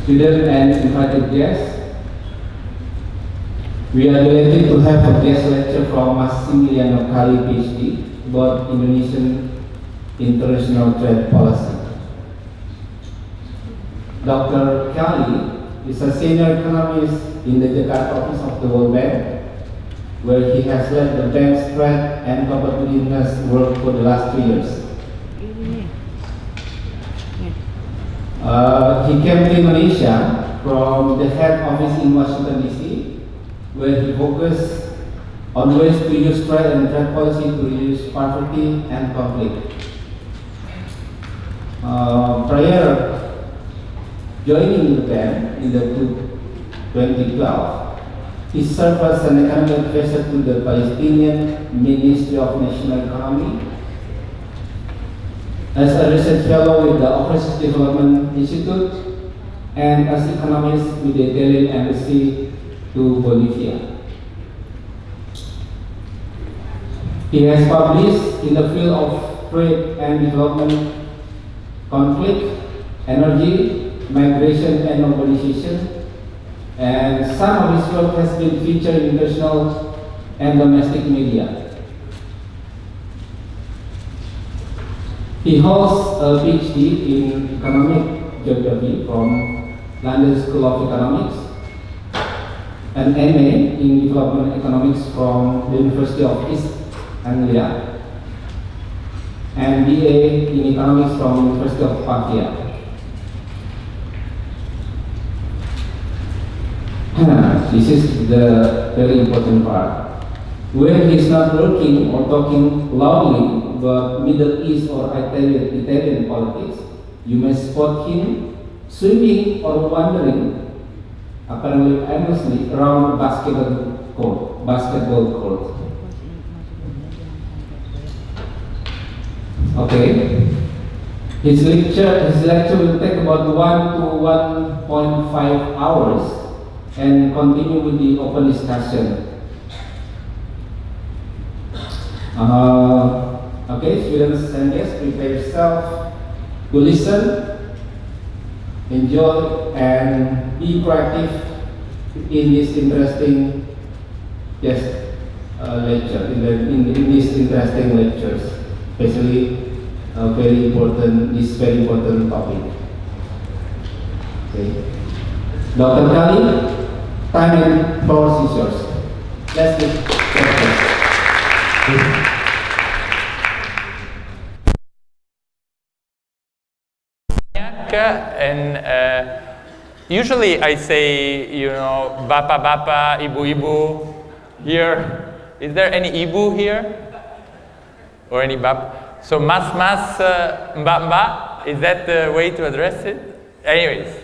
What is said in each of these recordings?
students and invited guests. We are delighted to have a guest lecture from Massimiliano Cali Ph.D. about Indonesian international trade policy. Dr. Cali is a senior economist in the Jakarta office of the World Bank, where he has led the bank's trade and competitiveness work for the last 3 years. He came to Indonesia from the head office in Washington DC, where he focused on ways to use trade and trade policy to reduce poverty and conflict. Prior joining the bank in the 2012, he served as an economic advisor to the Palestinian Ministry of National Economy, as a research fellow with the Overseas Development Institute, and as economist with the Italian Embassy to Bolivia. He has published in the field of trade and development, conflict, energy, migration and urbanization, and some of his work has been featured in international and domestic media. He holds a PhD in economic geography from London School of Economics, an MA in development economics from the University of East Anglia, and BA in economics from the University of Pavia. This is the very important part. When he's not working or talking loudly about Middle East or Italian politics, you may spot him swimming or wandering, apparently aimlessly, around the basketball court. Okay. His lecture will take about 1 to 1.5 hours and continue with the open discussion. Okay, students and guests, prepare yourself to listen, enjoy, and be proactive in this interesting lecture, in these interesting lectures, especially this very important topic. Okay. Dr. Cali, time and floor is yours. Let's get started. And usually I say, bapa, ibu. Here, is there any ibu here? Or any bap? So mas, mbak, is that the way to address it? Anyways,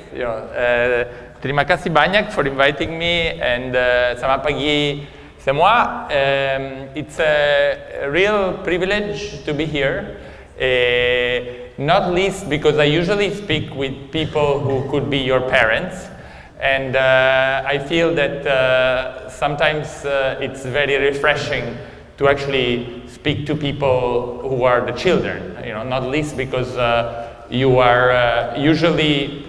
terima kasih banyak for inviting me, and selamat pagi semua. It's a real privilege to be here. Not least because I usually speak with people who could be your parents, and I feel that sometimes it's very refreshing to actually speak to people who are the children, not least because you are usually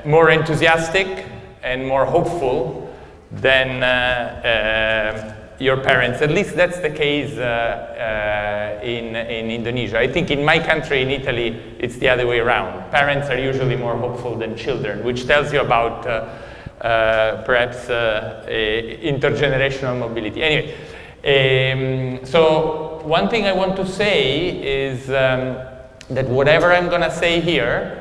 more enthusiastic and more hopeful than your parents. At least that's the case in Indonesia. I think in my country, in Italy, it's the other way around. Parents are usually more hopeful than children, which tells you about perhaps intergenerational mobility. Anyway, so one thing I want to say is that whatever I'm going to say here,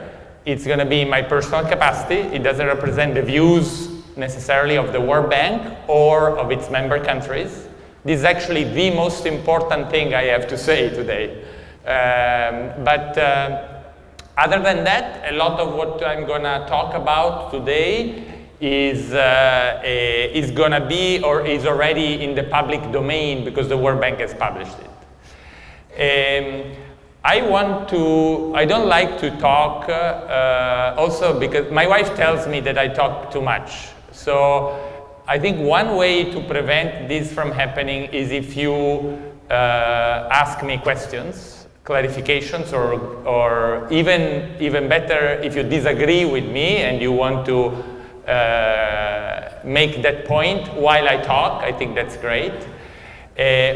it's going to be in my personal capacity. It doesn't represent the views necessarily of the World Bank or of its member countries. This is actually the most important thing I have to say today. But other than that, a lot of what I'm going to talk about today is going to be or is already in the public domain because the World Bank has published it. I don't like to talk also because my wife tells me that I talk too much. So I think one way to prevent this from happening is if you ask me questions. clarifications, or even better, if you disagree with me and you want to make that point while I talk, I think that's great.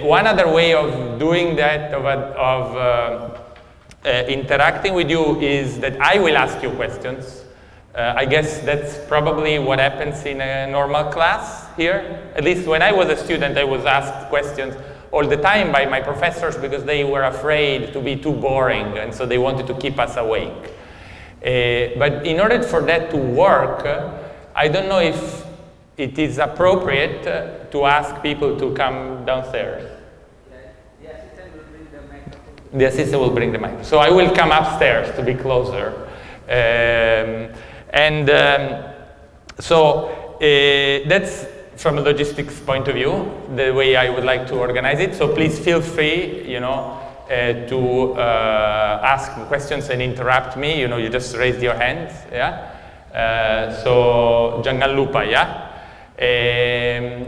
One other way of doing that, of interacting with you, is that I will ask you questions. I guess that's probably what happens in a normal class here. At least when I was a student, I was asked questions all the time by my professors because they were afraid to be too boring, and so they wanted to keep us awake. But in order for that to work, I don't know if it is appropriate to ask people to come downstairs. The assistant will bring the microphone. The assistant will bring the mic. So I will come upstairs to be closer. So that's from a logistics point of view, the way I would like to organize it. So please feel free, to ask questions and interrupt me. You just raise your hands, yeah? So jangan lupa, yeah?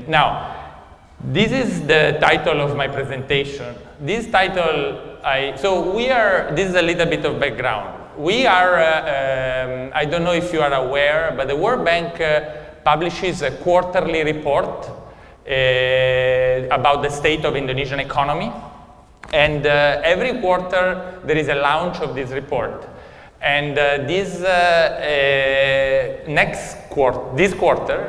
Now, this is the title of my presentation. This title, this is a little bit of background. We are, I don't know if you are aware, but the World Bank publishes a quarterly report about the state of Indonesian economy. And every quarter there is a launch of this report. And this quarter,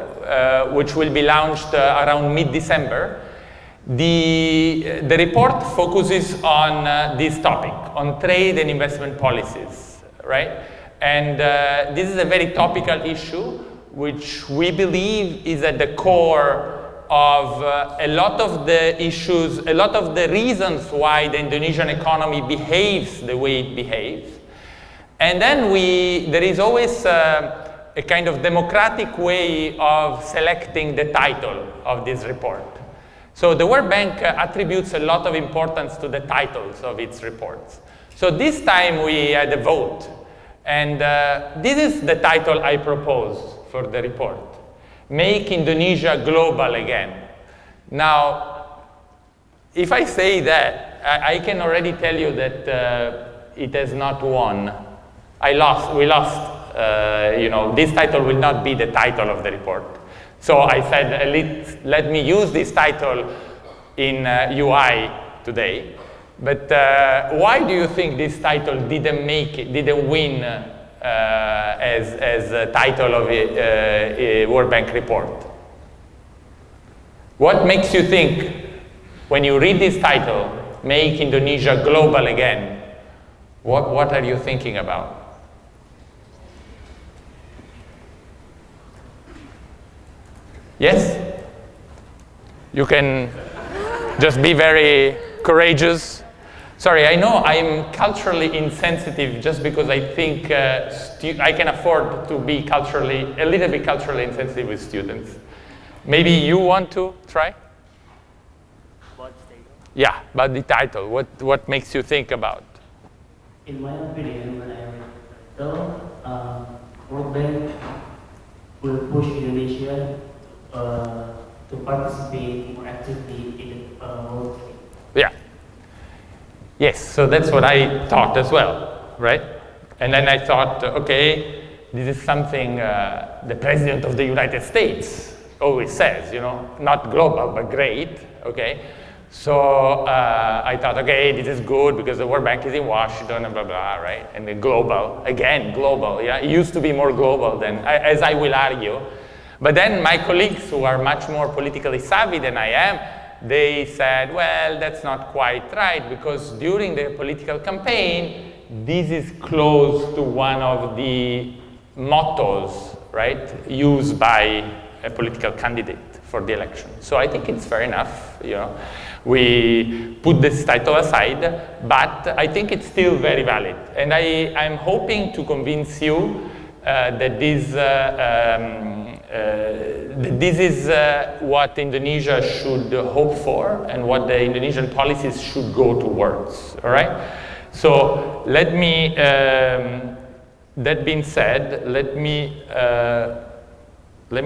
which will be launched around mid-December, the report focuses on this topic, on trade and investment policies, right? And this is a very topical issue, which we believe is at the core of a lot of the issues, a lot of the reasons why the Indonesian economy behaves the way it behaves. And then there is always a kind of democratic way of selecting the title of this report. So the World Bank attributes a lot of importance to the titles of its reports. So this time we had a vote, and this is the title I propose for the report: Make Indonesia Global Again. Now, if I say that, I can already tell you that it has not won. We lost. This title will not be the title of the report. So I said, let me use this title in UI today. But why do you think this title didn't win as a title of a World Bank report? What makes you think, when you read this title, Make Indonesia Global Again, what are you thinking about? Yes? You can just be very courageous. Sorry, I know I'm culturally insensitive just because I think I can afford to be a little bit culturally insensitive with students. Maybe you want to try? About the title? Yeah, about the title. What makes you think about? In my opinion, when I read the title, World Bank will push Indonesia to participate more actively in the world trade. Yeah. Yes, so that's what I thought as well, right? And then I thought, okay, this is something the President of the United States always says, not global, but great, okay? So I thought, okay, this is good because the World Bank is in Washington and blah, blah, right? And the global, yeah? It used to be more global than, as I will argue. But then my colleagues who are much more politically savvy than I am, they said, well, that's not quite right, because during the political campaign, this is close to one of the mottos, right, used by a political candidate for the election. So I think it's fair enough, We put this title aside, but I think it's still very valid. And I'm hoping to convince you that this is what Indonesia should hope for and what the Indonesian policies should go towards, all right? So let me, that being said, let me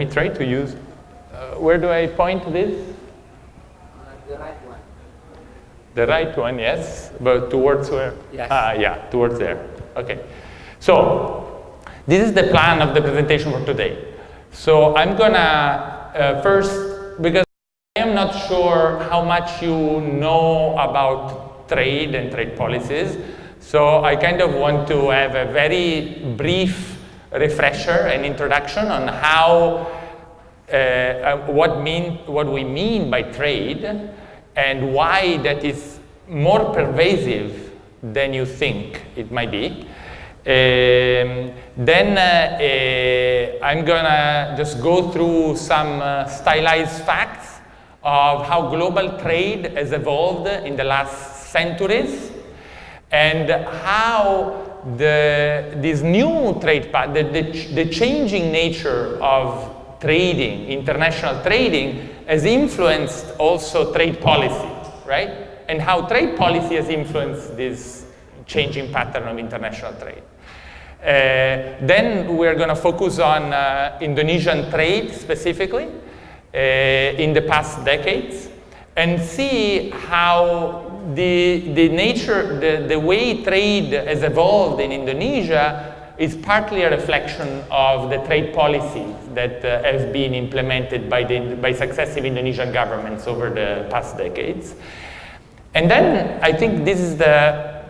try to use, where do I point this? The right one. The right one, yes, but towards where? Yes. Yeah, towards there. Okay. So, this is the plan of the presentation for today. So, I'm gonna first, because I am not sure how much you know about trade and trade policies, so I kind of want to have a very brief refresher and introduction on how, what we mean by trade and why that is more pervasive than you think it might be. Then I'm gonna just go through some stylized facts of how global trade has evolved in the last centuries and how this new trade path, the changing nature of trading, international trading, has influenced also trade policy, right? And how trade policy has influenced this changing pattern of international trade. Then we're going to focus on Indonesian trade specifically in the past decades and see how the nature, the way trade has evolved in Indonesia is partly a reflection of the trade policies that have been implemented by successive Indonesian governments over the past decades. And then I think this is the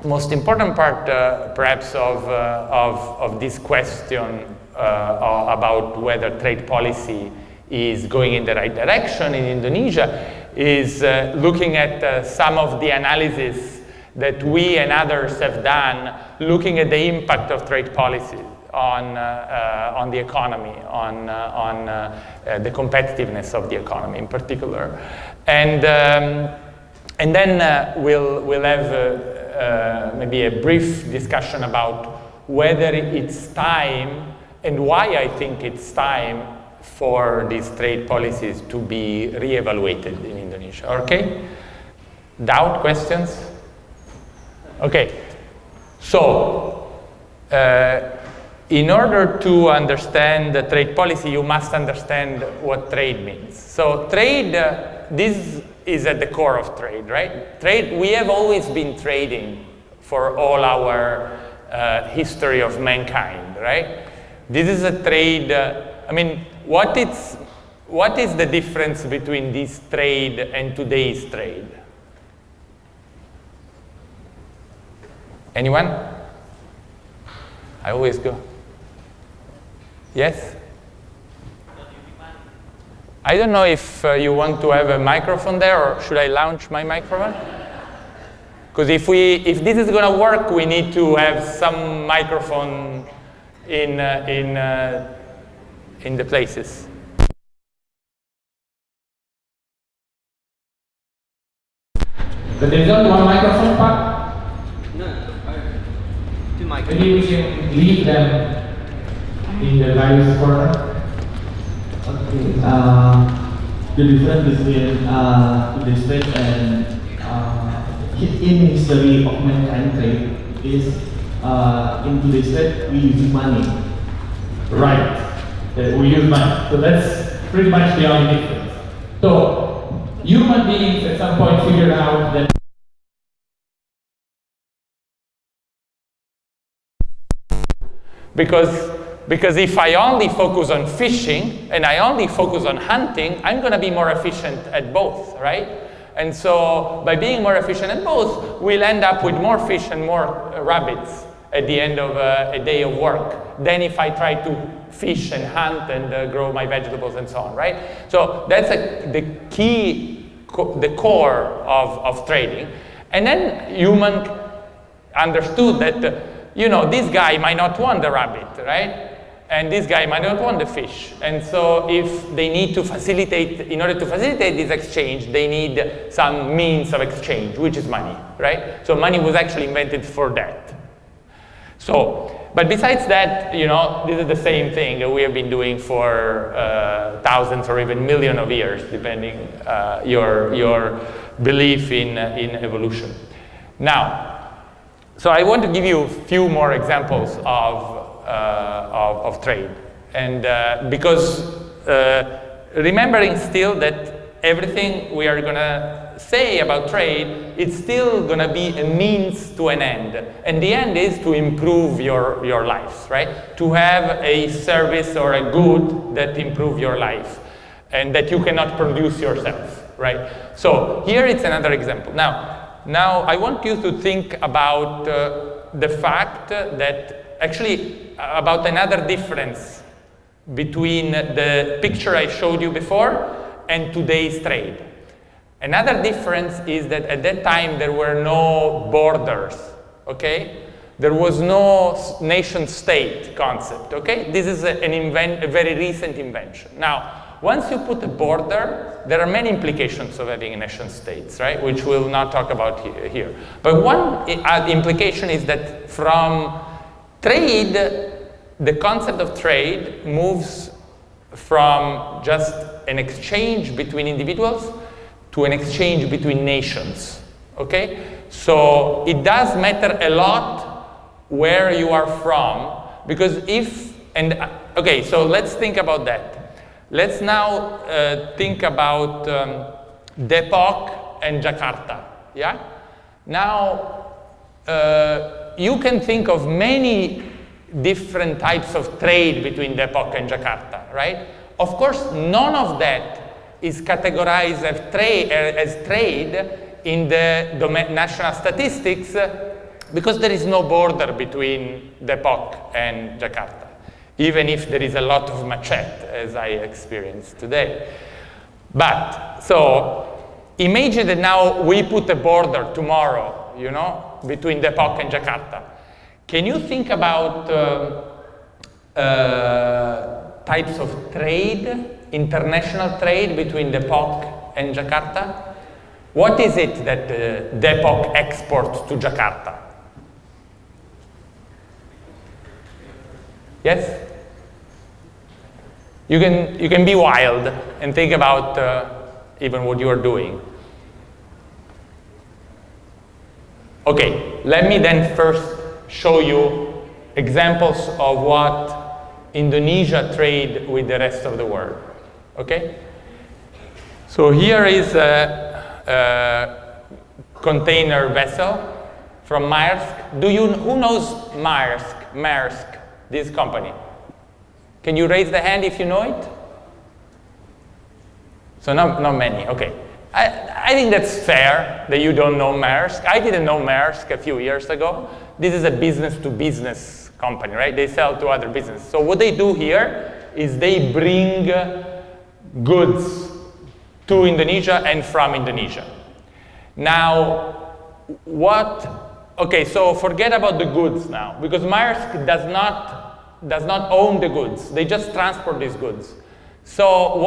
most important part, perhaps, of this question about whether trade policy is going in the right direction in Indonesia, is looking at some of the analysis that we and others have done, looking at the impact of trade policy on the economy, on the competitiveness of the economy in particular. And then we'll have maybe a brief discussion about whether it's time and why I think it's time for these trade policies to be re-evaluated in Indonesia. Okay? Doubt, questions? Okay. So, in order to understand the trade policy, you must understand what trade means. So, trade, this is at the core of trade, right? Trade, we have always been trading for all our history of mankind, right? This is a trade, I mean, what is the difference between this trade and today's trade? Anyone? I always go. Yes? I don't know if you want to have a microphone there, or should I launch my microphone? Because if this is going to work, we need to have some microphone in the places. But there is only one microphone, Pak. No, two microphones. Maybe we can leave them in the various corner. Okay, the difference between today's trade and in history of mankind trade is in today's trade we use money. Right. We use money. So that's pretty much the only difference. So human beings at some point figured out that because if I only focus on fishing and I only focus on hunting, I'm going to be more efficient at both, right? And so by being more efficient at both, we'll end up with more fish and more rabbits at the end of a day of work than if I try to fish and hunt and grow my vegetables and so on, right? So that's the key, the core of trading. And then human understood that, you know, this guy might not want the rabbit, right? And this guy might not want the fish. And so if they need to facilitate, in order to facilitate this exchange, they need some means of exchange, which is money, right? So money was actually invented for that. So, but besides that, you know, this is the same thing that we have been doing for thousands or even millions of years, depending your belief in evolution. Now, so I want to give you a few more examples of trade, and because remembering still that everything we are gonna say about trade, it's still going to be a means to an end. And the end is to improve your lives, right? To have a service or a good that improve your life and that you cannot produce yourself, right? So here it's another example. Now I want you to think about the fact that actually about another difference between the picture I showed you before and today's trade. Another difference is that at that time there were no borders, okay? There was no nation-state concept, okay? This is a very recent invention. Now, once you put a border, there are many implications of having a nation-states, right? Which we'll not talk about here. But one implication is that from trade, the concept of trade moves from just an exchange between individuals to an exchange between nations, okay? So it does matter a lot where you are from, because okay, so let's think about that. Let's now think about Depok and Jakarta, yeah? Now, you can think of many different types of trade between Depok and Jakarta, right? Of course, none of that is categorized as trade in the national statistics because there is no border between Depok and Jakarta, even if there is a lot of machete, as I experienced today. But, so, imagine that now we put a border tomorrow, you know, between Depok and Jakarta. Can you think about types of trade, international trade between Depok and Jakarta? What is it that Depok exports to Jakarta? Yes? You can be wild and think about even what you are doing. Okay, let me then first show you examples of what Indonesia trade with the rest of the world. Okay? So here is a container vessel from Maersk. Who knows Maersk, this company? Can you raise the hand if you know it? So not many, okay. I think that's fair that you don't know Maersk. I didn't know Maersk a few years ago. This is a business-to-business company, right? They sell to other businesses. So what they do here is they bring goods to Indonesia and from Indonesia. Now, okay, so forget about the goods now, because Maersk does not own the goods. They just transport these goods. So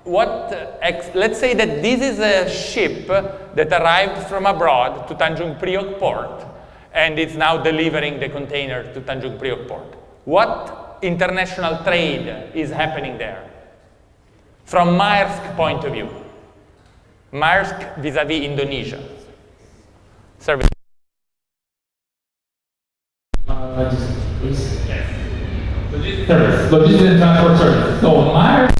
let's say that this is a ship that arrived from abroad to Tanjung Priok port, and it's now delivering the container to Tanjung Priok port. What international trade is happening there? From Maersk point of view. Maersk vis-a-vis Indonesia. Service. Logistics and transport services. So Maersk.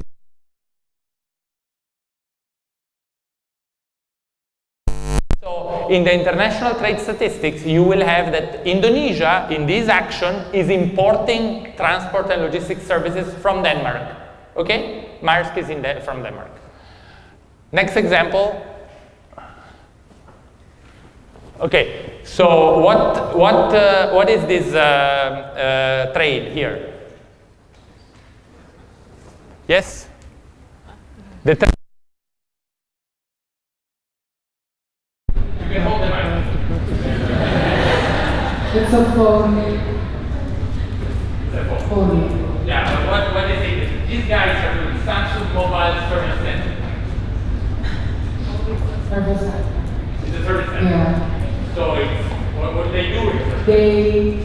So in the international trade statistics, you will have that Indonesia, in this action, is importing transport and logistics services from Denmark. Okay? Maersk is from Denmark. Next example. Okay, so what is this trade here? Yes? The you can hold the mic. It's a phone. It's a phone. Phone. Yeah, but what is it? These guys are doing Samsung Mobile Service Center. Service center. It's a service center. Yeah. So it's, what do they do? They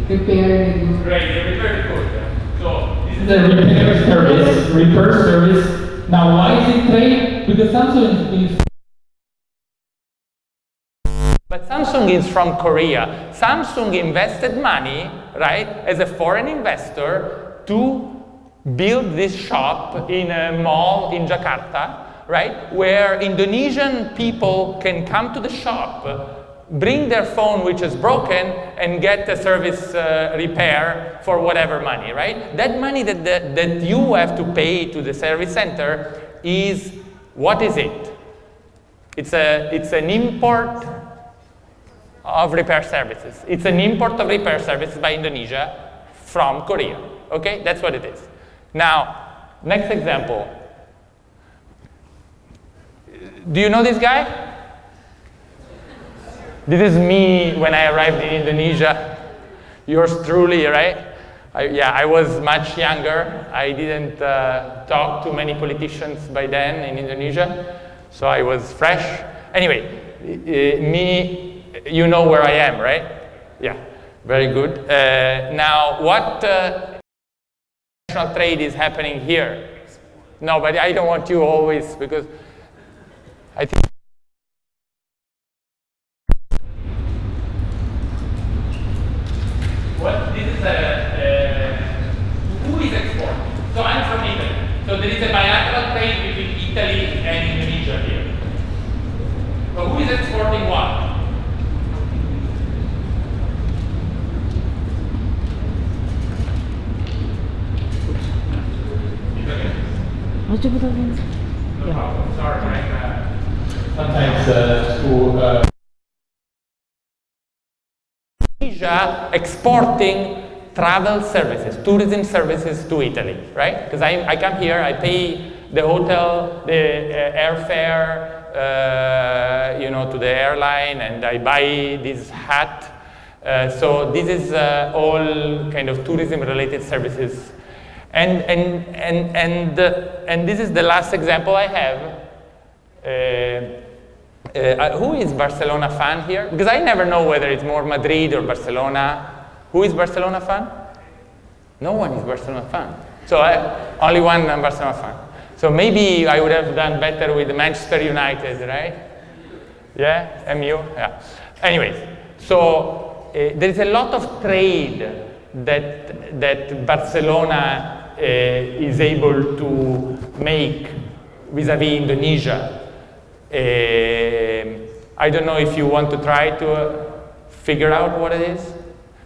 repair the goods. Great, they repair the goods. So this is The repair service. Now why is it trade? Because Samsung is But Samsung is from Korea. Samsung invested money, right, as a foreign investor to build this shop in a mall in Jakarta right? Where Indonesian people can come to the shop, bring their phone which is broken, and get a service repair for whatever money, right? That money that you have to pay to the service center is, what is it? It's an import of repair services. It's an import of repair services by Indonesia from Korea. Okay, that's what it is. Now, next example. Do you know this guy? This is me when I arrived in Indonesia. Yours truly, right? I was much younger. I didn't talk to many politicians by then in Indonesia, so I was fresh. Anyway, me. You know where I am, right? Yeah, very good. Now, what international trade is happening here? No, but I don't want you always, because I think this is who is exporting? So I'm from Italy. So there is a bilateral trade between Italy and Indonesia here. But who is exporting what? Sometimes Indonesia exporting travel services, tourism services to Italy, right? Because I come here, I pay the hotel, the airfare, to the airline, and I buy this hat. So this is all kind of tourism-related services. And this is the last example I have. Who is Barcelona fan here? Because I never know whether it's more Madrid or Barcelona. Who is Barcelona fan? No one is Barcelona fan. So only one Barcelona fan. So maybe I would have done better with Manchester United, right? Yeah, MU. Yeah. Anyways, so there is a lot of trade that Barcelona is able to make vis-a-vis Indonesia. I don't know if you want to try to figure out what it is.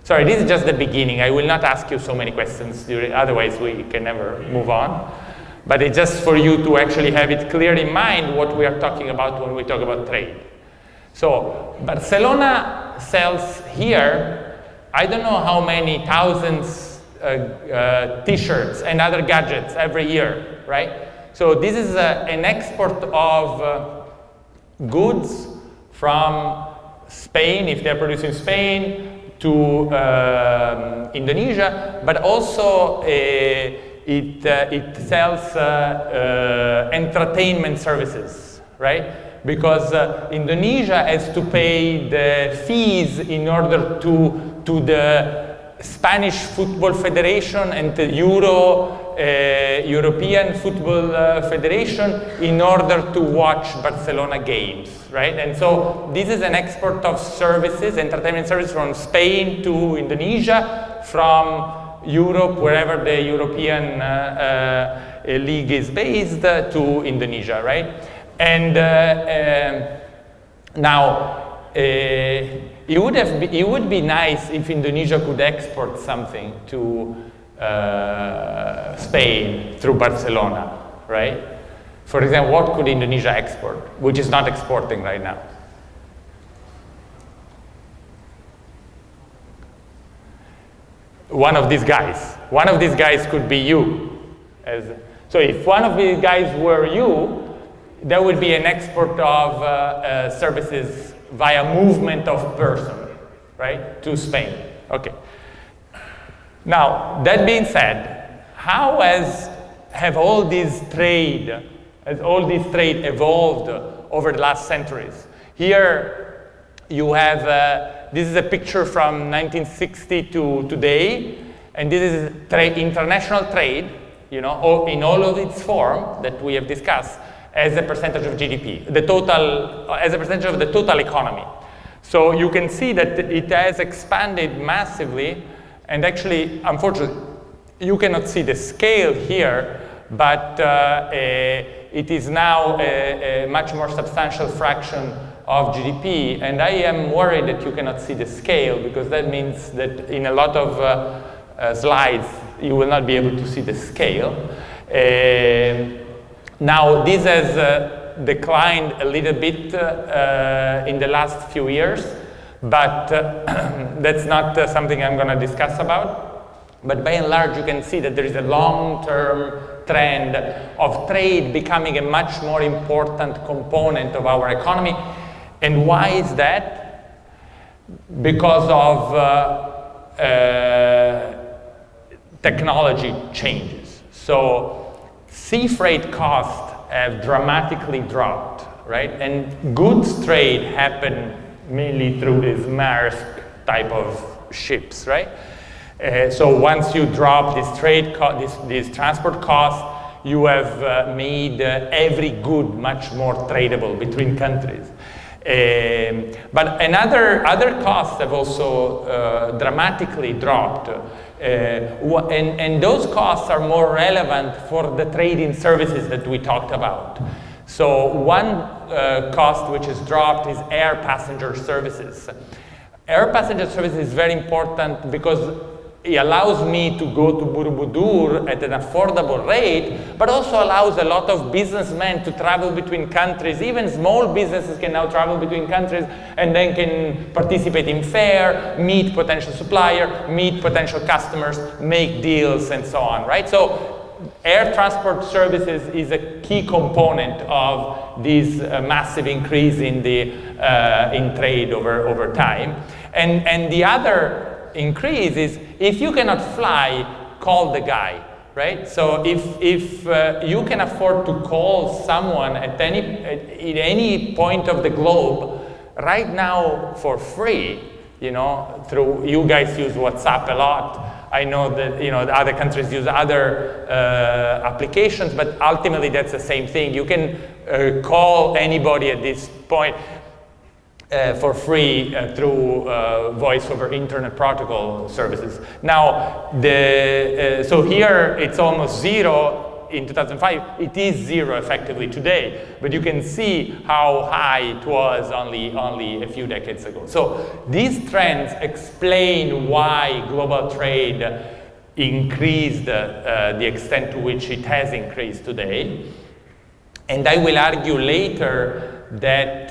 Sorry, this is just the beginning. I will not ask you so many questions, otherwise we can never move on. But it's just for you to actually have it clear in mind what we are talking about when we talk about trade. So Barcelona sells here, I don't know how many thousands t-shirts and other gadgets every year, right? So this is an export of goods from Spain, if they're produced in Spain, to Indonesia, but also it sells entertainment services, right? Because Indonesia has to pay the fees in order to the Spanish Football Federation and the European Football Federation in order to watch Barcelona games, right? And so this is an export of services, entertainment services from Spain to Indonesia, from Europe, wherever the European league is based, to Indonesia, right? And now, it would be nice if Indonesia could export something to Spain through Barcelona, right? For example, what could Indonesia export, which is not exporting right now? One of these guys. One of these guys could be you. So if one of these guys were you, there would be an export of services via movement of person, right, to Spain. Okay. Now, that being said, how have all this trade evolved over the last centuries? Here you have, this is a picture from 1960 to today, and this is international trade, in all of its form that we have discussed, as a percentage of GDP, as a percentage of the total economy. So you can see that it has expanded massively, and actually, unfortunately, you cannot see the scale here, but it is now a much more substantial fraction of GDP, and I am worried that you cannot see the scale, because that means that in a lot of slides you will not be able to see the scale. Now this has declined a little bit in the last few years, but that's not something I'm going to discuss about. But by and large, you can see that there is a long-term trend of trade becoming a much more important component of our economy. And why is that? Because of technology changes. So sea freight costs have dramatically dropped, right? And goods trade happen mainly through these Maersk type of ships, right? So once you drop these transport costs, you have made every good much more tradable between countries. But other costs have also dramatically dropped. And those costs are more relevant for the trade in services that we talked about. So one cost which has dropped is air passenger services. Air passenger services is very important because it allows me to go to Borobudur at an affordable rate, but also allows a lot of businessmen to travel between countries. Even small businesses can now travel between countries and then can participate in fair, meet potential supplier, meet potential customers, make deals, and so on, right? So air transport services is a key component of this massive increase in the in trade over time. And the other increase is, if you cannot fly, call the guy, right? So if you can afford to call someone at any point of the globe right now for free, you know, through, you guys use WhatsApp a lot. I know that, you know, other countries use other applications, but ultimately that's the same thing. You can call anybody at this point for free through voice over internet protocol services. Now, so here it's almost zero in 2005. It is zero effectively today, but you can see how high it was only a few decades ago. So these trends explain why global trade increased the extent to which it has increased today. And I will argue later that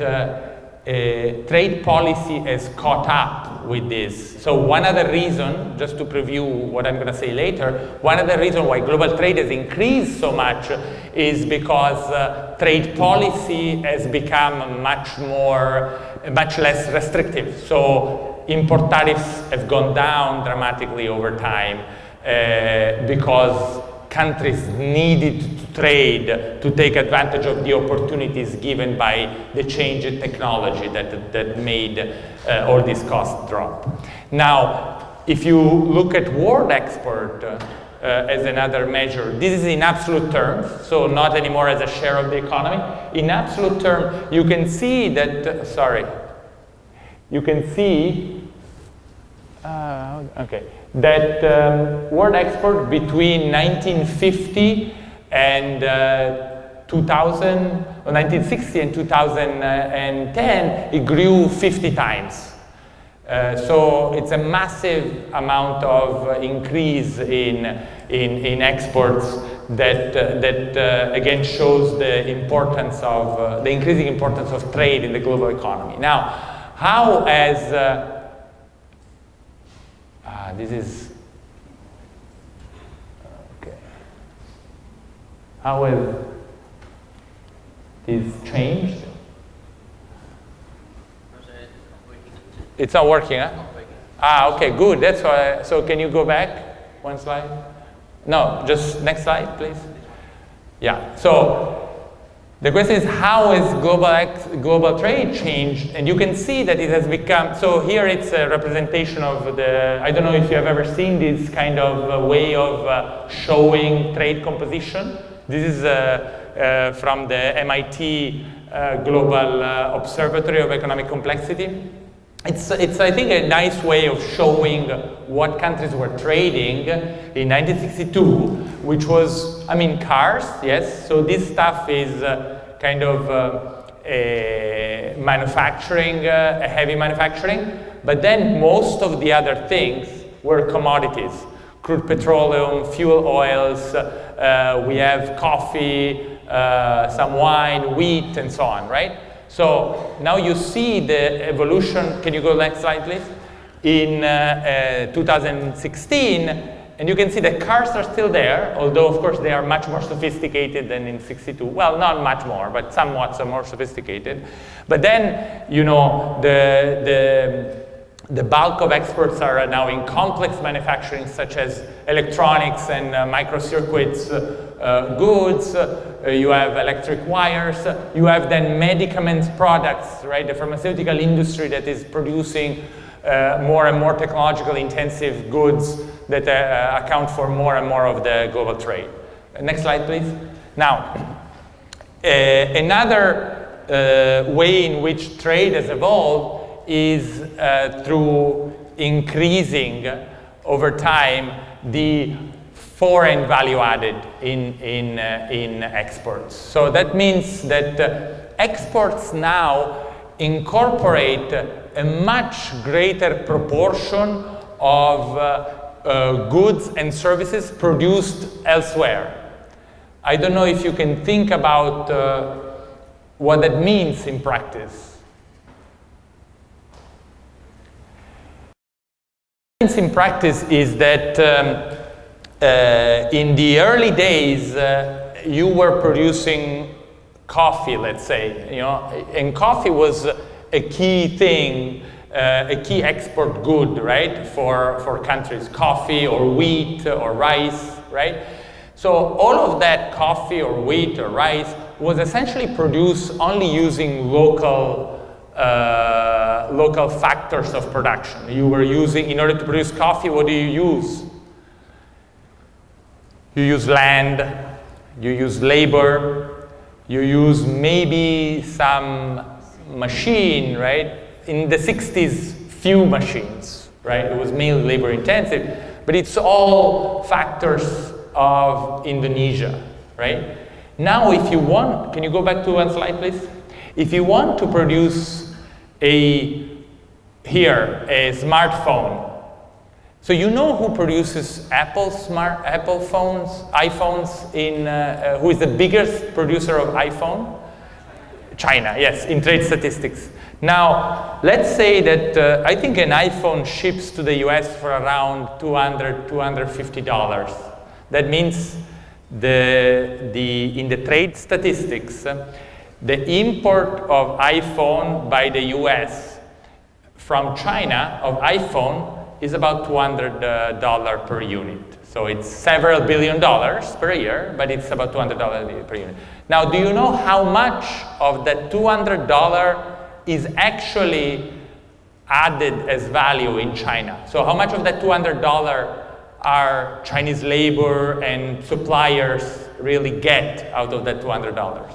trade policy has caught up with this. So one other reason, just to preview what I'm going to say later, one other reason why global trade has increased so much is because trade policy has become much less restrictive. So import tariffs have gone down dramatically over time because countries needed to trade to take advantage of the opportunities given by the change in technology that made all these costs drop. Now, if you look at world export as another measure, this is in absolute terms, so not anymore as a share of the economy. In absolute terms, you can see that, you can see, that world export between 1950 and 2000, or 1960 and 2010, it grew 50 times. So it's a massive amount of increase in exports that again shows the importance of the increasing importance of trade in the global economy. Now, how has this is okay. How has this changed? It's not working, huh? Okay, good. That's why. So can you go back one slide? No, just next slide, please. Yeah. So the question is, how has global trade changed? And you can see that it has become, so here it's a representation of the, I don't know if you have ever seen this kind of way of showing trade composition. This is from the MIT Global Observatory of Economic Complexity. it's I think a nice way of showing what countries were trading in 1962, which was, I mean, cars, yes. So this stuff is kind of manufacturing, heavy manufacturing, but then most of the other things were commodities. Crude petroleum, fuel oils, we have coffee, some wine, wheat, and so on, right? So now you see the evolution. Can you go next slide, please? In 2016, and you can see the cars are still there, although of course they are much more sophisticated than in 62. Well, not much more, but somewhat more sophisticated. But then, you know, the bulk of exports are now in complex manufacturing, such as electronics and microcircuits goods. You have electric wires. You have then medicaments products, right? The pharmaceutical industry that is producing more and more technologically intensive goods that account for more and more of the global trade. Next slide, please. Now, another way in which trade has evolved is through increasing over time the foreign value added in exports. So that means that exports now incorporate a much greater proportion of goods and services produced elsewhere. I don't know if you can think about what that means in practice. In practice is that in the early days you were producing coffee, let's say, you know, and coffee was a key thing, a key export good, right, for countries, coffee or wheat or rice, right? So all of that coffee or wheat or rice was essentially produced only using local factors of production. You were using, in order to produce coffee, what do you use? You use land, you use labor, you use maybe some machine, right? In the 60s, few machines, right? It was mainly labor intensive, but it's all factors of Indonesia, right? Now if you want, can you go back to one slide, please? If you want to produce a smartphone, so you know who produces Apple phones, iPhones who is the biggest producer of iPhone? China, yes, in trade statistics. Now, let's say that I think an iPhone ships to the US for around $200, $250. That means in the trade statistics, the import of iPhone by the US from China of iPhone is about $200 per unit. So it's several $1 billion per year, but it's about $200 per unit. Now, do you know how much of that $200 is actually added as value in China? So how much of that $200 are Chinese labor and suppliers really get out of that $200?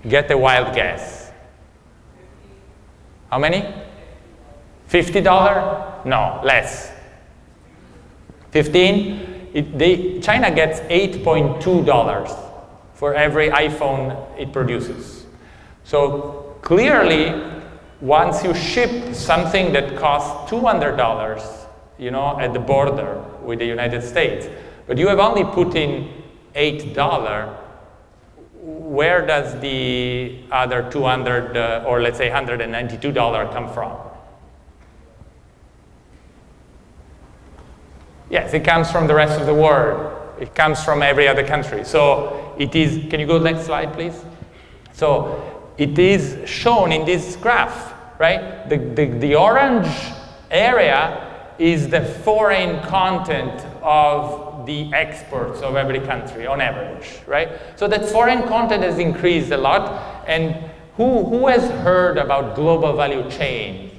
Get a wild guess. How many? $50? No, less. 15? China gets $8.2 for every iPhone it produces. So clearly, once you ship something that costs $200, you know, at the border with the United States, but you have only put in $8, where does the other $200 or let's say $192 come from? Yes, it comes from the rest of the world. It comes from every other country. So it is, can you go next slide, please? So it is shown in this graph, right? The orange area is the foreign content of the exports of every country on average, right? So that foreign content has increased a lot. And who has heard about global value chain?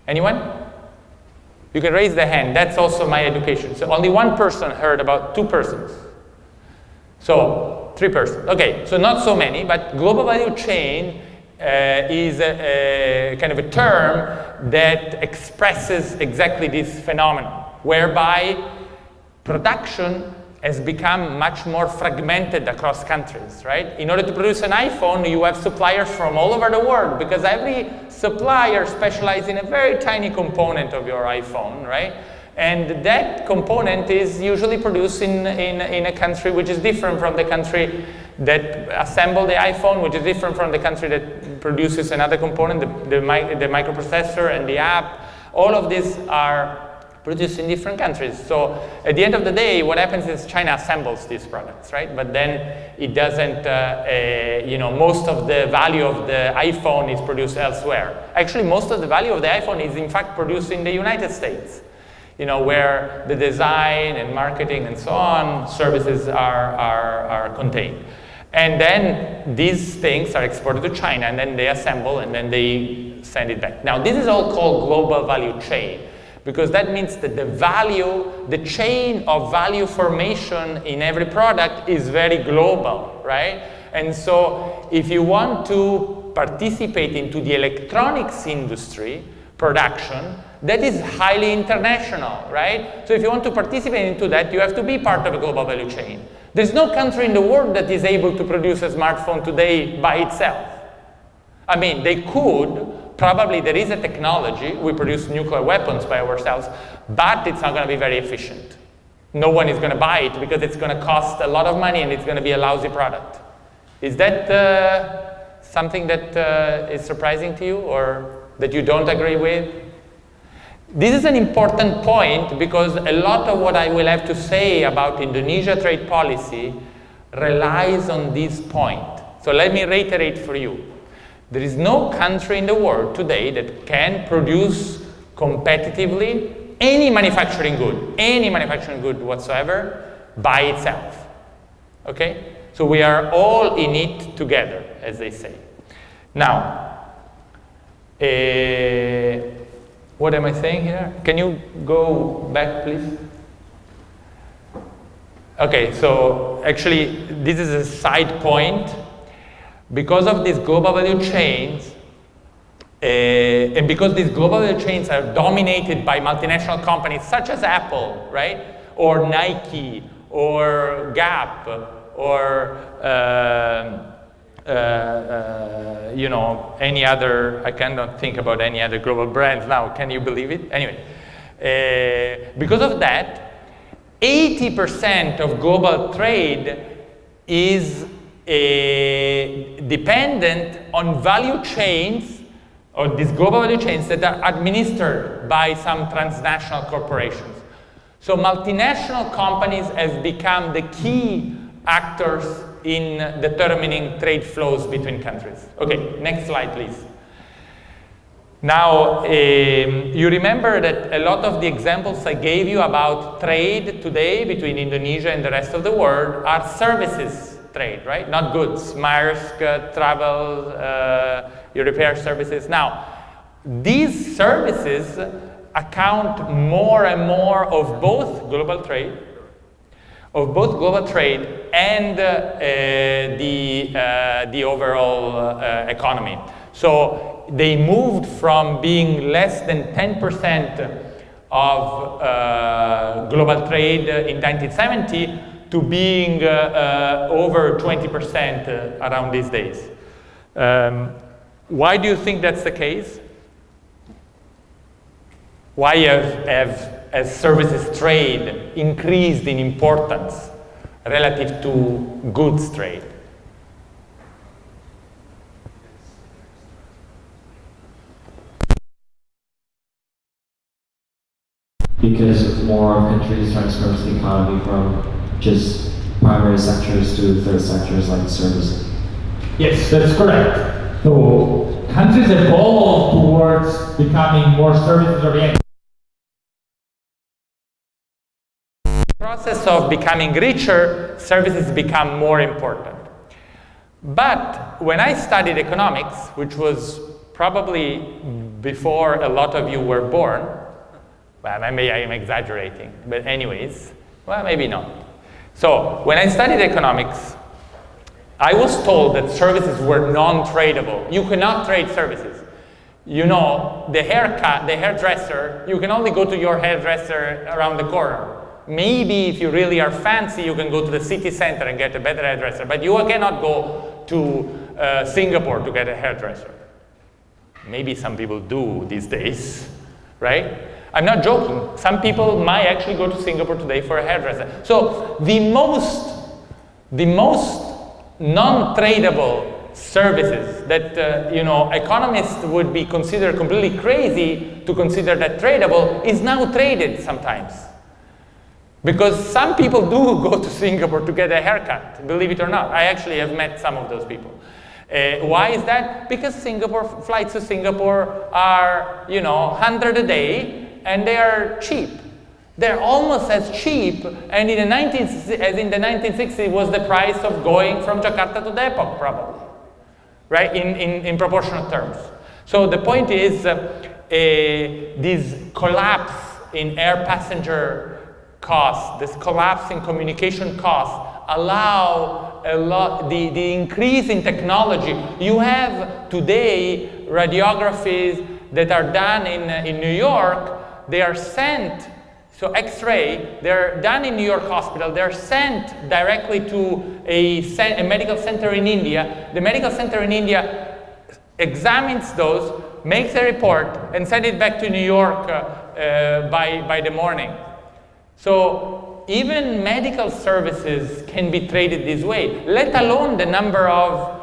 Anyone? You can raise the hand. That's also my education. So only one person heard about, 2 persons. So 3 persons. Okay, so not so many, but global value chain is a kind of a term that expresses exactly this phenomenon, whereby production has become much more fragmented across countries, right? In order to produce an iPhone, you have suppliers from all over the world, because every supplier specializes in a very tiny component of your iPhone, right? And that component is usually produced in a country which is different from the country that assembled the iPhone, which is different from the country that produces another component, the microprocessor and the app. All of these are produced in different countries. So at the end of the day, what happens is China assembles these products, right? But then it doesn't, most of the value of the iPhone is produced elsewhere. Actually, most of the value of the iPhone is in fact produced in the United States, where the design and marketing and so on services are contained. And then these things are exported to China, and then they assemble, and then they send it back. Now, this is all called global value chain, because that means that the chain of value formation in every product is very global, right? And so if you want to participate into the electronics industry production, that is highly international, right? So if you want to participate into that, you have to be part of a global value chain. There's no country in the world that is able to produce a smartphone today by itself. I mean, they could. Probably there is a technology. We produce nuclear weapons by ourselves, but it's not going to be very efficient. No one is going to buy it because it's going to cost a lot of money and it's going to be a lousy product. Is that something that is surprising to you or that you don't agree with? This is an important point because a lot of what I will have to say about Indonesia trade policy relies on this point. So let me reiterate for you. There is no country in the world today that can produce competitively any manufacturing good whatsoever by itself. Okay? So we are all in it together, as they say. Now, what am I saying here? Can you go back, please? Okay, so actually, this is a side point. Because of these global value chains, and because these global value chains are dominated by multinational companies such as Apple, right? Or Nike, or Gap, or any other, I cannot think about any other global brands now, can you believe it? Anyway, because of that, 80% of global trade is dependent on value chains, or these global value chains that are administered by some transnational corporations. So multinational companies have become the key actors in determining trade flows between countries. Okay, next slide, please. Now, you remember that a lot of the examples I gave you about trade today between Indonesia and the rest of the world are services trade, right? Not goods. Maersk, travel, your repair services. Now, these services account more and more of both global trade, and the overall economy. So they moved from being less than 10% of global trade in 1970 to being over 20% around these days. Why do you think that's the case? Why has services trade increased in importance relative to goods trade? Because more countries transforms the economy from just primary sectors to third sectors like services. Yes, that's correct. So countries evolve towards becoming more services oriented. Process of becoming richer, services become more important. But when I studied economics, which was probably before a lot of you were born, well, maybe I am exaggerating, but anyways, well, maybe not. So when I studied economics, I was told that services were non-tradable. You cannot trade services. You know, the haircut, the hairdresser, you can only go to your hairdresser around the corner. Maybe if you really are fancy, you can go to the city center and get a better hairdresser, but you cannot go to Singapore to get a hairdresser. Maybe some people do these days, right? I'm not joking. Some people might actually go to Singapore today for a hairdresser. So the most non-tradable services that you know, economists would be considered completely crazy to consider that tradable is now traded sometimes. Because some people do go to Singapore to get a haircut, believe it or not. I actually have met some of those people. Why is that? Because flights to Singapore are, you know, 100 a day, and they are cheap. They're almost as cheap, and in the 1960s was the price of going from Jakarta to Depok, probably, right? In proportional terms. So the point is, this collapse in air passenger costs, this collapse in communication costs, allow a lot, the increase in technology. You have today radiographies that are done in New York. They are sent, so X-ray, they're done in New York hospital. They're sent directly to a medical center in India. The medical center in India examines those, makes a report, and sends it back to New York by the morning. So even medical services can be traded this way, let alone the number of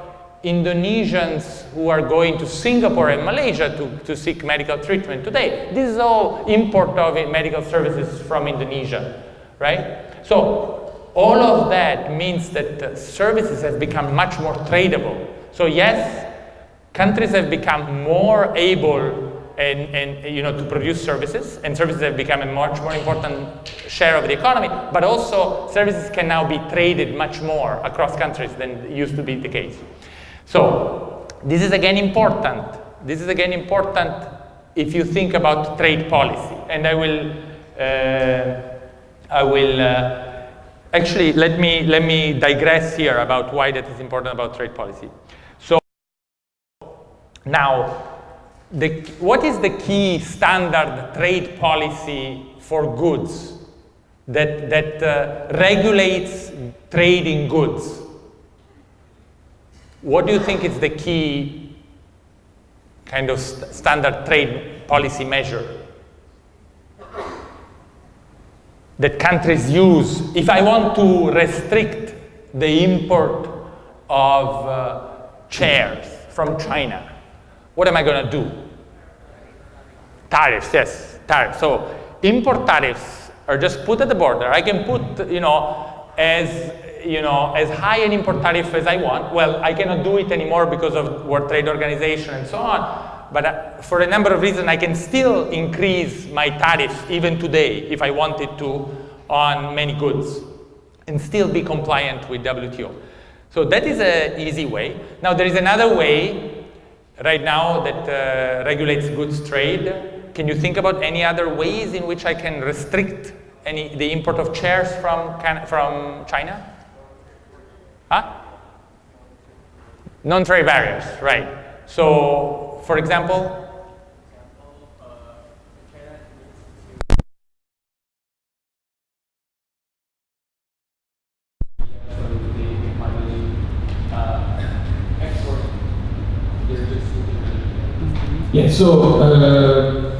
Indonesians who are going to Singapore and Malaysia to seek medical treatment today. This is all import of medical services from Indonesia, right? So all of that means that services have become much more tradable. So yes, countries have become more able and you know, to produce services, and services have become a much more important share of the economy, but also services can now be traded much more across countries than used to be the case. So this is again important. This is again important if you think about trade policy, and I will actually let me digress here about why that is important about trade policy. So now, what is the key standard trade policy for goods that regulates trade in goods? What do you think is the key kind of standard trade policy measure that countries use? If I want to restrict the import of chairs from China, what am I going to do? Tariffs, yes, tariffs. So import tariffs are just put at the border. I can put, you know, as high an import tariff as I want. Well, I cannot do it anymore because of World Trade Organization and so on. But for a number of reasons, I can still increase my tariffs even today if I wanted to on many goods and still be compliant with WTO. So that is an easy way. Now there is another way right now that regulates goods trade. Can you think about any other ways in which I can restrict the import of chairs from China? Huh? Non-trade barriers, right. So, for example, yeah, so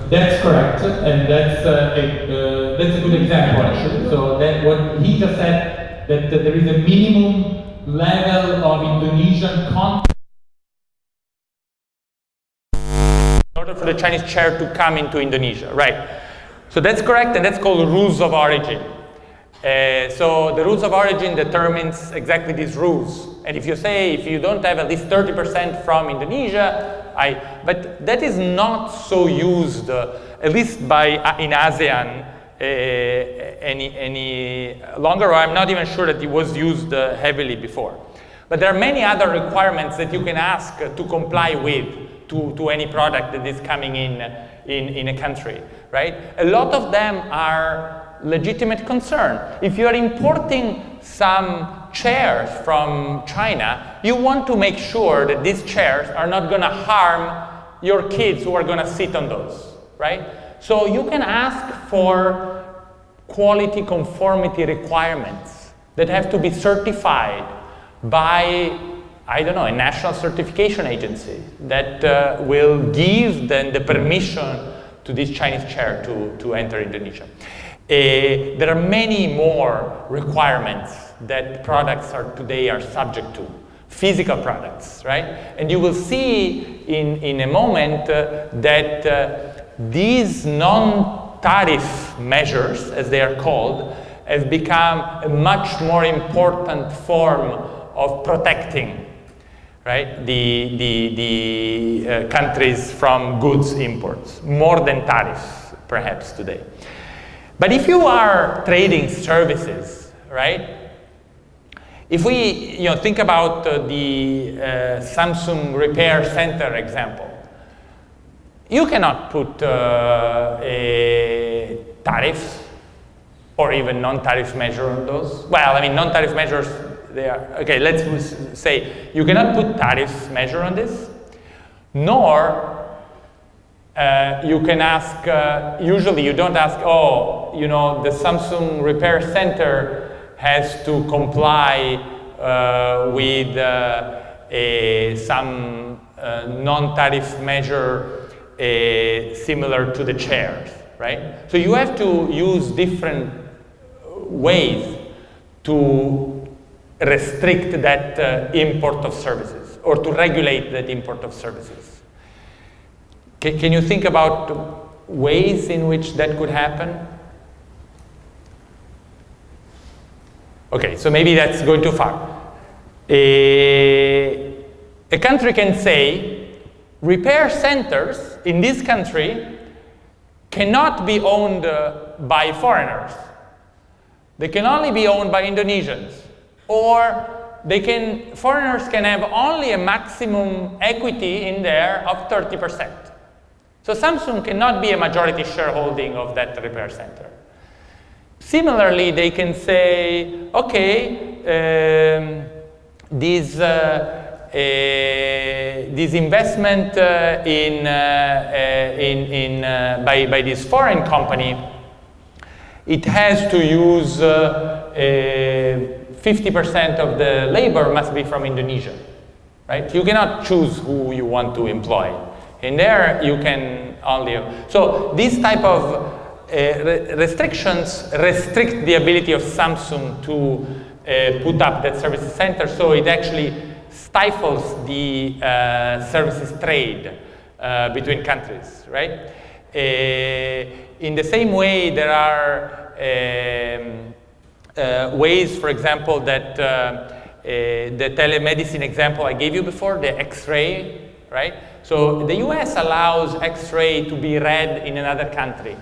that's correct, and that's a good example actually. So that what he just said, that there is a minimum level of Indonesian content in order for the Chinese chair to come into Indonesia, right? So that's correct, and that's called rules of origin. So the rules of origin determines exactly these rules. And if you say, if you don't have at least 30% from Indonesia, but that is not so used, at least in ASEAN, any longer, or I'm not even sure that it was used heavily before. But there are many other requirements that you can ask to comply with to any product that is coming in a country, right? A lot of them are legitimate concern. If you are importing some chairs from China, you want to make sure that these chairs are not going to harm your kids who are going to sit on those, right? So you can ask for quality conformity requirements that have to be certified by, I don't know, a national certification agency that will give then the permission to this Chinese chair to enter Indonesia. There are many more requirements that products today are subject to, physical products, right? And you will see in a moment that these non-tariff measures, as they are called, have become a much more important form of protecting, right, the countries from goods imports, more than tariffs, perhaps, today. But if you are trading services, right, if we think about the Samsung repair center example, you cannot put a tariffs or even non-tariff measure on those. Well, I mean, non-tariff measures, they are, okay, let's say you cannot put tariffs measure on this, nor you can ask, usually you don't ask, oh, the Samsung repair center has to comply with some non-tariff measure similar to the chairs, right? So you have to use different ways to restrict that import of services or to regulate that import of services. Can you think about ways in which that could happen? Okay, so maybe that's going too far. A country can say, repair centers in this country cannot be owned by foreigners. They can only be owned by Indonesians. Or foreigners can have only a maximum equity in there of 30%. So Samsung cannot be a majority shareholding of that repair center. Similarly, they can say, okay, this investment by this foreign company, it has to use 50% of the labor must be from Indonesia, right? You cannot choose who you want to employ. In there, you can only, so this type of restrictions restrict the ability of Samsung to put up that services center, so it actually stifles the services trade between countries, right? In the same way, there are ways, for example, that the telemedicine example I gave you before, the X-ray, right? So the US allows X-ray to be read in another country,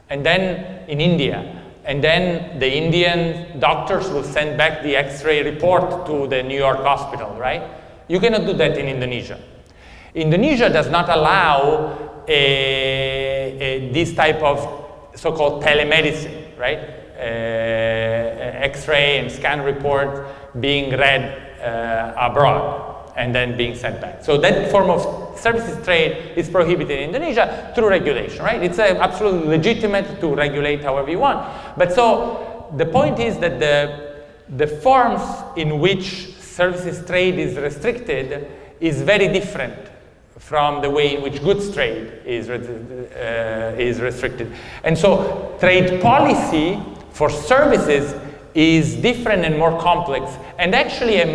and then in India, and then the Indian doctors will send back the X-ray report to the New York hospital, right? You cannot do that in Indonesia. Indonesia does not allow this type of so-called telemedicine, right? X-ray and scan report being read abroad and then being sent back. So that form of services trade is prohibited in Indonesia through regulation, right? It's absolutely legitimate to regulate however you want. But so the point is that the forms in which services trade is restricted is very different from the way in which goods trade is restricted. And so trade policy for services is different and more complex, and actually a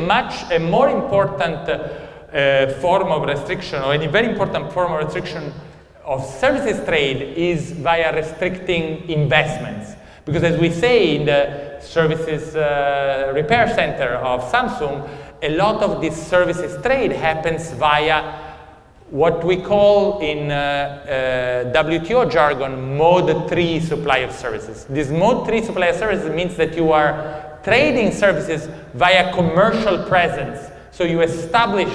more important form of restriction, or a very important form of restriction of services trade, is via restricting investments. Because as we say in the services repair center of Samsung, a lot of this services trade happens via what we call in WTO jargon, mode 3 supply of services. This mode 3 supply of services means that you are trading services via commercial presence. So you establish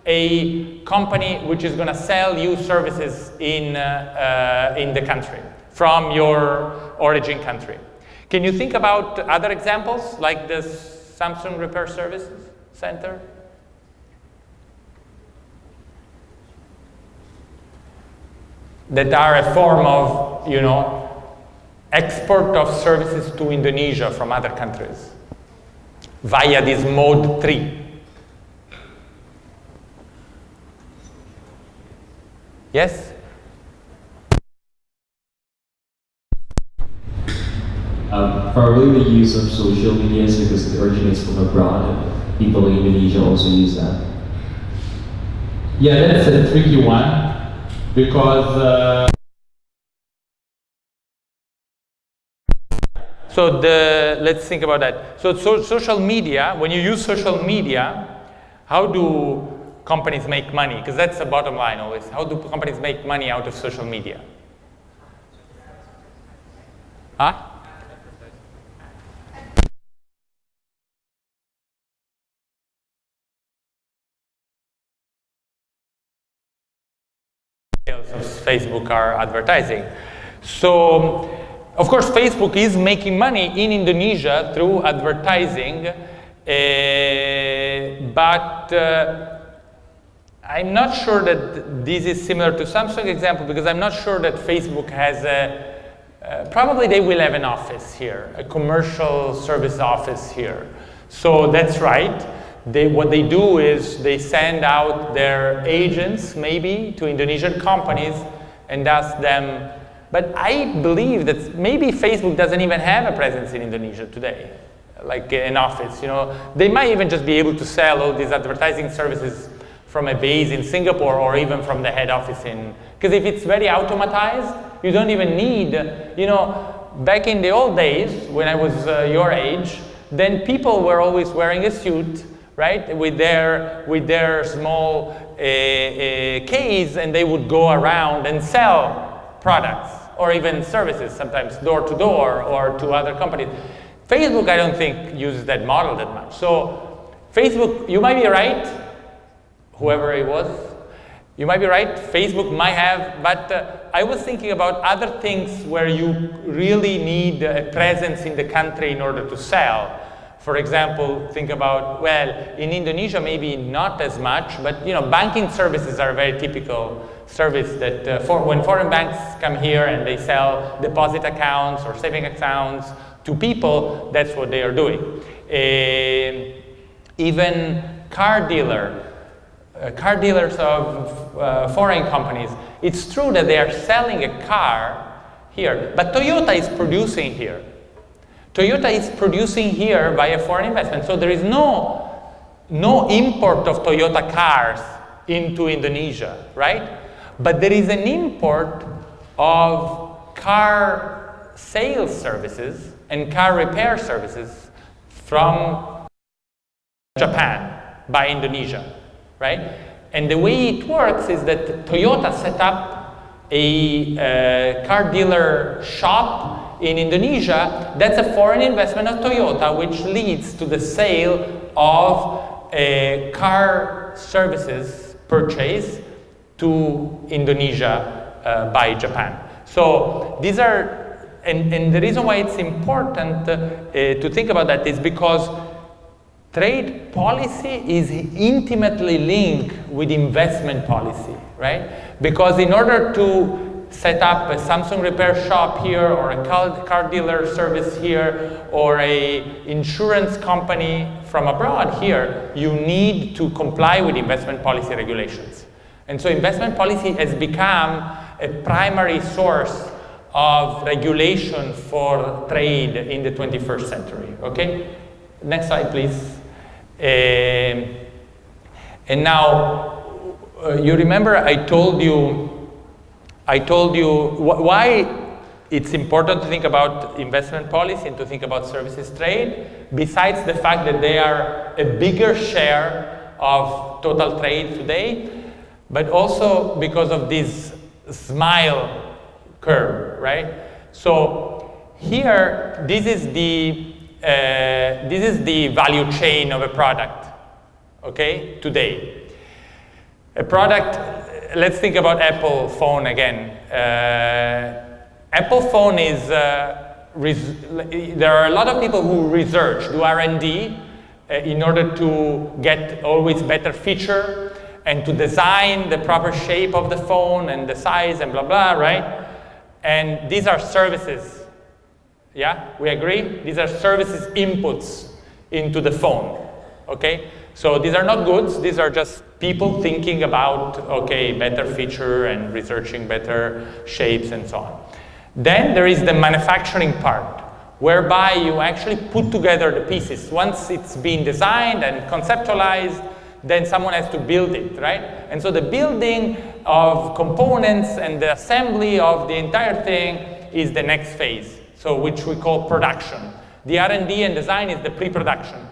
a company which is going to sell you services in the country from your origin country. Can you think about other examples like this Samsung Repair Services Center? That are a form of, you know, export of services to Indonesia from other countries via this mode 3. Yes? Probably the use of social media is because it originates from abroad and people in Indonesia also use that. Yeah, that's a tricky one because so let's think about that. So social media, when you use social media, how do companies make money? Because that's the bottom line always. How do companies make money out of social media? Huh? Of Facebook are advertising. So, of course, Facebook is making money in Indonesia through advertising, but I'm not sure that this is similar to Samsung example, because I'm not sure that Facebook has probably they will have an office here, a commercial service office here. So that's right. What they do is they send out their agents maybe to Indonesian companies and ask them, but I believe that maybe Facebook doesn't even have a presence in Indonesia today, like an office, you know. They might even just be able to sell all these advertising services from a base in Singapore or even from the head office in, because if it's very automatized, you don't even need, you know, back in the old days when I was your age, then people were always wearing a suit, right, with their small case, and they would go around and sell products or even services, sometimes door to door or to other companies. Facebook, I don't think, uses that model that much. So Facebook, you might be right, whoever it was, you might be right, Facebook might have, but I was thinking about other things where you really need a presence in the country in order to sell. For example, think about, well, in Indonesia maybe not as much, but you know, banking services are a very typical service that when foreign banks come here and they sell deposit accounts or saving accounts to people, that's what they are doing. Even car dealers of foreign companies, it's true that they are selling a car here, but Toyota is producing here. Toyota is producing here by a foreign investment, so there is no import of Toyota cars into Indonesia, right? But there is an import of car sales services and car repair services from Japan by Indonesia, right? And the way it works is that Toyota set up a car dealer shop in Indonesia. That's a foreign investment of Toyota, which leads to the sale of car services purchase to Indonesia by Japan. So these are, and the reason why it's important to think about that is because trade policy is intimately linked with investment policy, right? Because in order to set up a Samsung repair shop here, or a car dealer service here, or a insurance company from abroad here, you need to comply with investment policy regulations. And so investment policy has become a primary source of regulation for trade in the 21st century, okay? Next slide, please. And now, you remember I told you why it's important to think about investment policy and to think about services trade, besides the fact that they are a bigger share of total trade today, but also because of this smile curve, right? So here, this is the value chain of a product, okay, today. A product, let's think about Apple phone again. Apple phone is, there are a lot of people who research, do R&D, in order to get always better feature and to design the proper shape of the phone and the size and blah, blah, right? And these are services. Yeah, we agree? These are services inputs into the phone, okay? So these are not goods, these are just people thinking about, okay, better feature and researching better shapes and so on. Then there is the manufacturing part, whereby you actually put together the pieces. Once it's been designed and conceptualized, then someone has to build it, right? And so the building of components and the assembly of the entire thing is the next phase, so which we call production. The R&D and design is the pre-production.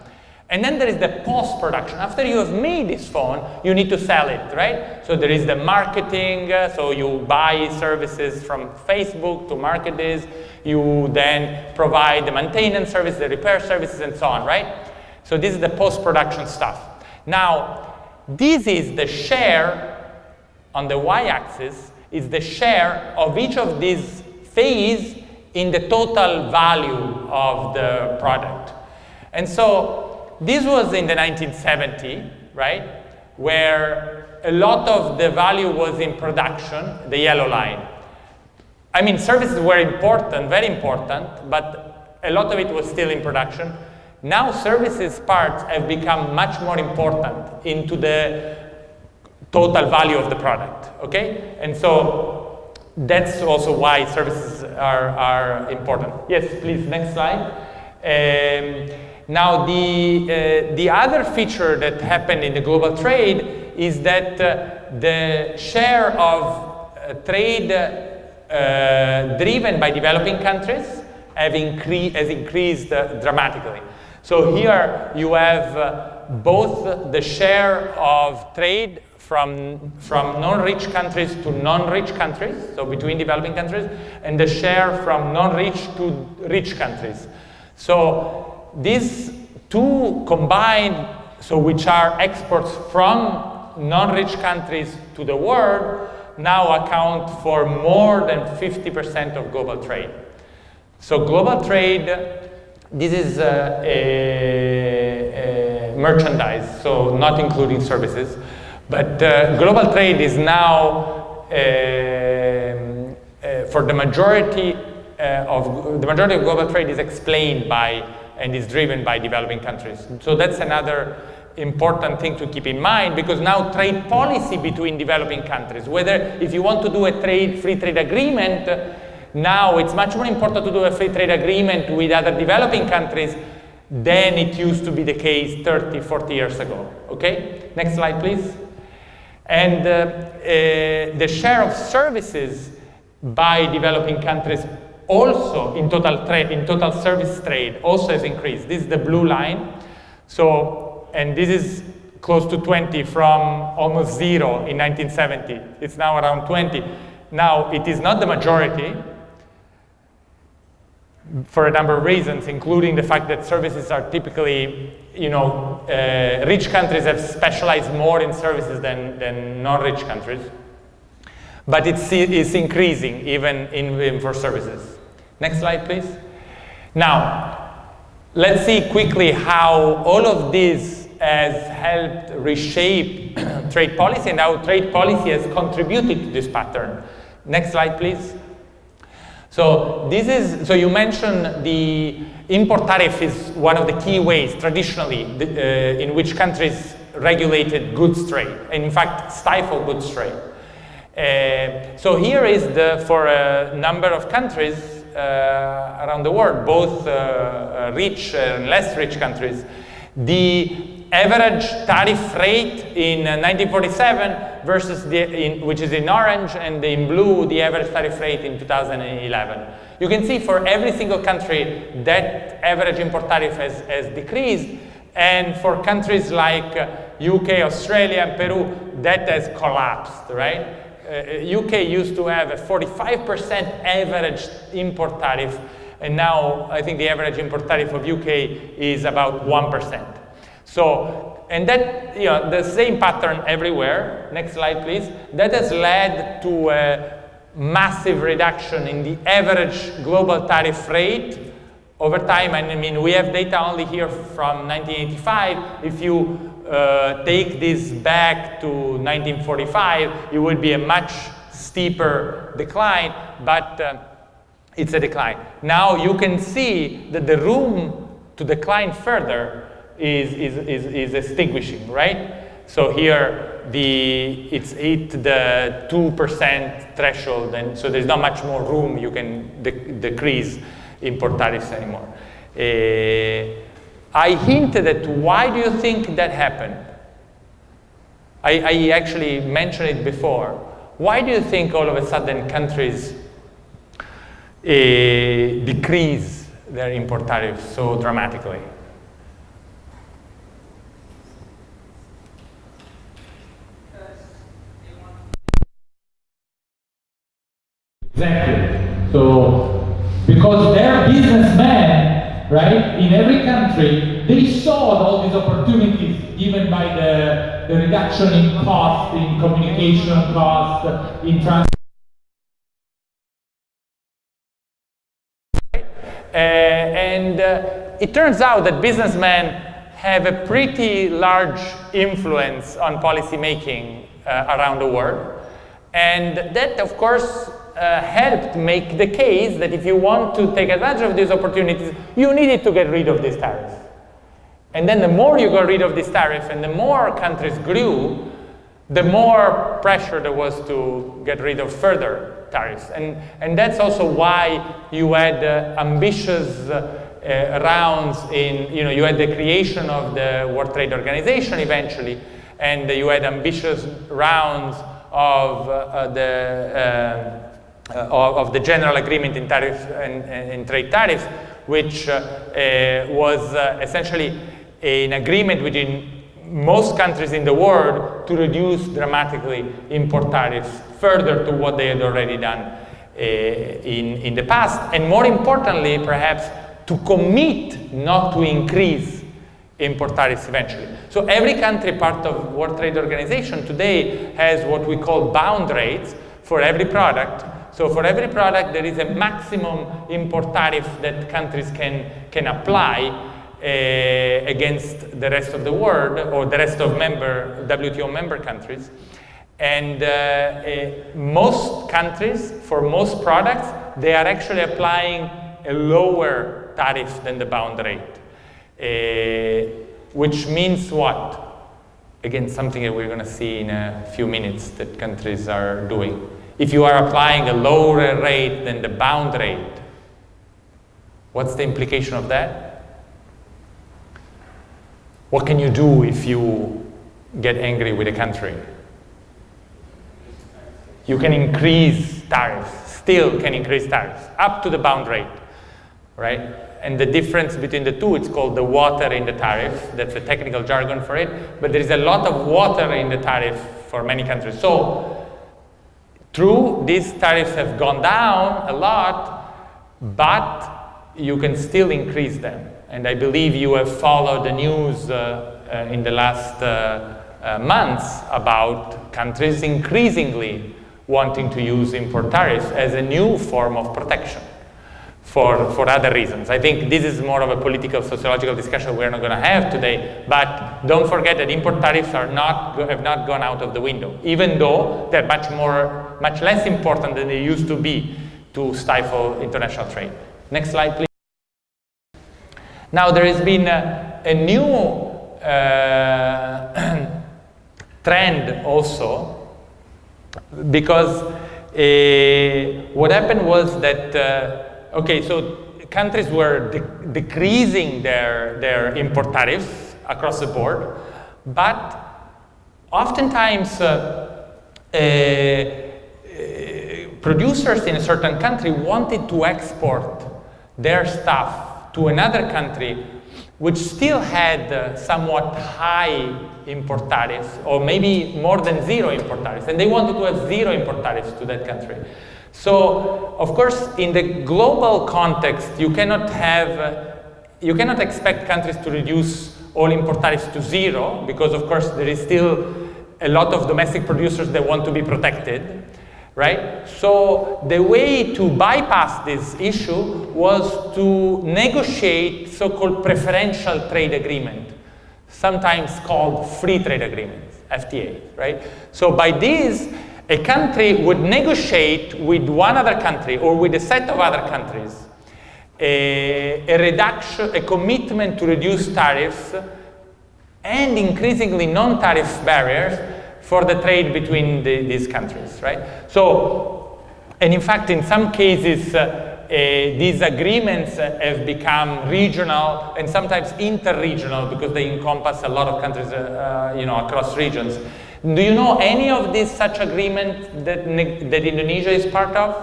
And then there is the post-production. After you have made this phone, you need to sell it, right? So there is the marketing, so you buy services from Facebook to market this. You then provide the maintenance service, the repair services, and so on, right? So this is the post-production stuff. Now, this is the share on the y-axis, is the share of each of these phases in the total value of the product. And so this was in the 1970s, right? Where a lot of the value was in production, the yellow line. I mean, services were important, very important, but a lot of it was still in production. Now services parts have become much more important into the total value of the product, okay? And so that's also why services are important. Yes, please, next slide. Now the other feature that happened in the global trade is that the share of trade driven by developing countries has increased dramatically. So here you have both the share of trade from non-rich countries to non-rich countries, so between developing countries, and the share from non-rich to rich countries. So these two combined, so which are exports from non-rich countries to the world, now account for more than 50% of global trade. So global trade, this is merchandise, so not including services, but global trade is now for the majority of global trade is explained by and is driven by developing countries. So that's another important thing to keep in mind, because now trade policy between developing countries, whether if you want to do a free trade agreement, now it's much more important to do a free trade agreement with other developing countries than it used to be the case 30, 40 years ago, okay? Next slide, please. And the share of services by developing countries also in total trade, in total service trade also has increased. This is the blue line. So, and this is close to 20 from almost 0 in 1970. It's now around 20. Now, it is not the majority for a number of reasons, including the fact that services are typically, rich countries have specialized more in services than non-rich countries. But it's increasing even for services. Next slide, please. Now, let's see quickly how all of this has helped reshape trade policy and how trade policy has contributed to this pattern. Next slide, please. So so you mentioned the import tariff is one of the key ways traditionally in which countries regulated goods trade, and in fact stifled goods trade. So here is for a number of countries around the world, both rich and less rich countries, the average tariff rate in 1947 versus which is in orange, and in blue the average tariff rate in 2011. You can see for every single country that average import tariff has decreased, and for countries like UK, Australia, and Peru, that has collapsed, right? UK used to have a 45% average import tariff, and now I think the average import tariff of UK is about 1%. So, and that, the same pattern everywhere. Next slide, please. That has led to a massive reduction in the average global tariff rate over time, and I mean, we have data only here from 1985. If you take this back to 1945, it would be a much steeper decline, but it's a decline. Now you can see that the room to decline further is extinguishing, right? So here it's hit the 2% threshold, and so there's not much more room you can decrease import tariffs anymore. I hinted at why do you think that happened? I actually mentioned it before. Why do you think all of a sudden countries decrease their import tariffs so dramatically? Exactly. So, because they're businessmen, right, in every country, they saw all these opportunities given by the reduction in cost, in communication cost, in transport. It turns out that businessmen have a pretty large influence on policy making around the world. And that, of course, helped make the case that if you want to take advantage of these opportunities, you needed to get rid of these tariffs. And then the more you got rid of these tariffs and the more countries grew, the more pressure there was to get rid of further tariffs. And that's also why you had ambitious rounds in, you had the creation of the World Trade Organization eventually, and you had ambitious rounds of the General Agreement in tariffs and trade tariffs, which was essentially an agreement between most countries in the world to reduce dramatically import tariffs further to what they had already done in the past, and more importantly, perhaps, to commit not to increase import tariffs eventually. So every country part of World Trade Organization today has what we call bound rates for every product. So for every product there is a maximum import tariff that countries can apply against the rest of the world or the rest of WTO member countries. And most countries, for most products, they are actually applying a lower tariff than the bound rate. Which means what? Again, something that we're going to see in a few minutes that countries are doing. If you are applying a lower rate than the bound rate, what's the implication of that? What can you do if you get angry with a country? You can increase tariffs, still can increase tariffs, up to the bound rate, right? And the difference between the two, it's called the water in the tariff. That's a technical jargon for it. But there is a lot of water in the tariff for many countries. So, true, these tariffs have gone down a lot, but you can still increase them. And I believe you have followed the news in the last months about countries increasingly wanting to use import tariffs as a new form of protection for other reasons. I think this is more of a political, sociological discussion we're not going to have today, but don't forget that import tariffs have not gone out of the window, even though they're much less important than they used to be to stifle international trade. Next slide, please. Now, there has been a new trend also, because what happened was that okay, so countries were decreasing their import tariffs across the board, but oftentimes producers in a certain country wanted to export their stuff to another country which still had somewhat high import tariffs, or maybe more than zero import tariffs, and they wanted to have zero import tariffs to that country. So, of course, in the global context, you cannot expect countries to reduce all import tariffs to zero, because of course there is still a lot of domestic producers that want to be protected. right? So the way to bypass this issue was to negotiate so-called preferential trade agreement, sometimes called free trade agreements, FTA, right? So by this, a country would negotiate with one other country or with a set of other countries a reduction, a commitment to reduce tariffs and increasingly non-tariff barriers for the trade between these countries, right? So, and in fact, in some cases, these agreements have become regional and sometimes inter-regional because they encompass a lot of countries, across regions. Do you know any of these such agreements that Indonesia is part of?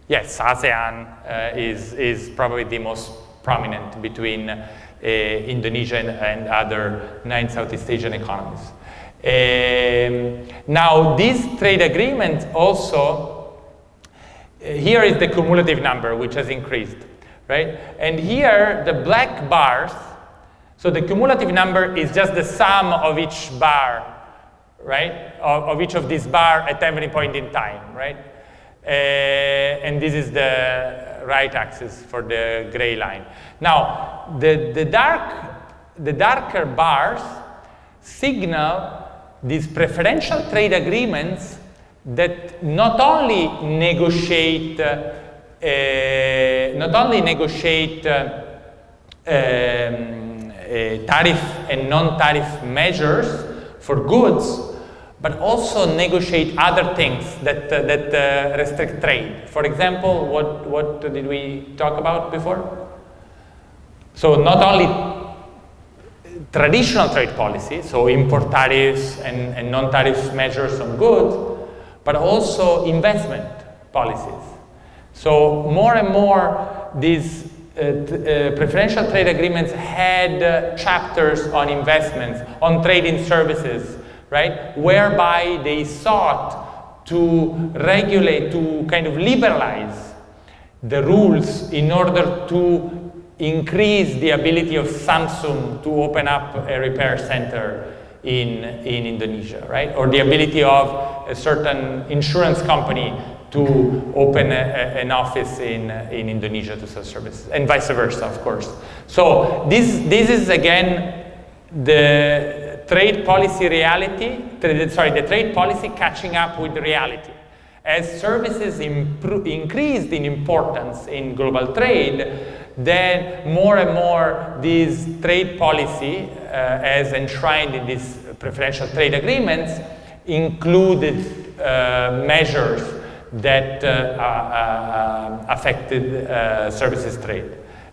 Yes, ASEAN is probably the most prominent between Indonesia and other 9 Southeast Asian economies. Now, these trade agreements also, here is the cumulative number, which has increased, right? And here, the black bars, so the cumulative number is just the sum of each bar, right? Of each of these bars at every point in time, right? And this is the right axis for the gray line. Now, the darker bars signal these preferential trade agreements that not only negotiate tariff and non-tariff measures for goods, but also negotiate other things that restrict trade. For example, what did we talk about before? So not only traditional trade policy, so import tariffs and non-tariff measures on goods, but also investment policies. So more and more these preferential trade agreements had chapters on investments, on trade in services, right? Whereby they sought to regulate, to kind of liberalize the rules in order to increase the ability of Samsung to open up a repair center in Indonesia, right? Or the ability of a certain insurance company to open an office in Indonesia to sell services, and vice versa, of course. So this is again the trade policy reality, the trade policy catching up with the reality. As services increased in importance in global trade, then more and more this trade policy, as enshrined in these preferential trade agreements, included measures that affected services trade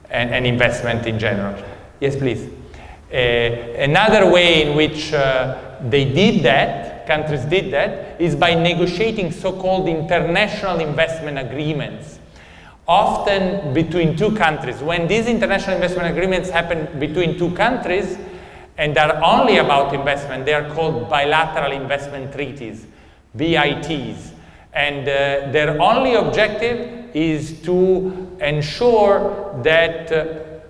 and investment in general. Yes, please. Another way in which they did that, countries did that, is by negotiating so-called international investment agreements, often between two countries. When these international investment agreements happen between two countries and are only about investment, they are called bilateral investment treaties, BITs. And their only objective is to ensure that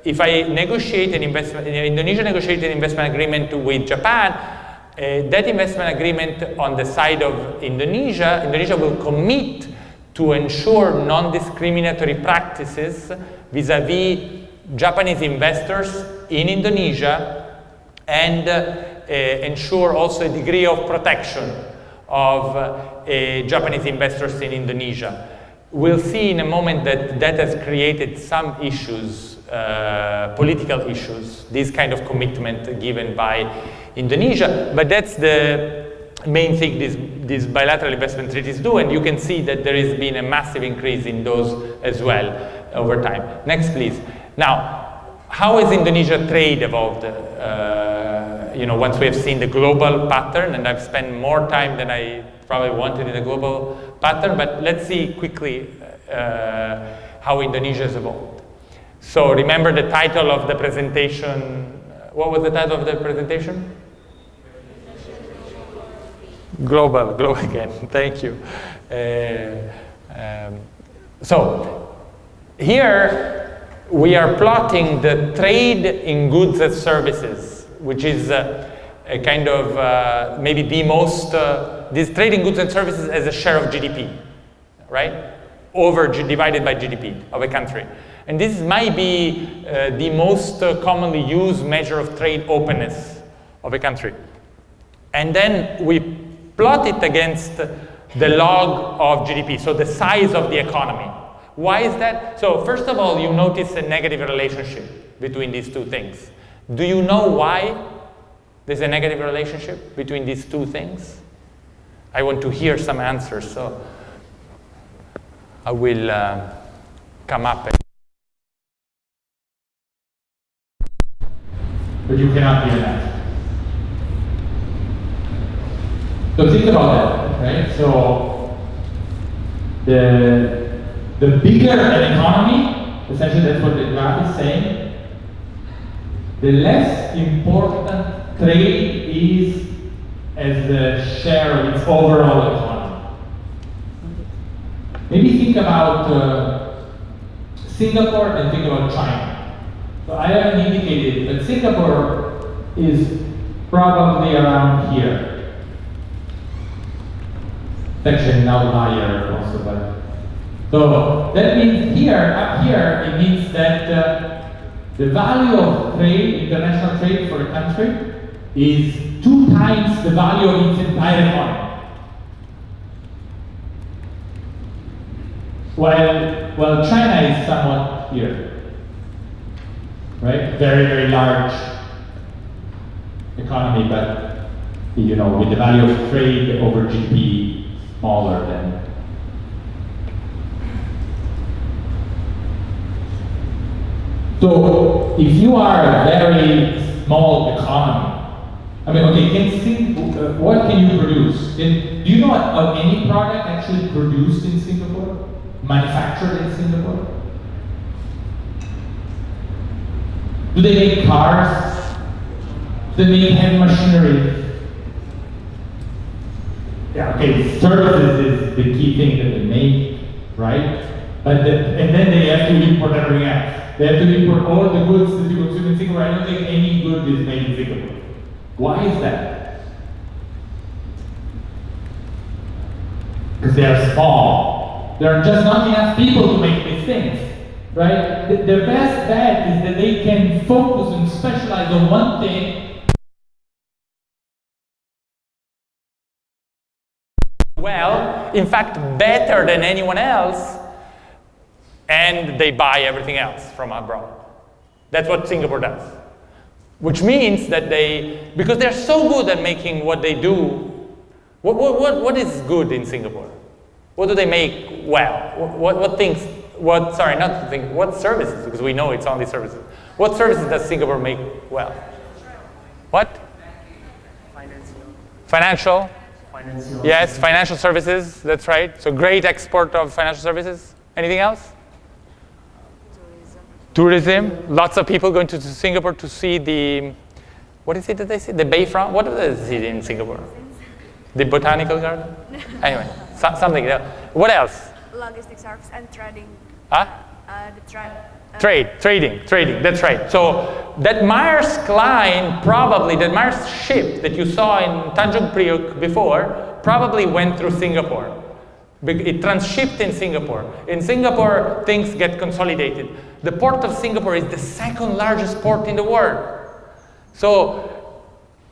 if I negotiate an investment, Indonesia negotiated an investment agreement with Japan, that investment agreement on the side of Indonesia will commit to ensure non-discriminatory practices vis-a-vis Japanese investors in Indonesia and ensure also a degree of protection of Japanese investors in Indonesia. We'll see in a moment that has created some issues, political issues, this kind of commitment given by Indonesia, but that's the main thing these bilateral investment treaties do, and you can see that there has been a massive increase in those as well over time. Next, please. Now, how has Indonesia trade evolved? Once we have seen the global pattern, and I've spent more time than I probably wanted in the global pattern, but let's see quickly how Indonesia has evolved. So remember the title of the presentation. What was the title of the presentation? Global again, thank you. So here we are plotting the trade in goods and services, which is a kind of maybe the most this trade in goods and services as a share of GDP, right? Divided by GDP of a country. And this might be the most commonly used measure of trade openness of a country. And then we plot it against the log of GDP, so the size of the economy. Why is that? So first of all, you notice a negative relationship between these two things. Do you know why there's a negative relationship between these two things? I want to hear some answers, so I will come up. But you cannot be an answer. So think about that, right? So the bigger an economy, essentially that's what the graph is saying, the less important trade is as the share of its overall economy. Maybe think about Singapore and think about China. So I haven't indicated, but Singapore is probably around here. It's actually an outlier also, but so that means here, up here, it means that the value of trade, international trade for a country is 2 times the value of its entire economy. While China is somewhat here, right? Very, very large economy, but you know, with the value of trade over GDP smaller than. So if you are a very small economy, I mean, okay, what can you produce? Do you know of any product actually produced in Singapore? Manufactured in Singapore? Do they make cars? Do they make heavy machinery? Yeah, okay, services is the key thing that they make, right? And then they have to import everything else. They have to import all the goods that you consume in Singapore. I don't think any good is made in Singapore. Why is that? Because they are small. There are just not enough people to make these things, right? The best bet is that they can focus and specialize on one thing. Well, in fact, better than anyone else, and they buy everything else from abroad. That's what Singapore does. Which means that because they're so good at making what they do, what is good in Singapore? What do they make well? What services? Because we know it's only services. What services does Singapore make well? What? Financial? Yes, financial services, that's right. So great export of financial services. Anything else? Tourism. Lots of people going to Singapore to see the, what is it that they see? The Bayfront? What do they see in Singapore? The botanical garden? Anyway, something else. What else? Logistics service and trading. Huh? Trading, that's right. So that Myers ship that you saw in Tanjung Priok before probably went through Singapore. It transshipped in Singapore. In Singapore, things get consolidated. The port of Singapore is the second largest port in the world. So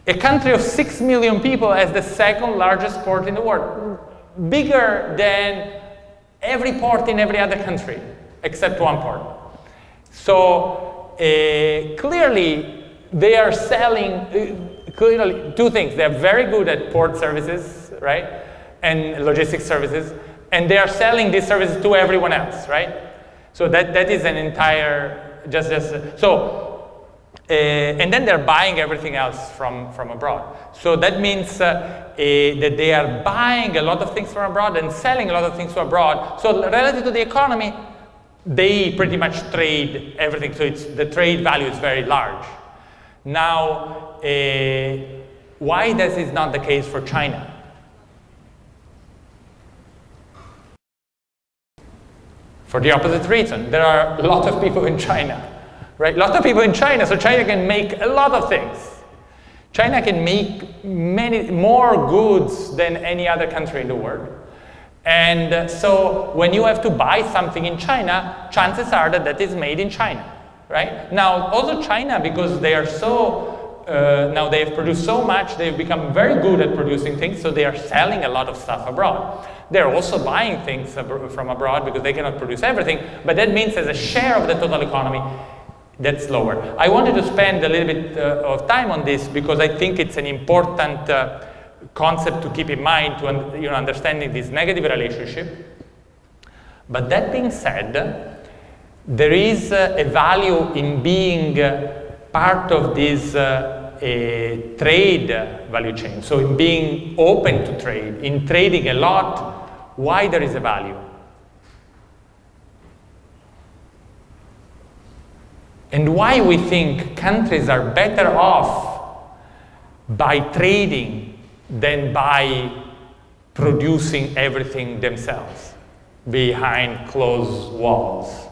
a country of 6 million people has the second largest port in the world. Bigger than every port in every other country, except one port. So clearly, they are selling, clearly, 2 things. They're very good at port services, right? And logistics services. And they are selling these services to everyone else, right? So that is an entire, and then they're buying everything else from abroad. So that means that they are buying a lot of things from abroad and selling a lot of things from abroad. So relative to the economy, they pretty much trade everything. So the trade value is very large. Now, why this is not the case for China? For the opposite reason. There are a lot of people in China, right? A lot of people in China, so China can make a lot of things. China can make many more goods than any other country in the world. And so when you have to buy something in China, chances are that that is made in China, right? Now, also China, because they are so, now they have produced so much, they've become very good at producing things, so they are selling a lot of stuff abroad. They're also buying things from abroad because they cannot produce everything, but that means as a share of the total economy, that's lower. I wanted to spend a little bit of time on this because I think it's an important concept to keep in mind to understanding this negative relationship. But that being said, there is a value in being part of this trade value chain. So in being open to trade, in trading a lot, why there is a value? And why we think countries are better off by trading than by producing everything themselves behind closed walls.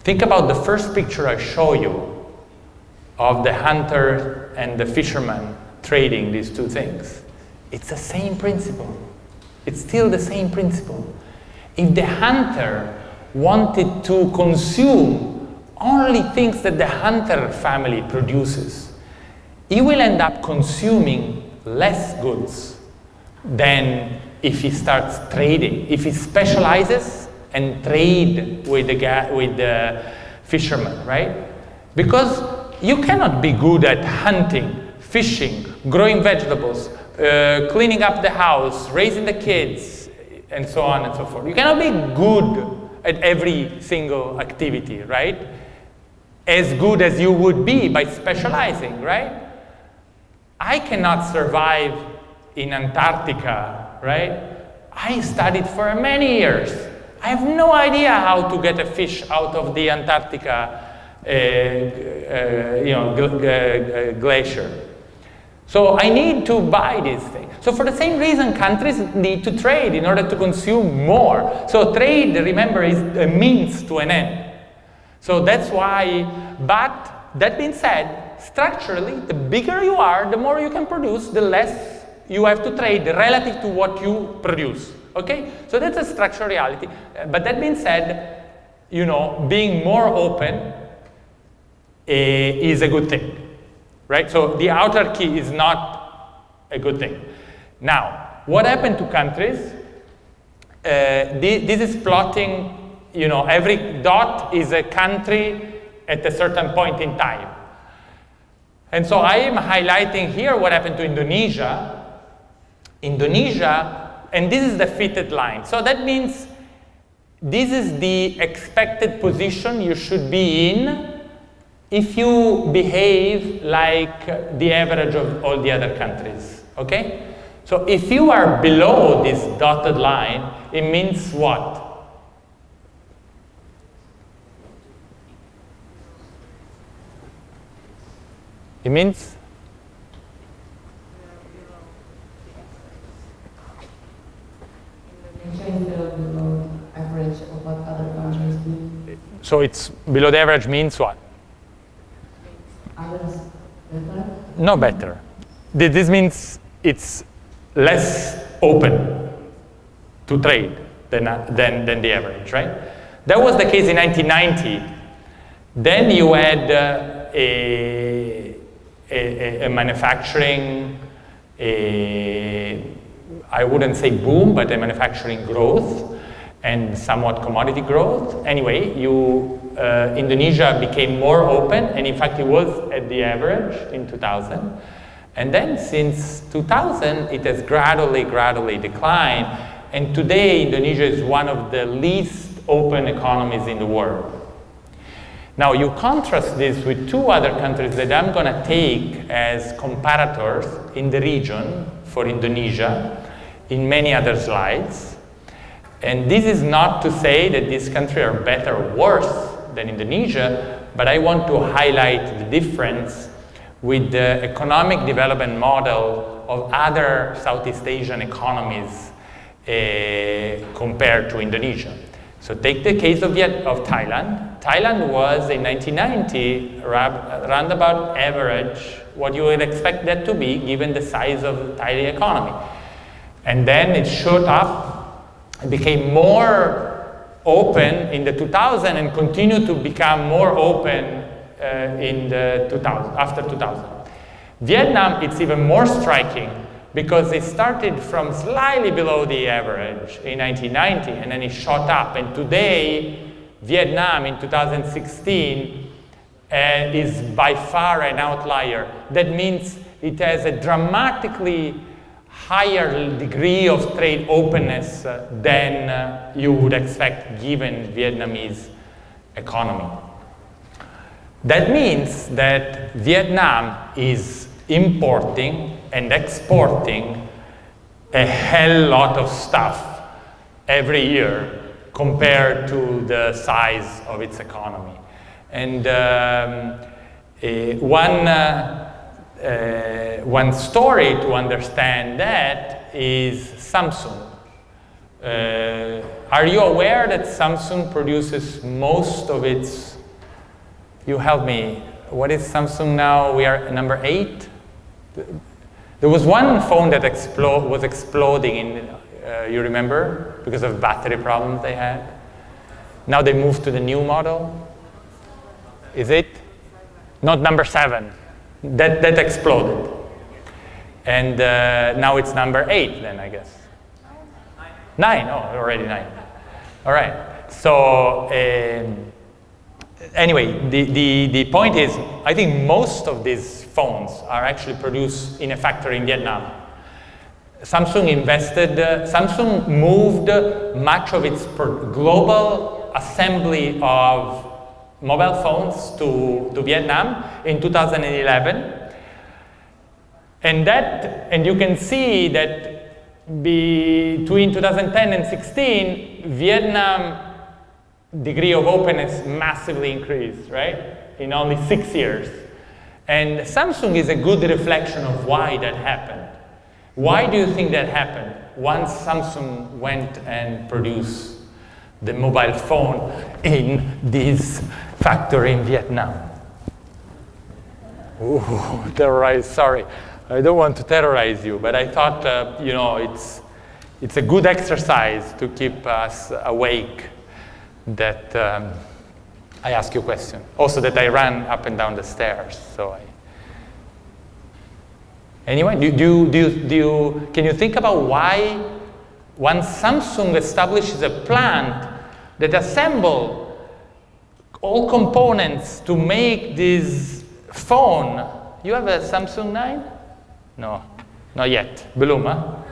Think about the first picture I show you of the hunter and the fisherman trading these two things. It's the same principle. It's still the same principle. If the hunter wanted to consume only things that the hunter family produces, he will end up consuming less goods than if he starts trading. If he specializes and trade with the fisherman, right? Because you cannot be good at hunting, fishing, growing vegetables, cleaning up the house, raising the kids, and so on and so forth. You cannot be good at every single activity, right? As good as you would be by specializing, right? I cannot survive in Antarctica, right? I studied for many years. I have no idea how to get a fish out of the Antarctica glacier. So I need to buy these things. So for the same reason, countries need to trade in order to consume more. So trade, remember, is a means to an end. So that's why, but that being said, structurally, the bigger you are, the more you can produce, the less you have to trade relative to what you produce. Okay? So that's a structural reality. But that being said, being more open is a good thing. Right? So the autarky is not a good thing. Now, what happened to countries? This is plotting, every dot is a country at a certain point in time. And so I am highlighting here what happened to Indonesia. Indonesia, and this is the fitted line. So that means this is the expected position you should be in if you behave like the average of all the other countries, okay? So if you are below this dotted line, it means what? It means? Indonesia is below average of what other countries do. So it's below the average means what? Others better? No better. This means it's less open to trade than the average, right? That was the case in 1990. Then you had a manufacturing, I wouldn't say boom, but a manufacturing growth and somewhat commodity growth. Anyway, Indonesia became more open, and in fact it was at the average in 2000. And then since 2000, it has gradually declined. And today, Indonesia is one of the least open economies in the world. Now, you contrast this with two other countries that I'm going to take as comparators in the region for Indonesia in many other slides. And this is not to say that these countries are better or worse than Indonesia, but I want to highlight the difference with the economic development model of other Southeast Asian economies compared to Indonesia. So take the case of Thailand. Thailand was in 1990 around about average, what you would expect that to be given the size of the Thai economy. And then it shot up, it became more open in the 2000 and continued to become more open in the 2000, after 2000. Vietnam, it's even more striking because it started from slightly below the average in 1990 and then it shot up, and today Vietnam in 2016 is by far an outlier. That means it has a dramatically higher degree of trade openness than you would expect given Vietnamese economy. That means that Vietnam is importing and exporting a hell lot of stuff every year compared to the size of its economy. And one story to understand that is Samsung. Are you aware that Samsung produces most of its, you help me, what is Samsung now? We are number 8? There was one phone that was exploding in, you remember, because of battery problems they had. Now they moved to the new model. Is it? Not number 7. That exploded. And now it's number 8 then, I guess. 9, oh, already 9. All right, so anyway, the point is, I think most of these phones are actually produced in a factory in Vietnam. Samsung moved much of its global assembly of mobile phones to Vietnam in 2011. And you can see that between 2010 and 16, Vietnam degree of openness massively increased, right? In only 6 years. And Samsung is a good reflection of why that happened. Why do you think that happened? Once Samsung went and produced the mobile phone in this factory in Vietnam. Ooh, terrorize, sorry. I don't want to terrorize you, but I thought, you know, it's a good exercise to keep us awake that I ask you a question. Also that I ran up and down the stairs, so Anyway, can you think about why once Samsung establishes a plant that assembles all components to make this phone? You have a Samsung 9? No, not yet. Bloom, huh?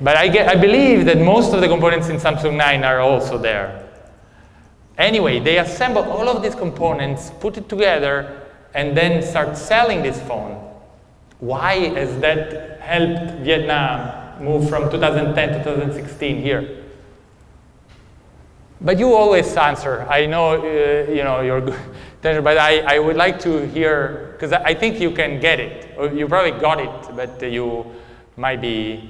But I believe that most of the components in Samsung 9 are also there. Anyway, they assemble all of these components, put it together, and then start selling this phone. Why has that helped Vietnam move from 2010 to 2016 here? But you always answer. I know, you know, you're good, but I would like to hear, because I think you can get it. Or you probably got it, but you might be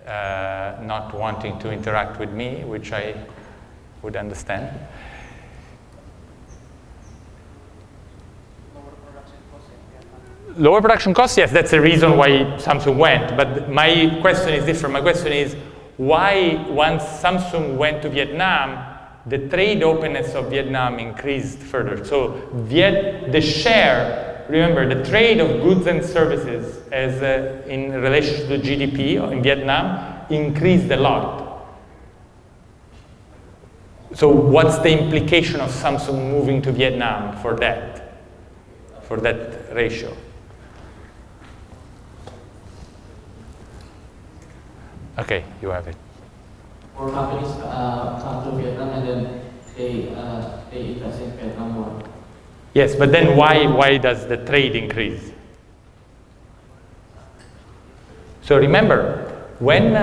not wanting to interact with me, which I would understand. Lower production costs, yes, that's the reason why Samsung went. But my question is different. My question is, why once Samsung went to Vietnam, the trade openness of Vietnam increased further? So the share, remember, the trade of goods and services as in relation to the GDP in Vietnam increased a lot. So what's the implication of Samsung moving to Vietnam for that ratio? Okay, you have it. More companies come to Vietnam and then they invest in Vietnam more. Yes, but then why does the trade increase? So remember, when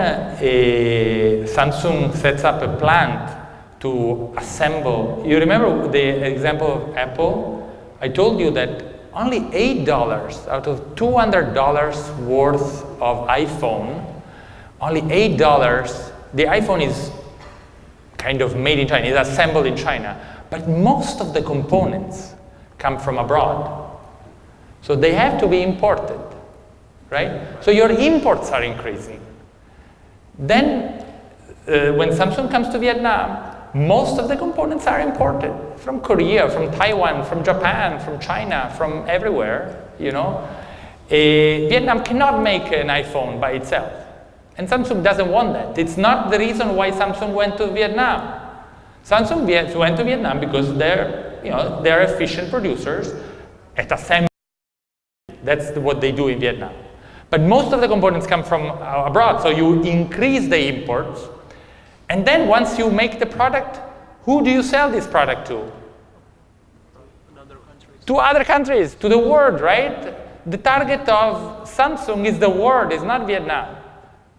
Samsung sets up a plant to assemble, you remember the example of Apple? I told you that only $8 out of $200 worth of iPhone, only $8, the iPhone is kind of made in China, it's assembled in China, but most of the components come from abroad. So they have to be imported, right? So your imports are increasing. Then when Samsung comes to Vietnam, most of the components are imported from Korea, from Taiwan, from Japan, from China, from everywhere, you know. Vietnam cannot make an iPhone by itself. And Samsung doesn't want that. It's not the reason why Samsung went to Vietnam. Samsung went to Vietnam because they're efficient producers at assembly. That's what they do in Vietnam. But most of the components come from abroad, so you increase the imports. And then once you make the product, who do you sell this product to? To other countries, to the world, right? The target of Samsung is the world, it's not Vietnam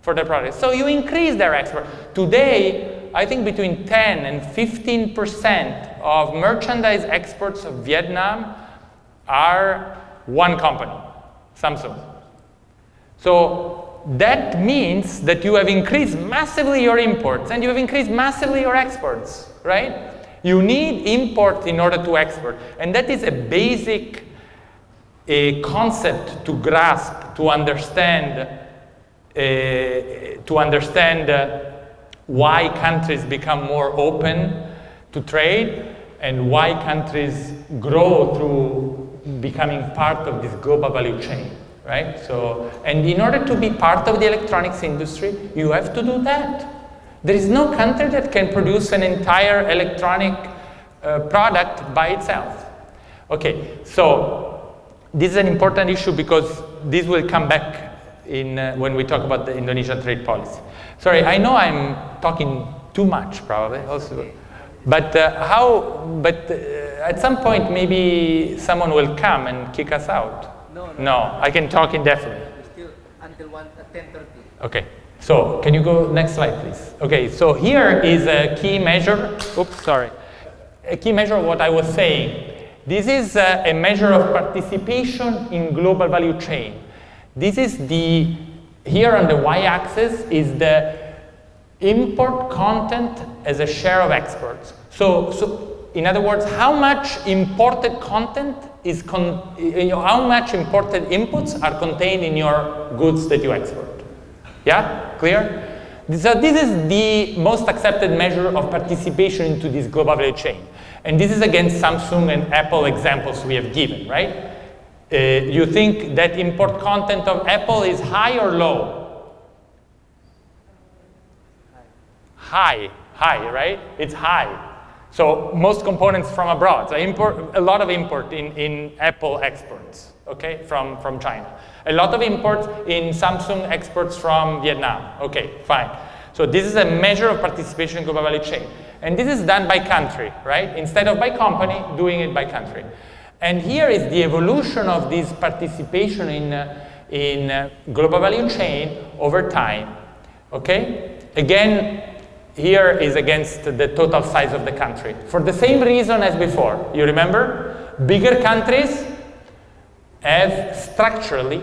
for their products. So you increase their export. Today, I think between 10 and 15% of merchandise exports of Vietnam are one company, Samsung. So that means that you have increased massively your imports and you have increased massively your exports, right? You need import in order to export. And that is a basic concept to grasp, to understand why countries become more open to trade and why countries grow through becoming part of this global value chain, right? So, and in order to be part of the electronics industry, you have to do that. There is no country that can produce an entire electronic product by itself. Okay, so this is an important issue because this will come back in when we talk about the Indonesian trade policy. Sorry, I know I'm talking too much probably also, but at some point maybe someone will come and kick us out. No, I can talk indefinitely. Still until 10:30. Okay, so can you go next slide, please? Okay, so here is a key measure. Oops, sorry. A key measure of what I was saying. This is a measure of participation in global value chain. This is here on the y-axis is the import content as a share of exports. So in other words, how much imported content is, how much imported inputs are contained in your goods that you export. Yeah, clear? So this is the most accepted measure of participation into this global value chain. And this is against Samsung and Apple examples we have given, right? You think that import content of Apple is high or low? High, right? It's high. So most components from abroad. So a lot of import in Apple exports, okay, from China. A lot of imports in Samsung exports from Vietnam. Okay, fine. So this is a measure of participation in global value chain. And this is done by country, right? Instead of by company, doing it by country. And here is the evolution of this participation in global value chain over time, okay? Again, here is against the total size of the country. For the same reason as before. You remember? Bigger countries have structurally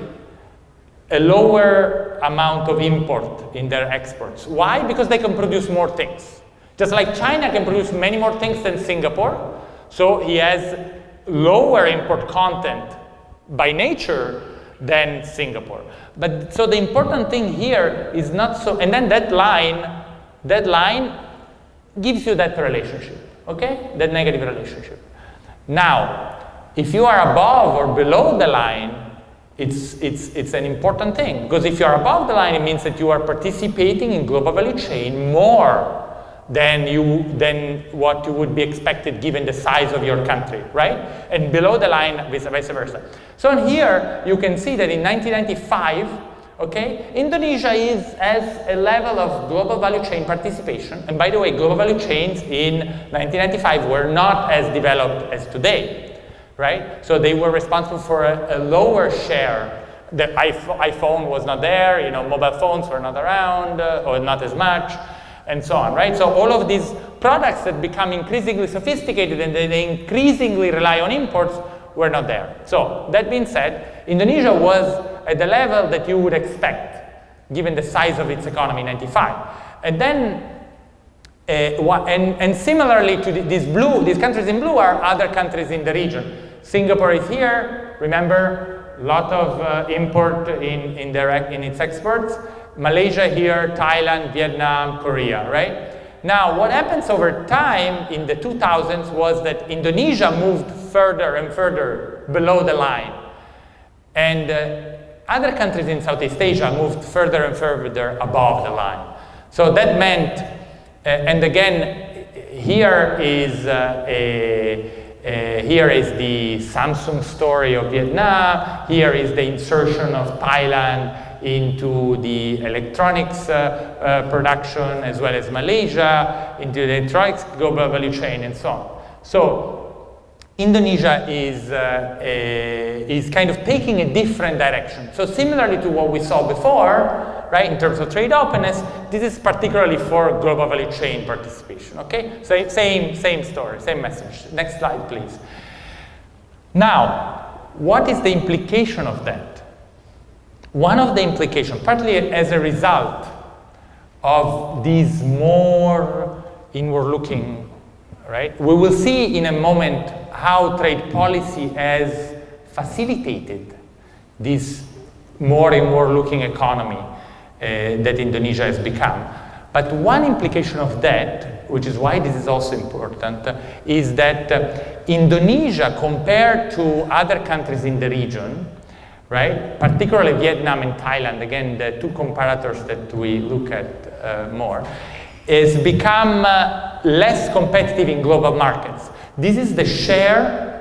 a lower amount of import in their exports. Why? Because they can produce more things. Just like China can produce many more things than Singapore, so he has lower import content by nature than Singapore. But so the important thing here is not so, and then that line gives you that relationship, okay? That negative relationship. Now, if you are above or below the line, it's an important thing, because if you are above the line, it means that you are participating in global value chain more than what you would be expected given the size of your country, right? And below the line, vice versa. So here you can see that in 1995, okay, Indonesia has a level of global value chain participation. And by the way, global value chains in 1995 were not as developed as today, right? So they were responsible for a lower share. The iPhone was not there, you know, mobile phones were not around, or not as much, and so on, right? So all of these products that become increasingly sophisticated and they increasingly rely on imports were not there. So that being said, Indonesia was at the level that you would expect, given the size of its economy in 95. And then And similarly to these countries in blue are other countries in the region. Singapore is here, remember, a lot of import in its exports. Malaysia here, Thailand, Vietnam, Korea, right? Now, what happens over time in the 2000s was that Indonesia moved further and further below the line. And other countries in Southeast Asia moved further and further above the line. So that meant, and again, here is the Samsung story of Vietnam. Here is the insertion of Thailand into the electronics production, as well as Malaysia into the electronics global value chain, and so on. So Indonesia is kind of taking a different direction. So similarly to what we saw before, right, in terms of trade openness, this is particularly for global value chain participation, okay? So same story, same message. Next slide, please. Now, what is the implication of that? One of the implications, partly as a result of these more inward-looking, right? We will see in a moment how trade policy has facilitated this more inward-looking economy that Indonesia has become. But one implication of that, which is why this is also important, is that Indonesia, compared to other countries in the region, right, particularly Vietnam and Thailand, again, the two comparators that we look at more, has become less competitive in global markets. This is the share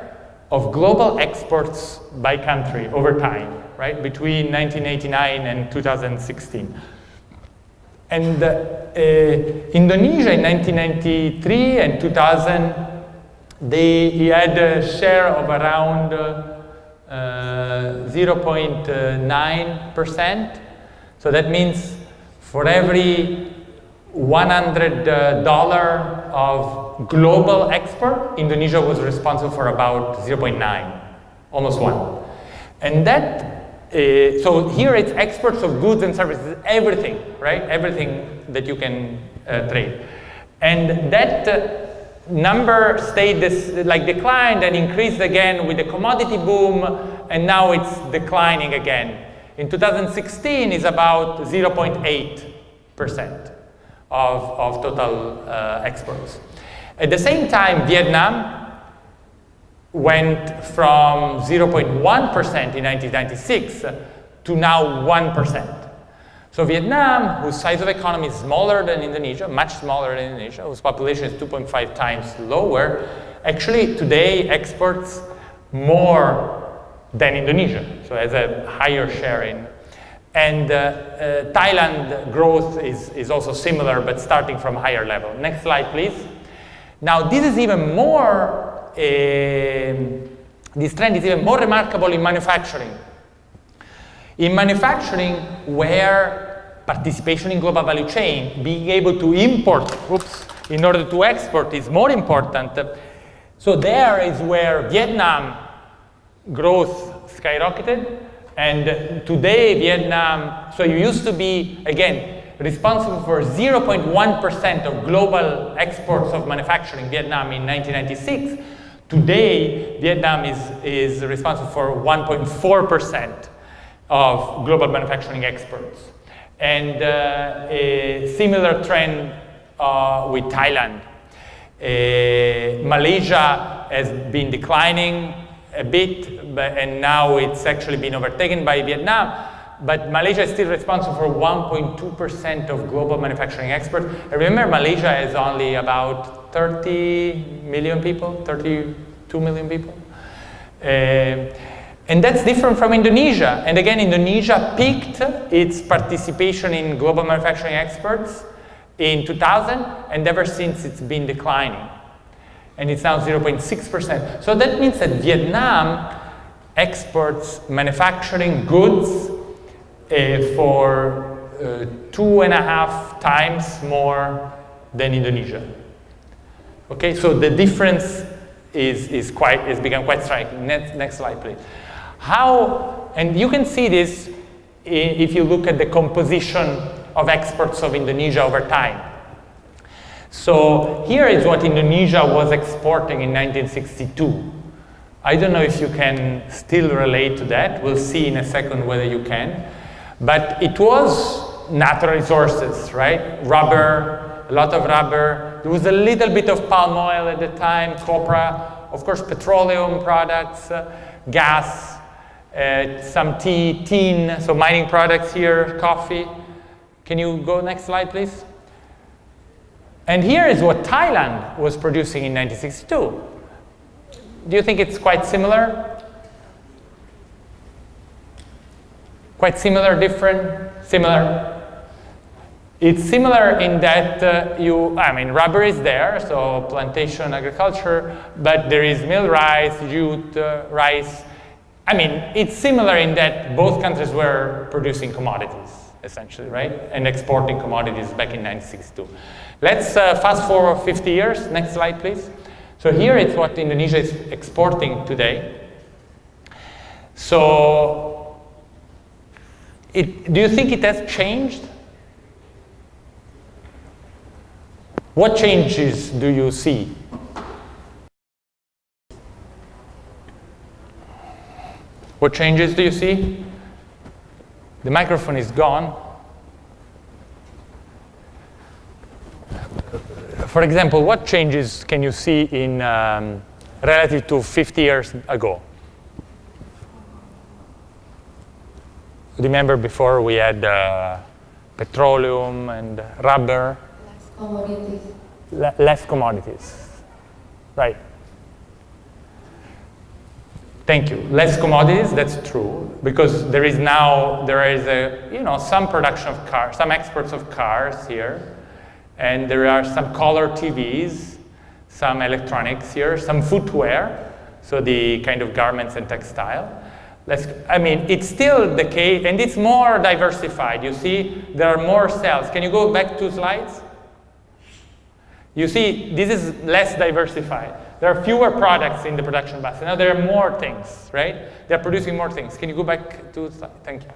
of global exports by country over time, right, between 1989 and 2016. And Indonesia in 1993 and 2000, they had a share of around 0.9%. So that means for every $100 of global export, Indonesia was responsible for about 0.9, almost 1. And that, so here it's exports of goods and services, everything, right? Everything that you can trade. And that number stayed declined and increased again with the commodity boom, and now it's declining again. In 2016 is about 0.8% of total exports. At the same time, Vietnam went from 0.1% in 1996 to now 1%. So Vietnam, whose size of economy is smaller than Indonesia, much smaller than Indonesia, whose population is 2.5 times lower, actually today exports more than Indonesia, so has a higher share in. And Thailand growth is also similar, but starting from higher level. Next slide, please. Now, this is even more, this trend is even more remarkable in manufacturing. In manufacturing, where participation in global value chain, being able to import, in order to export is more important. So there is where Vietnam growth skyrocketed. And today, Vietnam, so you used to be, again, responsible for 0.1% of global exports of manufacturing, Vietnam in 1996. Today, Vietnam is responsible for 1.4% of global manufacturing exports. And a similar trend with Thailand. Malaysia has been declining a bit, and now it's actually been overtaken by Vietnam. But Malaysia is still responsible for 1.2% of global manufacturing exports. And remember, Malaysia has only about 30 million people, 32 million people. And that's different from Indonesia. And again, Indonesia peaked its participation in global manufacturing exports in 2000, and ever since it's been declining. And it's now 0.6%. So that means that Vietnam exports manufacturing goods for 2.5 times more than Indonesia. Okay, so the difference is become quite striking. Next slide, please. How, and you can see this if you look at the composition of exports of Indonesia over time. So here is what Indonesia was exporting in 1962. I don't know if you can still relate to that. We'll see in a second whether you can. But it was natural resources, right? Rubber, a lot of rubber. There was a little bit of palm oil at the time, copra, of course, petroleum products, gas, some tea, tin, so mining products here, coffee. Can you go next slide, please? And here is what Thailand was producing in 1962. Do you think it's quite similar? Quite similar, different, similar? It's similar in that rubber is there, so plantation agriculture, but there is mill rice, jute, rice. I mean, it's similar in that both countries were producing commodities, essentially, right? And exporting commodities back in 1962. Let's fast forward 50 years. Next slide, please. So here it's what Indonesia is exporting today. So, do you think it has changed? What changes do you see? What changes do you see? The microphone is gone. For example, what changes can you see in relative to 50 years ago? Remember before we had petroleum and rubber? Less commodities. Less commodities, right. Thank you. Less commodities, that's true, because there is some production of cars, some exports of cars here, and there are some color TVs, some electronics here, some footwear, so the kind of garments and textile. It's still the case, and it's more diversified. You see, there are more cells. Can you go back 2 slides? You see, this is less diversified. There are fewer products in the production basket. Now there are more things, right? They're producing more things. Can you go back 2 slides? Thank you.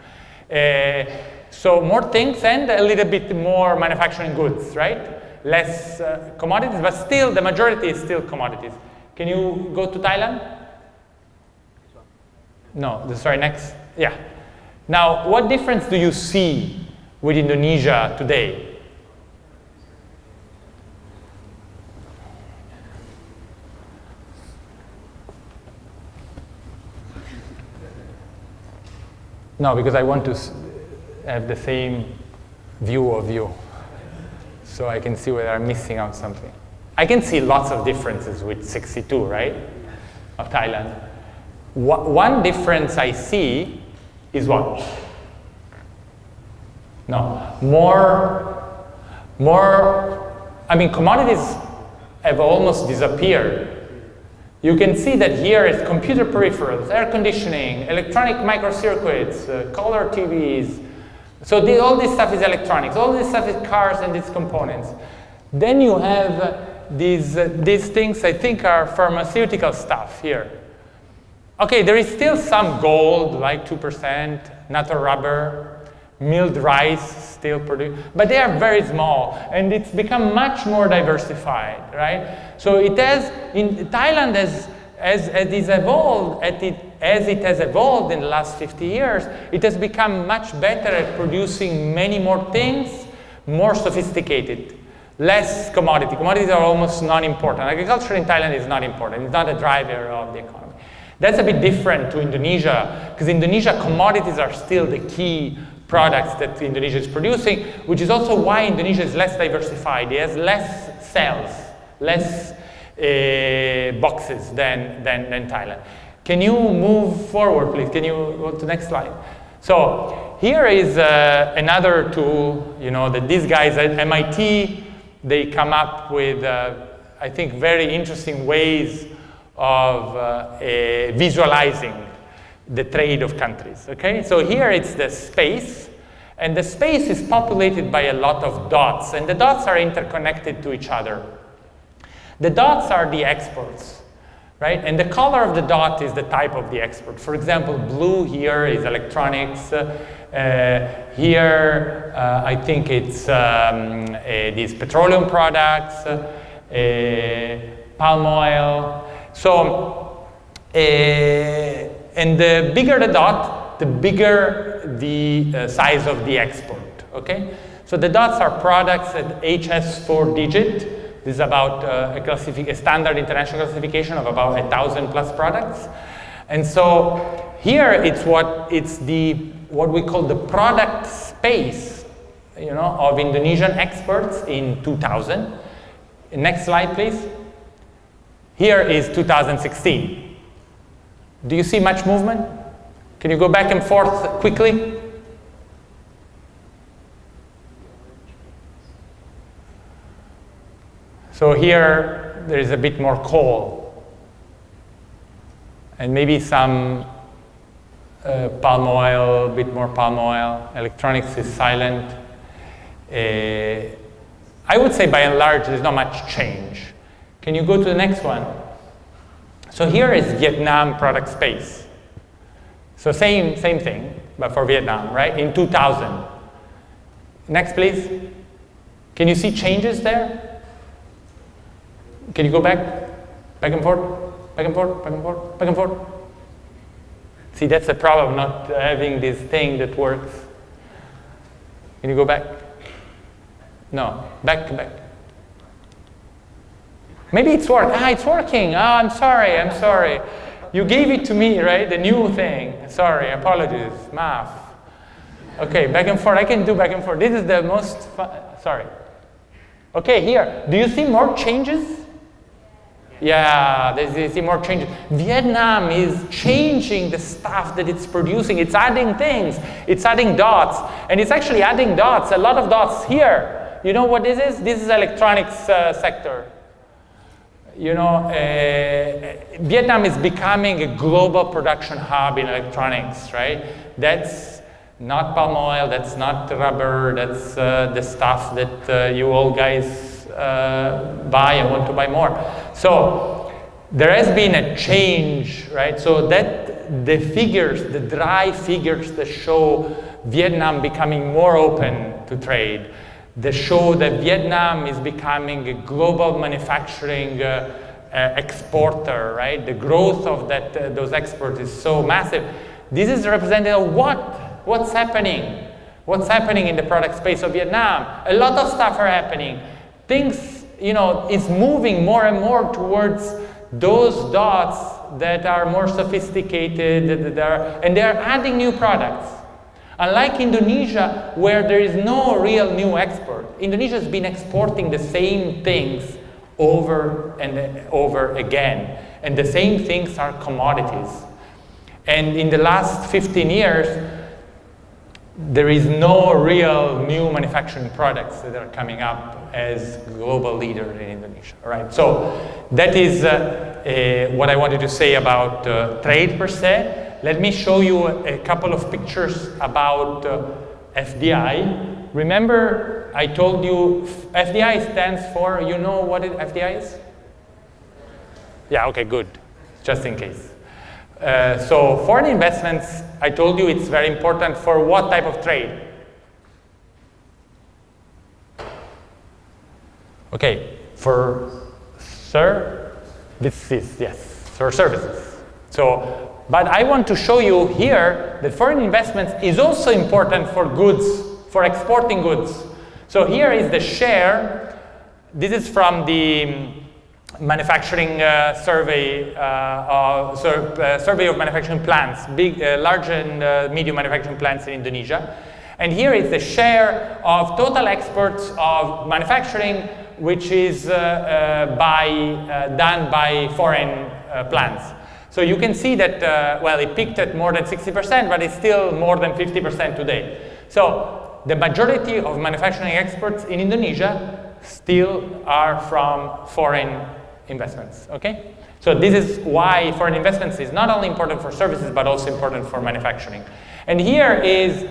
So more things and a little bit more manufacturing goods, right? Less commodities, but still the majority is still commodities. Can you go to Thailand? No, sorry, next. Yeah. Now, what difference do you see with Indonesia today? No, because I want to have the same view of you, so I can see whether I'm missing out something. I can see lots of differences with 62, right, of Thailand. One difference I see is what? No, commodities have almost disappeared. You can see that here is computer peripherals, air conditioning, electronic microcircuits, color TVs. So all this stuff is electronics. All this stuff is cars and its components. Then you have these things I think are pharmaceutical stuff here. Okay, there is still some gold, like 2%, natural rubber, milled rice still produced, but they are very small, and it's become much more diversified, right? So it has, in Thailand, as it has evolved in the last 50 years, it has become much better at producing many more things, more sophisticated, less commodity. Commodities are almost non-important. Agriculture in Thailand is not important. It's not a driver of the economy. That's a bit different to Indonesia, because Indonesia, commodities are still the key products that Indonesia is producing, which is also why Indonesia is less diversified. It has less cells, less boxes than Thailand. Can you move forward, please? Can you go to the next slide? So here is another tool, that these guys at MIT, they come up with, I think, very interesting ways of visualizing the trade of countries, okay? So here it's the space, and the space is populated by a lot of dots, and the dots are interconnected to each other. The dots are the exports, right? And the color of the dot is the type of the export. For example, blue here is electronics, Here, I think it's these petroleum products, palm oil. So, and the bigger the dot, the bigger the size of the export, okay? So the dots are products at HS 4-digit. This is about a standard international classification of about 1,000 plus products. And so here it's what we call the product space, you know, of Indonesian exports in 2000. Next slide, please. Here is 2016. Do you see much movement? Can you go back and forth quickly? So here there is a bit more coal and maybe some palm oil, a bit more palm oil. Electronics is silent. I would say by and large there's not much change. Can you go to the next one? So here is Vietnam product space. So same thing, but for Vietnam, right? In 2000. Next, please. Can you see changes there? Can you go back and forth, back and forth, back and forth, back and forth? See, that's the problem, not having this thing that works. Can you go back? No, back. Maybe it's working. It's working. Oh, I'm sorry. You gave it to me, right? The new thing. Sorry, apologies. Maaf. Okay, back and forth. I can do back and forth. This is the most fun. Sorry. Okay, here. Do you see more changes? Yeah, you see more changes. Vietnam is changing the stuff that it's producing. It's adding things. It's adding dots. And it's actually adding dots, a lot of dots here. You know what this is? This is electronics sector. You know, Vietnam is becoming a global production hub in electronics, right? That's not palm oil, that's not rubber, that's the stuff that you all guys buy and want to buy more. So there has been a change, right? So that the figures, the dry figures that show Vietnam becoming more open to trade, that show that Vietnam is becoming a global manufacturing exporter, right? The growth of those exports is so massive. This is representative of what's happening. What's happening in the product space of Vietnam? A lot of stuff are happening. Things, you know, is moving more and more towards those dots that are more sophisticated, and they're adding new products. Unlike Indonesia, where there is no real new export, Indonesia has been exporting the same things over and over again. And the same things are commodities. And in the last 15 years, there is no real new manufacturing products that are coming up as global leader in Indonesia, right? So that is what I wanted to say about trade per se. Let me show you a couple of pictures about FDI. Remember, I told you FDI stands for, you know what FDI is? Yeah, okay, good, just in case. So foreign investments, I told you it's very important for what type of trade? Okay, for services, yes, for services. So, but I want to show you here that foreign investments is also important for goods, for exporting goods. So here is the share. This is from the manufacturing survey, survey of manufacturing plants, big, large and medium manufacturing plants in Indonesia. And here is the share of total exports of manufacturing, which is done by foreign plants. So you can see that, well, it peaked at more than 60%, but it's still more than 50% today. So the majority of manufacturing exports in Indonesia still are from foreign investments, okay? So this is why foreign investments is not only important for services, but also important for manufacturing. And here is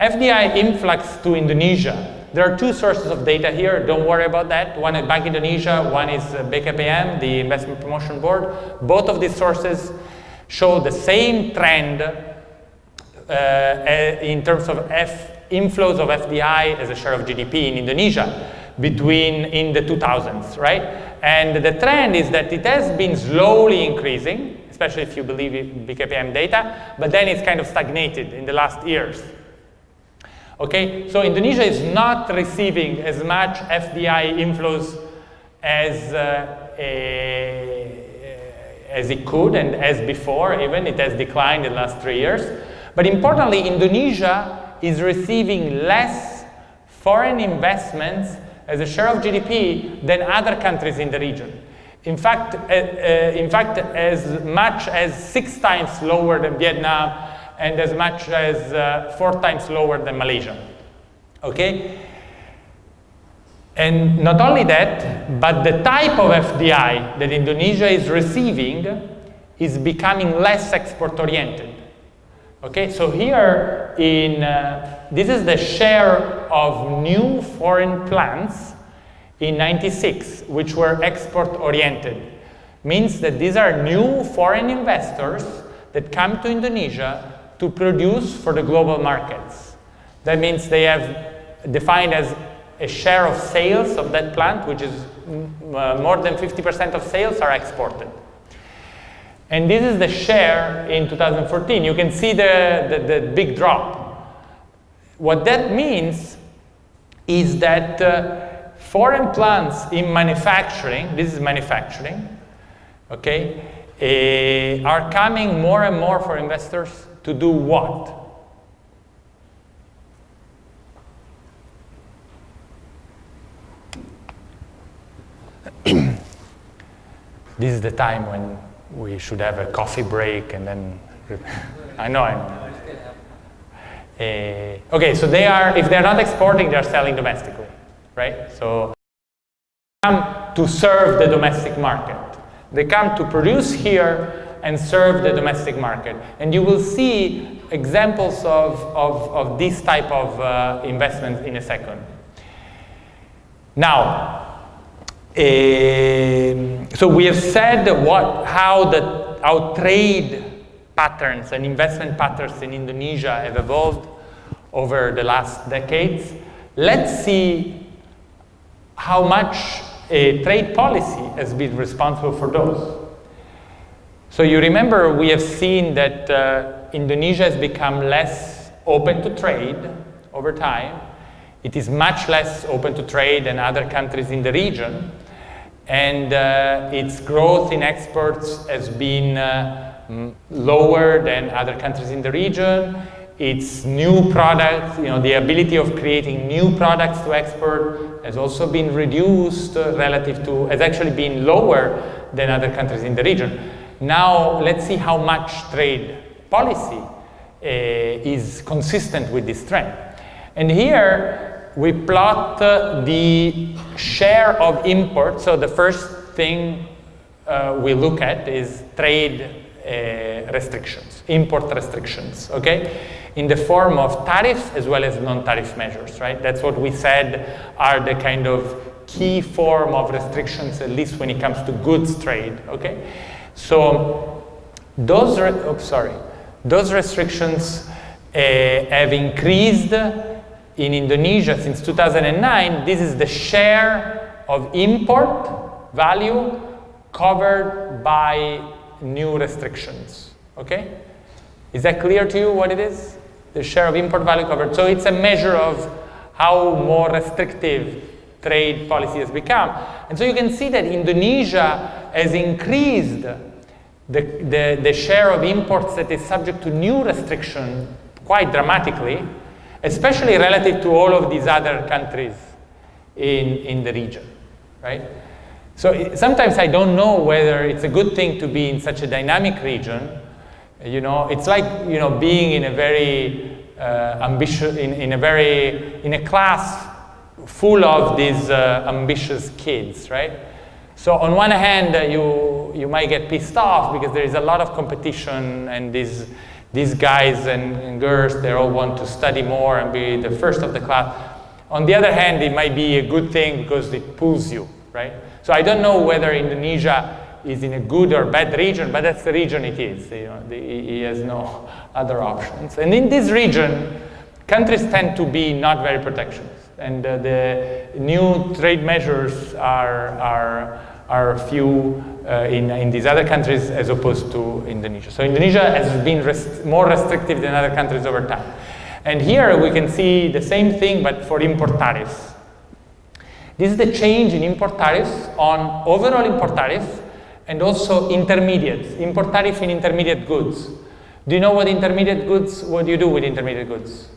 FDI influx to Indonesia. There are two sources of data here, don't worry about that. One is Bank Indonesia, one is BKPM, the Investment Promotion Board. Both of these sources show the same trend in terms of inflows of FDI as a share of GDP in Indonesia in the 2000s, right? And the trend is that it has been slowly increasing, especially if you believe BKPM data, but then it's kind of stagnated in the last years. Okay, so Indonesia is not receiving as much FDI inflows as it could and as before even. It has declined in the last 3 years. But importantly, Indonesia is receiving less foreign investments as a share of GDP than other countries in the region. In fact, as much as 6 times lower than Vietnam and as much as 4 times lower than Malaysia. Okay? And not only that, but the type of FDI that Indonesia is receiving is becoming less export-oriented. Okay, so here this is the share of new foreign plants in '96, which were export-oriented. Means that these are new foreign investors that come to Indonesia to produce for the global markets. That means they have defined as a share of sales of that plant, which is more than 50% of sales are exported. And this is the share in 2014. You can see the big drop. What that means is that foreign plants in manufacturing, this is manufacturing, okay, are coming more and more for investors to do what? This is the time when we should have a coffee break and then I know. Okay, so if they're not exporting, they're selling domestically, right? So they come to serve the domestic market. They come to produce here and serve the domestic market. And you will see examples of this type of investments in a second. Now, so we have said how trade patterns and investment patterns in Indonesia have evolved over the last decades. Let's see how much trade policy has been responsible for those. So you remember we have seen that Indonesia has become less open to trade over time. It is much less open to trade than other countries in the region. And its growth in exports has been lower than other countries in the region. Its new products, the ability of creating new products to export has also been reduced has actually been lower than other countries in the region. Now, let's see how much trade policy is consistent with this trend. And here, we plot the share of imports. So the first thing we look at is trade restrictions, import restrictions, okay? In the form of tariff as well as non-tariff measures, right? That's what we said are the kind of key form of restrictions, at least when it comes to goods trade, okay? So those restrictions have increased in Indonesia since 2009. This is the share of import value covered by new restrictions, okay? Is that clear to you what it is? The share of import value covered. So it's a measure of how more restrictive trade policy has become. And so you can see that Indonesia has increased the share of imports that is subject to new restriction quite dramatically, especially relative to all of these other countries in the region, right? So sometimes I don't know whether it's a good thing to be in such a dynamic region. It's like, being in a very ambitious, in a class full of these ambitious kids, right? So on one hand, you might get pissed off because there is a lot of competition and these guys and girls, they all want to study more and be the first of the class. On the other hand, it might be a good thing because it pulls you, right? So I don't know whether Indonesia is in a good or bad region, but that's the region it is. You know, he has no other options. And in this region, countries tend to be not very protectionist. And the new trade measures are few in these other countries as opposed to Indonesia. So Indonesia has been more restrictive than other countries over time. And here we can see the same thing, but for import tariffs. This is the change in import tariffs on overall import tariffs and also intermediates, import tariff in intermediate goods. Do you know what intermediate goods, what do you do with intermediate goods?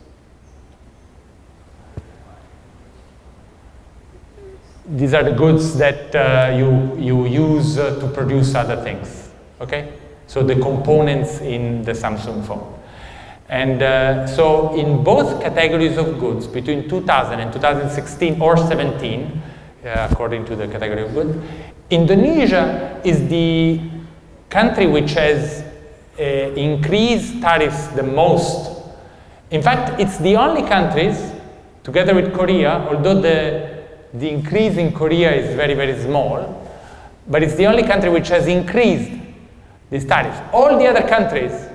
These are the goods that you use to produce other things, okay? So the components in the Samsung phone. And so in both categories of goods, between 2000 and 2016 or 17, according to the category of goods, Indonesia is the country which has increased tariffs the most. In fact, it's the only countries, together with Korea, although the increase in Korea is very, very small, but it's the only country which has increased these tariffs. All the other countries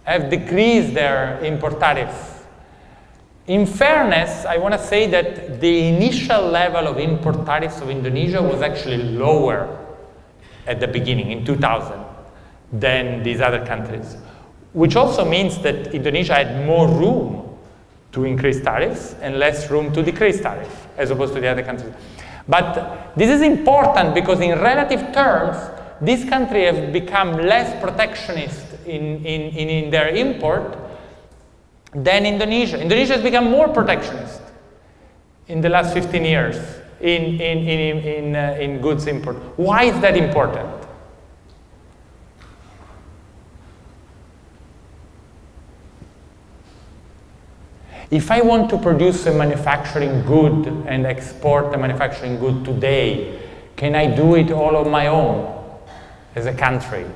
have decreased their import tariffs. In fairness, I want to say that the initial level of import tariffs of Indonesia was actually lower at the beginning, in 2000, than these other countries, which also means that Indonesia had more room to increase tariffs and less room to decrease tariffs, as opposed to the other countries. But this is important because in relative terms, this country have become less protectionist in their import than Indonesia. Indonesia has become more protectionist in the last 15 years in goods import. Why is that important? If I want to produce a manufacturing good and export a manufacturing good today, can I do it all on my own as a country?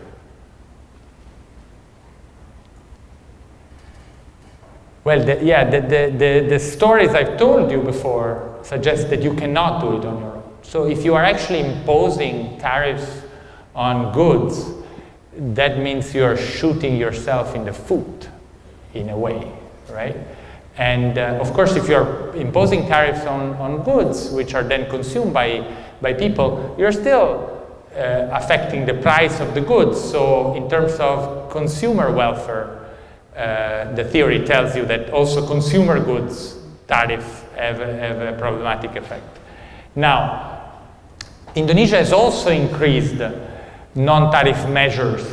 Well, the stories I've told you before suggest that you cannot do it on your own. So if you are actually imposing tariffs on goods, that means you're shooting yourself in the foot, in a way, right? And of course, if you're imposing tariffs on goods, which are then consumed by people, you're still affecting the price of the goods. So in terms of consumer welfare, the theory tells you that also consumer goods tariffs have a problematic effect. Now, Indonesia has also increased non-tariff measures,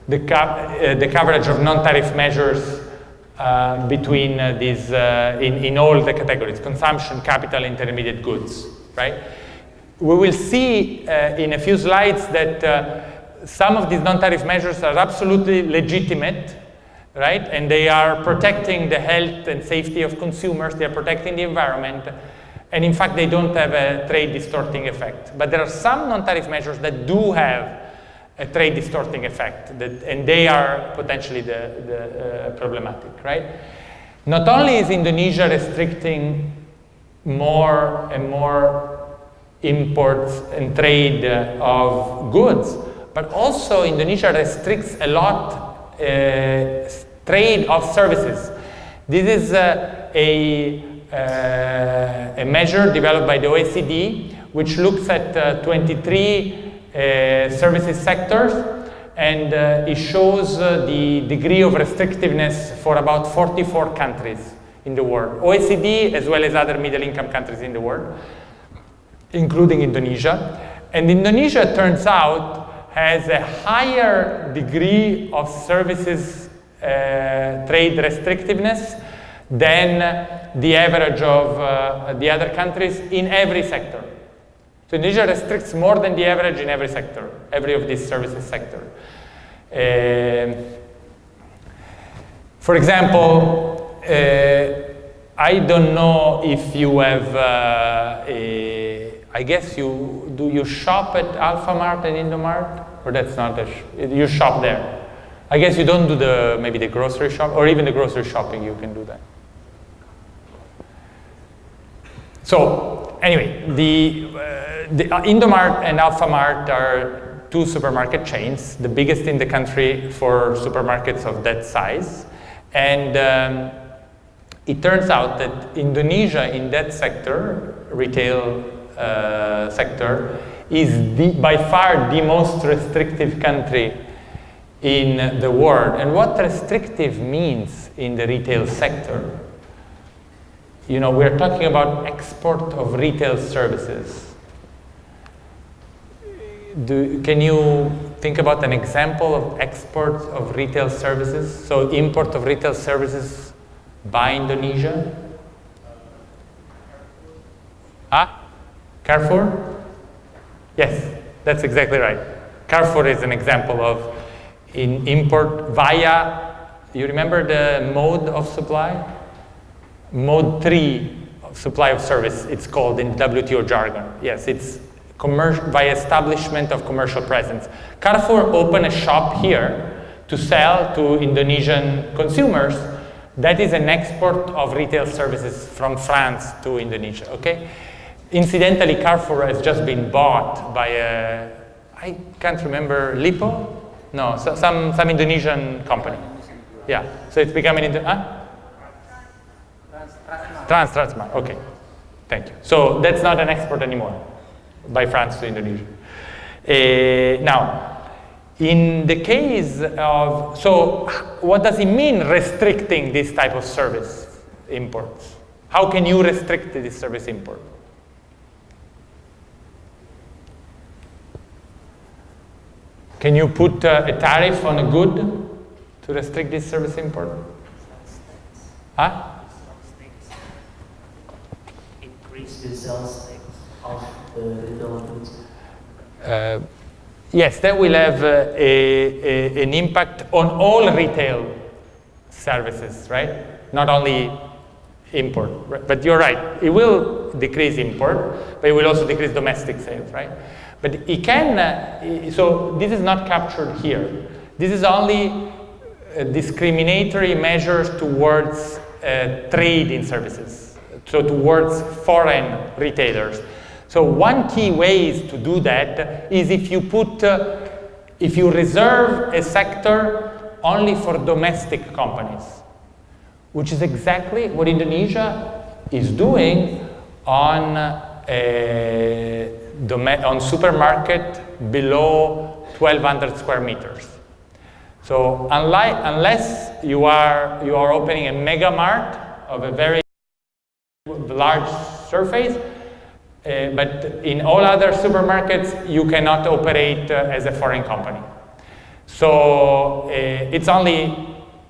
the coverage of non-tariff measures between these, in all the categories, consumption, capital, intermediate goods, right? We will see in a few slides that some of these non-tariff measures are absolutely legitimate, right? And they are protecting the health and safety of consumers, they are protecting the environment, and in fact they don't have a trade distorting effect. But there are some non-tariff measures that do have a trade distorting effect, and they are potentially the problematic, right? Not only is Indonesia restricting more and more imports and trade of goods, but also Indonesia restricts a lot trade of services. This is a measure developed by the OECD, which looks at 23 services sectors, and it shows the degree of restrictiveness for about 44 countries in the world. OECD, as well as other middle-income countries in the world, including Indonesia. And Indonesia, turns out, has a higher degree of services trade restrictiveness than the average of the other countries in every sector. So Indonesia restricts more than the average in every sector, every of these services sector. For example, I don't know if you have, I guess you shop at Alphamart and Indomart? Or that's not, you shop there. I guess you don't do maybe the grocery shop, or even the grocery shopping, you can do that. So anyway, the Indomart and Alphamart are 2 supermarket chains, the biggest in the country for supermarkets of that size. And it turns out that Indonesia in that sector, retail sector, is by far the most restrictive country in the world. And what restrictive means in the retail sector, you know, we're talking about export of retail services. Can you think about an example of export of retail services? So import of retail services by Indonesia? Carrefour? Yes, that's exactly right. Carrefour is an example of import via, you remember the mode of supply? Mode 3 of supply of service, it's called in WTO jargon. Yes, it's by establishment of commercial presence. Carrefour opened a shop here to sell to Indonesian consumers. That is an export of retail services from France to Indonesia, okay? Incidentally, Carrefour has just been bought by a, I can't remember, Lipo? No, so some Indonesian company. Yeah, so it's becoming into, Transmart, okay, thank you. So that's not an export anymore by France to Indonesia. Now, in the case of, so what does it mean restricting this type of service imports? How can you restrict this service import? Can you put a tariff on a good to restrict this service import? Increase the sales of the retail goods. Yes, that will have an impact on all retail services, right? Not only import, right? But you're right, it will decrease import, but it will also decrease domestic sales, right? But it can, so this is not captured here. This is only discriminatory measures towards trade in services, so towards foreign retailers. So one key way to do that is if you reserve a sector only for domestic companies, which is exactly what Indonesia is doing on supermarket below 1,200 square meters. So unless you are opening a mega mart of a very large surface, but in all other supermarkets, you cannot operate as a foreign company. So it's only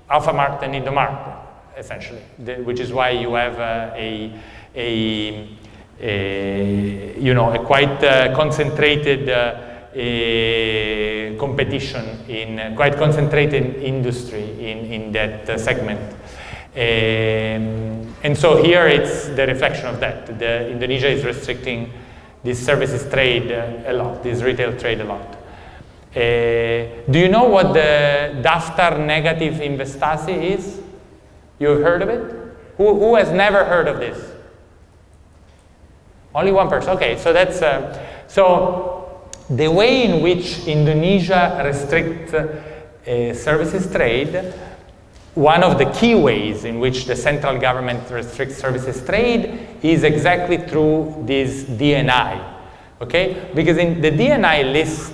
Alphamart and Indomart, essentially, which is why you have a quite concentrated competition in quite concentrated industry in that segment. And so here it's the reflection of that. Indonesia is restricting this services trade a lot, this retail trade a lot. Do you know what the Daftar negative Investasi is? You've heard of it? Who has never heard of this? Only one person. Okay, so that's so the way in which Indonesia restricts services trade. One of the key ways in which the central government restricts services trade is exactly through this DNI, okay? Because in the DNI lists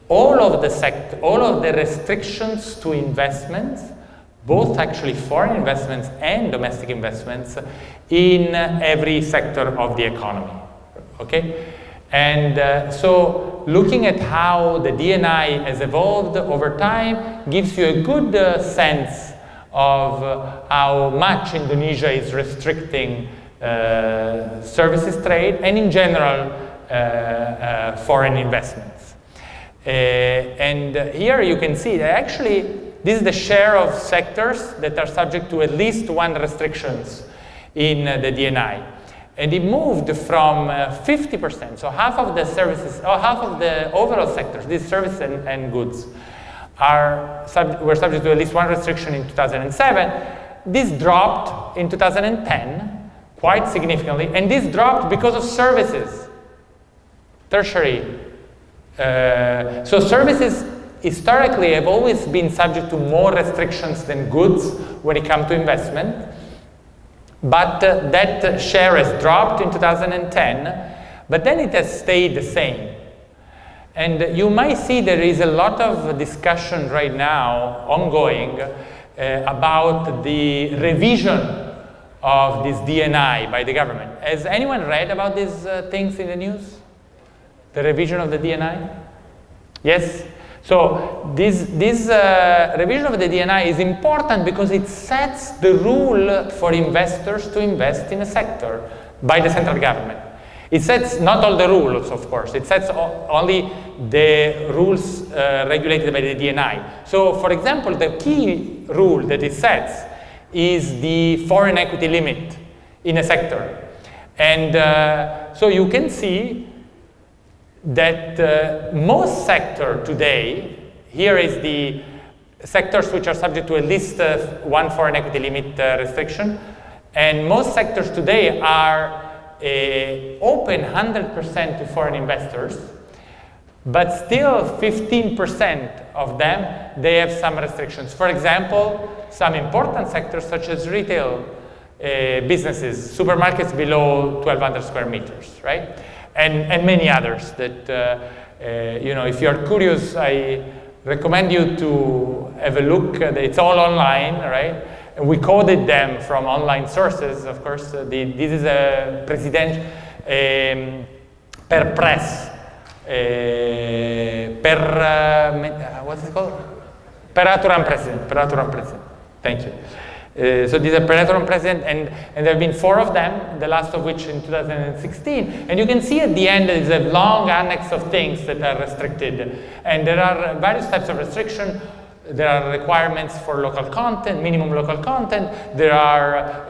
all of the restrictions to investments, both actually foreign investments and domestic investments, in every sector of the economy, okay? And so looking at how the DNI has evolved over time gives you a good sense of how much Indonesia is restricting services trade and in general foreign investments. And here you can see that actually this is the share of sectors that are subject to at least one restrictions in the DNI. And it moved from 50%, so half of the services, or half of the overall sectors, these services and goods, were subject to at least one restriction in 2007. This dropped in 2010 quite significantly, and this dropped because of services, tertiary So services historically have always been subject to more restrictions than goods when it comes to investment, but that share has dropped in 2010, but then it has stayed the same. And you might see there is a lot of discussion right now ongoing about the revision of this DNI by the government. Has anyone read about these things in the news? The revision of the DNI? Yes? So this revision of the DNI is important because it sets the rule for investors to invest in a sector by the central government. It sets not all the rules, of course. It sets only the rules regulated by the DNI. So, for example, the key rule that it sets is the foreign equity limit in a sector. And so you can see that most sectors today, here is the sectors which are subject to at least one foreign equity limit restriction, and most sectors today are open 100% to foreign investors, but still 15% of them, they have some restrictions. For example, some important sectors such as retail businesses, supermarkets below 1,200 square meters, right? And many others that, you know, if you're curious, I recommend you to have a look. It's all online, right? We coded them from online sources, of course. This is a president per press, what's it called? Peraturan Presiden. Thank you. So these are Pertemuan president, and there have been 4 of them, the last of which in 2016. And you can see at the end there is a long annex of things that are restricted. And there are various types of restriction. There are requirements for local content, minimum local content. There are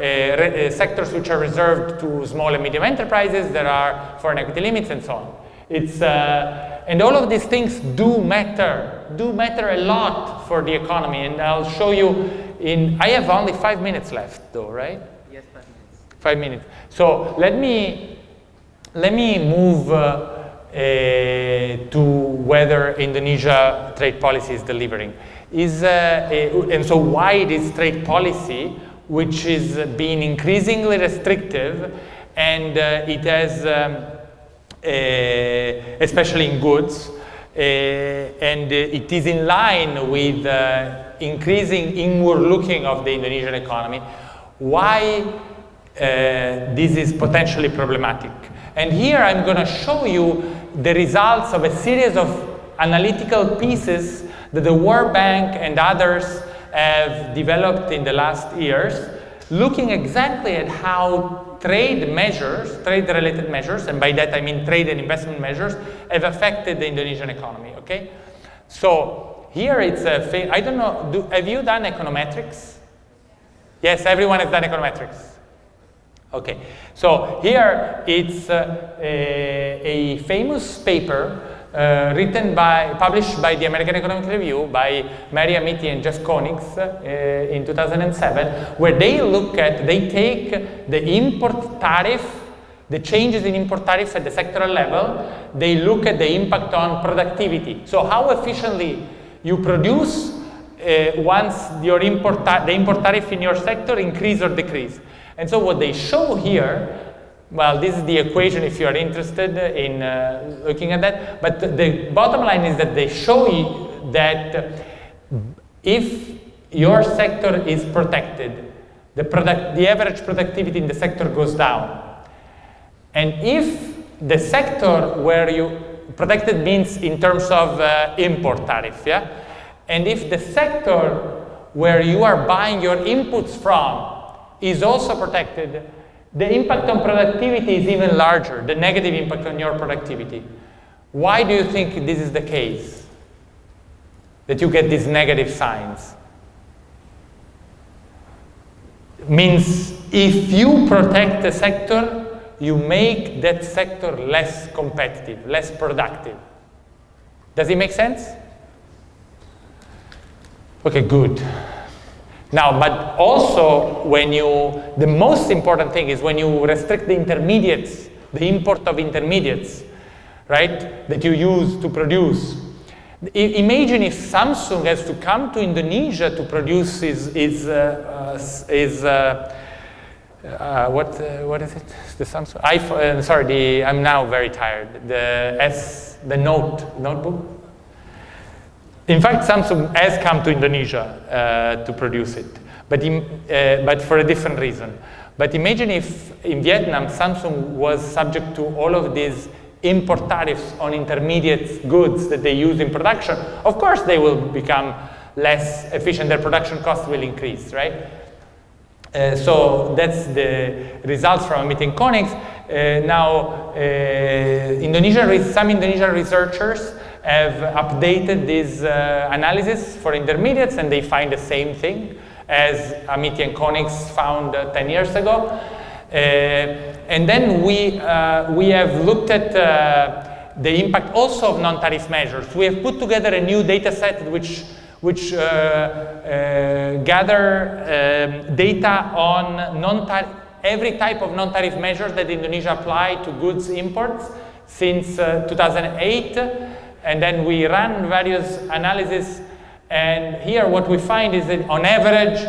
sectors which are reserved to small and medium enterprises. There are foreign equity limits and so on. It's, and all of these things do matter a lot for the economy. And I'll show you I have only 5 minutes left though, right? Yes, 5 minutes. 5 minutes. So let me move to whether Indonesia trade policy is delivering. And so why this trade policy, which is being increasingly restrictive, and it has, especially in goods, and it is in line with increasing inward looking of the Indonesian economy, why this is potentially problematic. And here I'm going to show you the results of a series of analytical pieces that the World Bank and others have developed in the last years, looking exactly at how trade-related measures, and by that I mean trade and investment measures, have affected the Indonesian economy, okay? So here it's a, I don't know, have you done econometrics? Yes, everyone has done econometrics. Okay, so here it's a famous paper published by the American Economic Review by Mary Amiti and Jeff Koenigs in 2007, where they take the import tariff, the changes in import tariffs at the sectoral level, they look at the impact on productivity. So how efficiently you produce once your the import tariff in your sector increase or decrease. And so what they show here, well, this is the equation if you are interested in looking at that, but the bottom line is that they show you that if your sector is protected, the average productivity in the sector goes down. And if the sector where you, protected means in terms of import tariff, yeah? And if the sector where you are buying your inputs from is also protected, the impact on productivity is even larger, the negative impact on your productivity. Why do you think this is the case? That you get these negative signs? Means if you protect a sector, you make that sector less competitive, less productive. Does it make sense? Okay, good. Now, but also the most important thing is when you restrict the intermediates, the import of intermediates, right? That you use to produce. Imagine if Samsung has to come to Indonesia to produce what is it? The Samsung iPhone. Sorry, I'm now very tired. The notebook. In fact, Samsung has come to Indonesia to produce it, but for a different reason. But imagine if in Vietnam, Samsung was subject to all of these import tariffs on intermediate goods that they use in production. Of course, they will become less efficient. Their production costs will increase, right? So that's the results from a meeting Konings. Some Indonesian researchers have updated this analysis for intermediates, and they find the same thing as Amiti and Konings found 10 years ago. And then we have looked at the impact also of non-tariff measures. We have put together a new data set which gather data on every type of non-tariff measures that Indonesia applied to goods imports since 2008. And then we ran various analyses. And here what we find is that on average,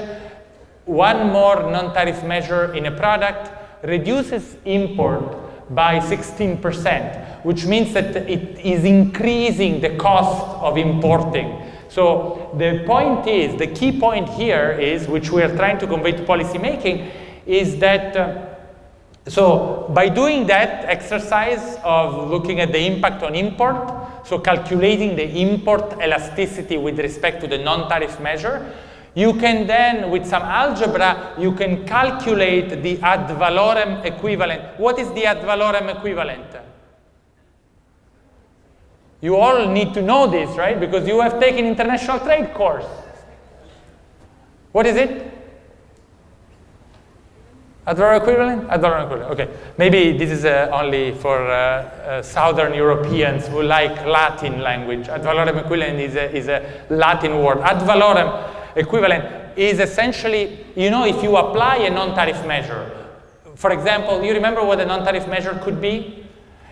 one more non-tariff measure in a product reduces import by 16%, which means that it is increasing the cost of importing. So the point is, the key point here is, which we are trying to convey to policy making, is that so by doing that exercise of looking at the impact on import, so calculating the import elasticity with respect to the non-tariff measure, you can then, with some algebra, you can calculate the ad valorem equivalent. What is the ad valorem equivalent? You all need to know this, right? Because you have taken international trade course. What is it? Ad valorem equivalent? Ad valorem equivalent, okay. Maybe this is only for Southern Europeans who like Latin language. Ad valorem equivalent is a Latin word. Ad valorem equivalent is essentially, you know, if you apply a non-tariff measure. For example, you remember what a non-tariff measure could be?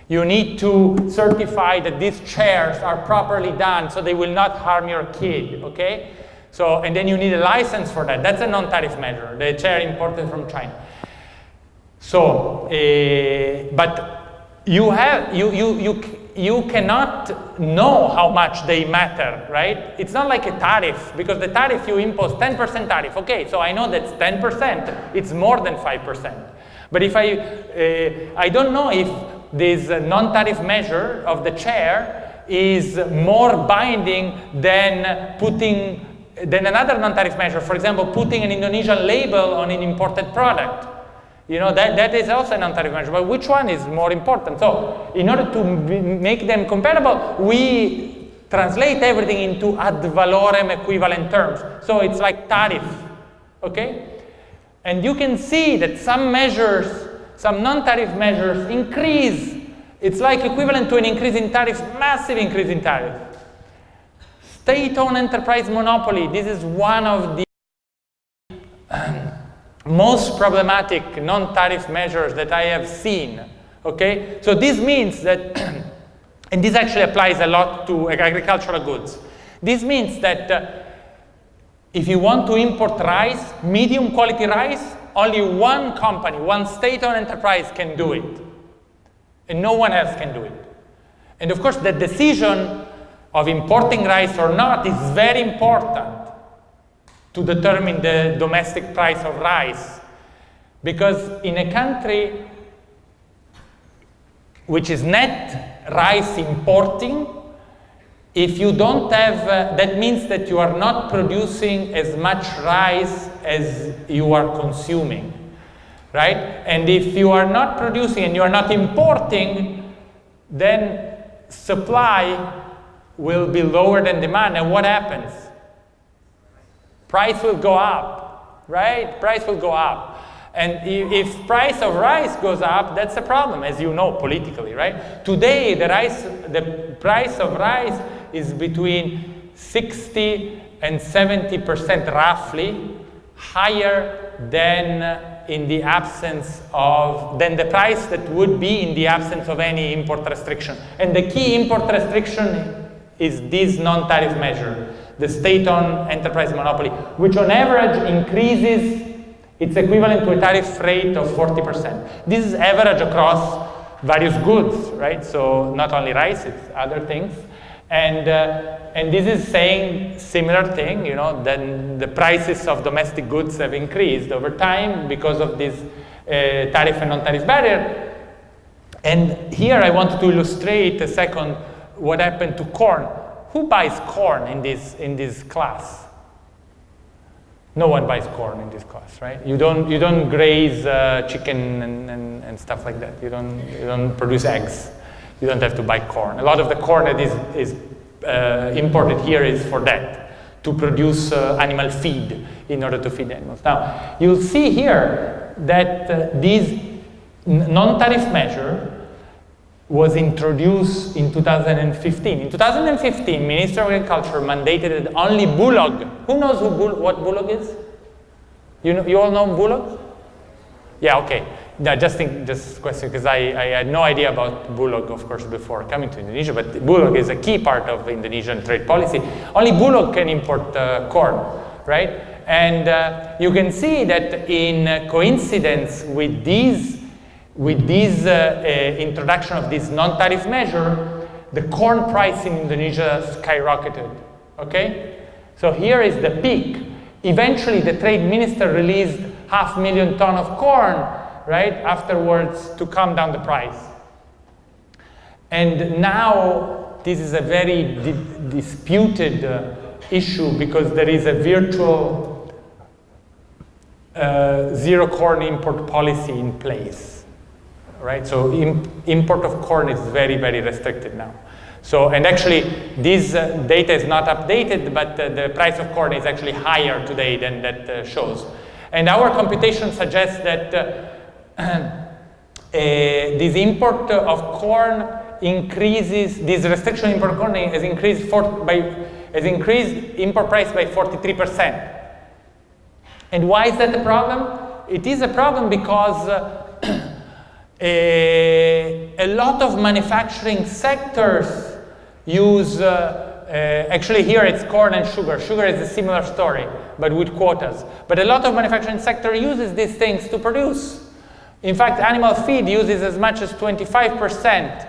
You need to certify that these chairs are properly done so they will not harm your kid, okay? So, and then you need a license for that. That's a non-tariff measure, the chair imported from China. So, but you cannot know how much they matter, right? It's not like a tariff, because the tariff you impose 10% tariff. Okay, so I know that's 10%. It's more than 5%. But if I don't know if this non-tariff measure of the chair is more binding than another non-tariff measure. For example, putting an Indonesian label on an imported product. You know, that is also a non-tariff measure, but which one is more important? So, in order to make them comparable, we translate everything into ad valorem equivalent terms. So it's like tariff, okay? And you can see that some measures, some non-tariff measures increase. It's like equivalent to an increase in tariff, massive increase in tariff. State-owned enterprise monopoly, this is one of the most problematic non-tariff measures that I have seen, okay? So this means that, and this actually applies a lot to agricultural goods. This means that if you want to import rice, medium quality rice, only one company, one state-owned enterprise can do it. And no one else can do it. And of course, the decision of importing rice or not is very important to determine the domestic price of rice. Because in a country which is net rice importing, if you don't have, that means that you are not producing as much rice as you are consuming, right? And if you are not producing and you are not importing, then supply will be lower than demand. And what happens? Price will go up, right? Price will go up. And if price of rice goes up, that's a problem, as you know, politically, right? Today, the price of rice is between 60 and 70% roughly higher than in the absence of, than the price that would be in the absence of any import restriction. And the key import restriction is this non-tariff measure, the state-owned enterprise monopoly, which on average increases, it's equivalent to a tariff rate of 40%. This is average across various goods, right? So not only rice, it's other things. And this is saying similar thing, you know, then the prices of domestic goods have increased over time because of this tariff and non-tariff barrier. And here I wanted to illustrate a second what happened to corn. Who buys corn in this class? No one buys corn in this class, right? You don't graze chicken and stuff like that. You don't produce eggs. You don't have to buy corn. A lot of the corn that is imported here is for that, to produce animal feed in order to feed animals. Now, you'll see here that this non-tariff measure was introduced in 2015. In 2015, Minister of Agriculture mandated that only bullock. Who knows what bullock is? You all know bullock? Yeah, okay. No, just question, because I had no idea about bullock, of course, before coming to Indonesia, but bullock is a key part of Indonesian trade policy. Only bullock can import corn, right? And you can see that in coincidence with this introduction of this non-tariff measure, the corn price in Indonesia skyrocketed, okay? So here is the peak. Eventually, the trade minister released 500,000 tons of corn, right, afterwards to calm down the price. And now, this is a very disputed issue because there is a virtual zero corn import policy in place. Right, so import of corn is very, very restricted now. So, and actually, this data is not updated, but the price of corn is actually higher today than that shows. And our computation suggests that this import of corn increases, this restriction import of corn has increased import price by 43%. And why is that a problem? It is a problem because a lot of manufacturing sectors use, actually here it's corn and sugar. Sugar is a similar story, but with quotas. But a lot of manufacturing sector uses these things to produce. In fact, animal feed uses as much as 25%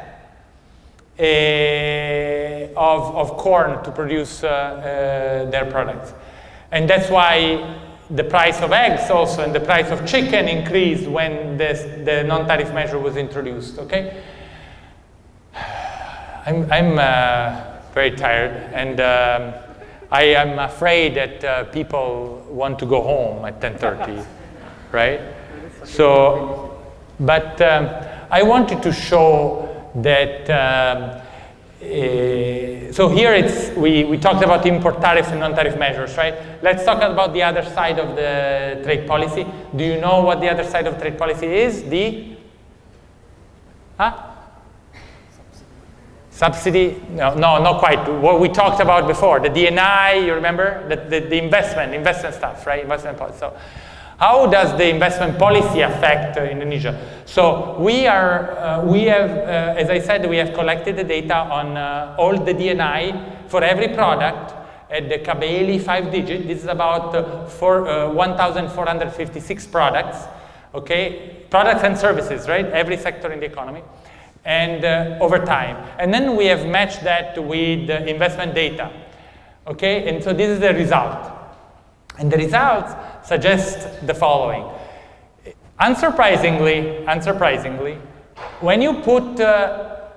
of corn to produce their products. And that's why the price of eggs also and the price of chicken increased when the non-tariff measure was introduced, okay? I'm very tired, and I am afraid that people want to go home at 10:30, right? So, but I wanted to show that so here we talked about import tariff and non-tariff measures, right? Let's talk about the other side of the trade policy. Do you know what the other side of trade policy is? The subsidy? No, not quite. What we talked about before, the DNI, you remember? The investment stuff, right? Investment policy. So how does the investment policy affect Indonesia? So we have, as I said, we have collected the data on all the DNI for every product at the Kabeli 5-digit. This is about 1,456 products, okay? Products and services, right? Every sector in the economy, and over time. And then we have matched that with the investment data, okay? And so this is the result. And the results suggest the following. Unsurprisingly, when you put a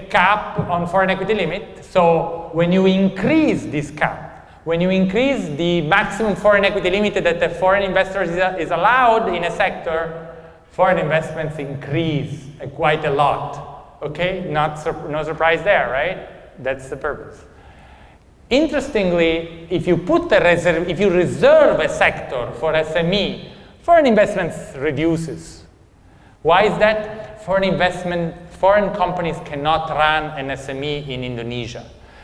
cap on foreign equity limit, so when you increase this cap, when you increase the maximum foreign equity limit that the foreign investor is allowed in a sector, foreign investments increase quite a lot, okay? No surprise there, right? That's the purpose. Interestingly, if you reserve a sector for SME, foreign investments reduces. Why is that? Foreign companies cannot run an SME in Indonesia.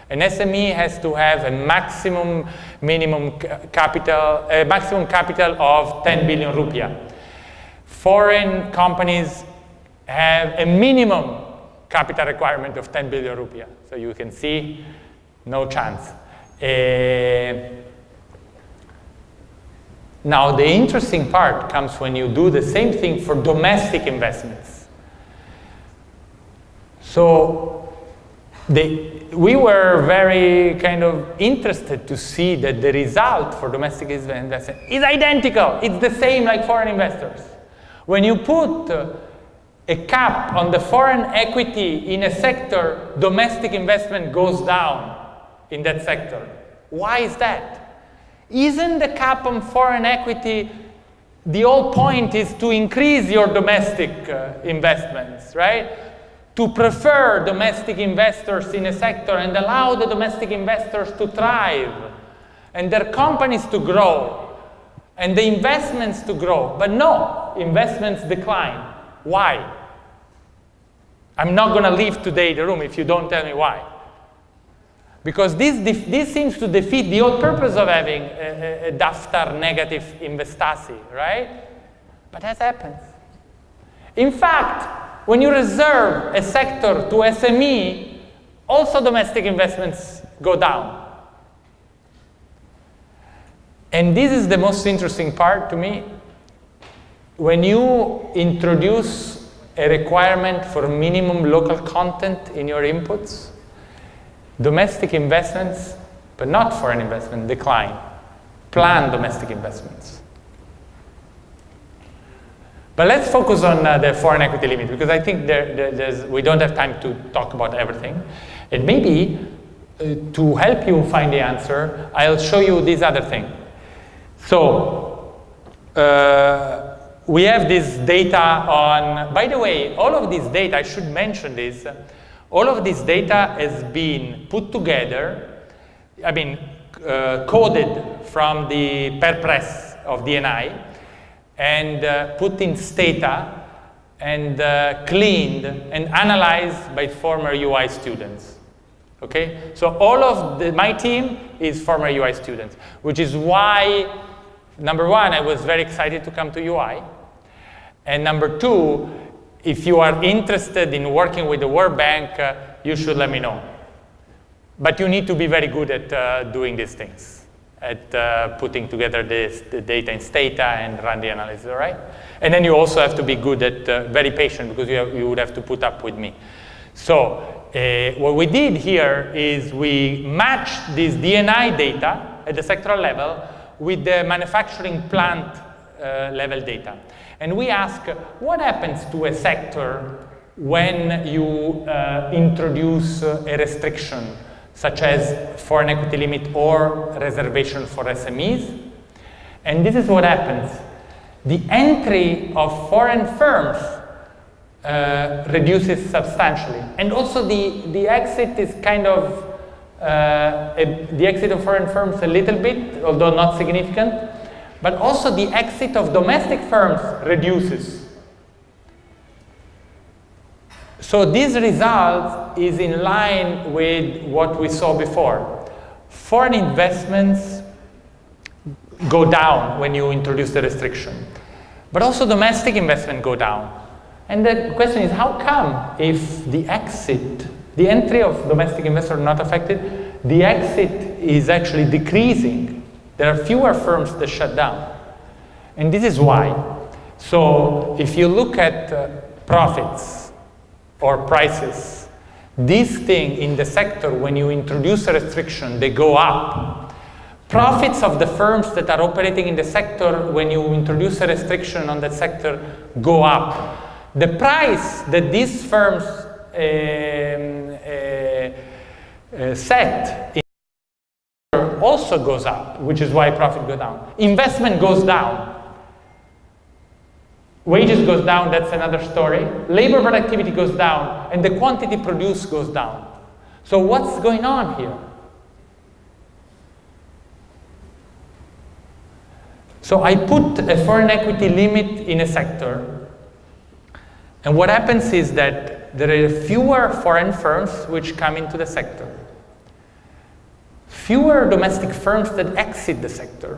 An SME has to have a maximum capital of 10 billion rupiah. foreign companies have a minimum capital requirement of 10 billion rupiah. So you can see, no chance. Now, the interesting part comes when you do the same thing for domestic investments. So we were very kind of interested to see that the result for domestic investment is identical. It's the same like foreign investors. When you put a cap on the foreign equity in a sector, domestic investment goes down in that sector. Why is that? Isn't the cap on foreign equity, the whole point is to increase your domestic investments, right? To prefer domestic investors in a sector and allow the domestic investors to thrive and their companies to grow and the investments to grow. But no, investments decline. Why? I'm not going to leave today the room if you don't tell me why. Because this seems to defeat the whole purpose of having a daftar negative investasi, right? But that happens. In fact, when you reserve a sector to SME, also domestic investments go down. And this is the most interesting part to me. When you introduce a requirement for minimum local content in your inputs, domestic investments, but not foreign investment, decline. Planned domestic investments. But let's focus on the foreign equity limit, because I think we don't have time to talk about everything. And maybe to help you find the answer, I'll show you this other thing. So we have this data on, by the way, all of this data, I should mention this, all of this data has been put together, coded from the per press of DNI and put in Stata and cleaned and analyzed by former UI students. Okay? So all of my team is former UI students, which is why, number one, I was very excited to come to UI. And number two, if you are interested in working with the World Bank, you should let me know. But you need to be very good at doing these things, at putting together the data in Stata and run the analysis, all right? And then you also have to be good at, very patient, because you would have to put up with me. So what we did here is we matched this DNI data at the sectoral level with the manufacturing plant level data. And we ask, what happens to a sector when you introduce a restriction, such as foreign equity limit or reservation for SMEs? And this is what happens. The entry of foreign firms reduces substantially. And also the exit is kind of, the exit of foreign firms a little bit, although not significant. But also the exit of domestic firms reduces. So this result is in line with what we saw before. Foreign investments go down when you introduce the restriction, but also domestic investment go down. And the question is, how come if the exit, the entry of domestic investors not affected, the exit is actually decreasing? There are fewer firms that shut down. And this is why. So if you look at profits or prices, this thing in the sector, when you introduce a restriction, they go up. Profits of the firms that are operating in the sector, when you introduce a restriction on that sector, go up. The price that these firms set also goes up, which is why profit goes down. Investment goes down. Wages goes down, that's another story. Labor productivity goes down, and the quantity produced goes down. So what's going on here? So I put a foreign equity limit in a sector, and what happens is that there are fewer foreign firms which come into the sector. Fewer domestic firms that exit the sector,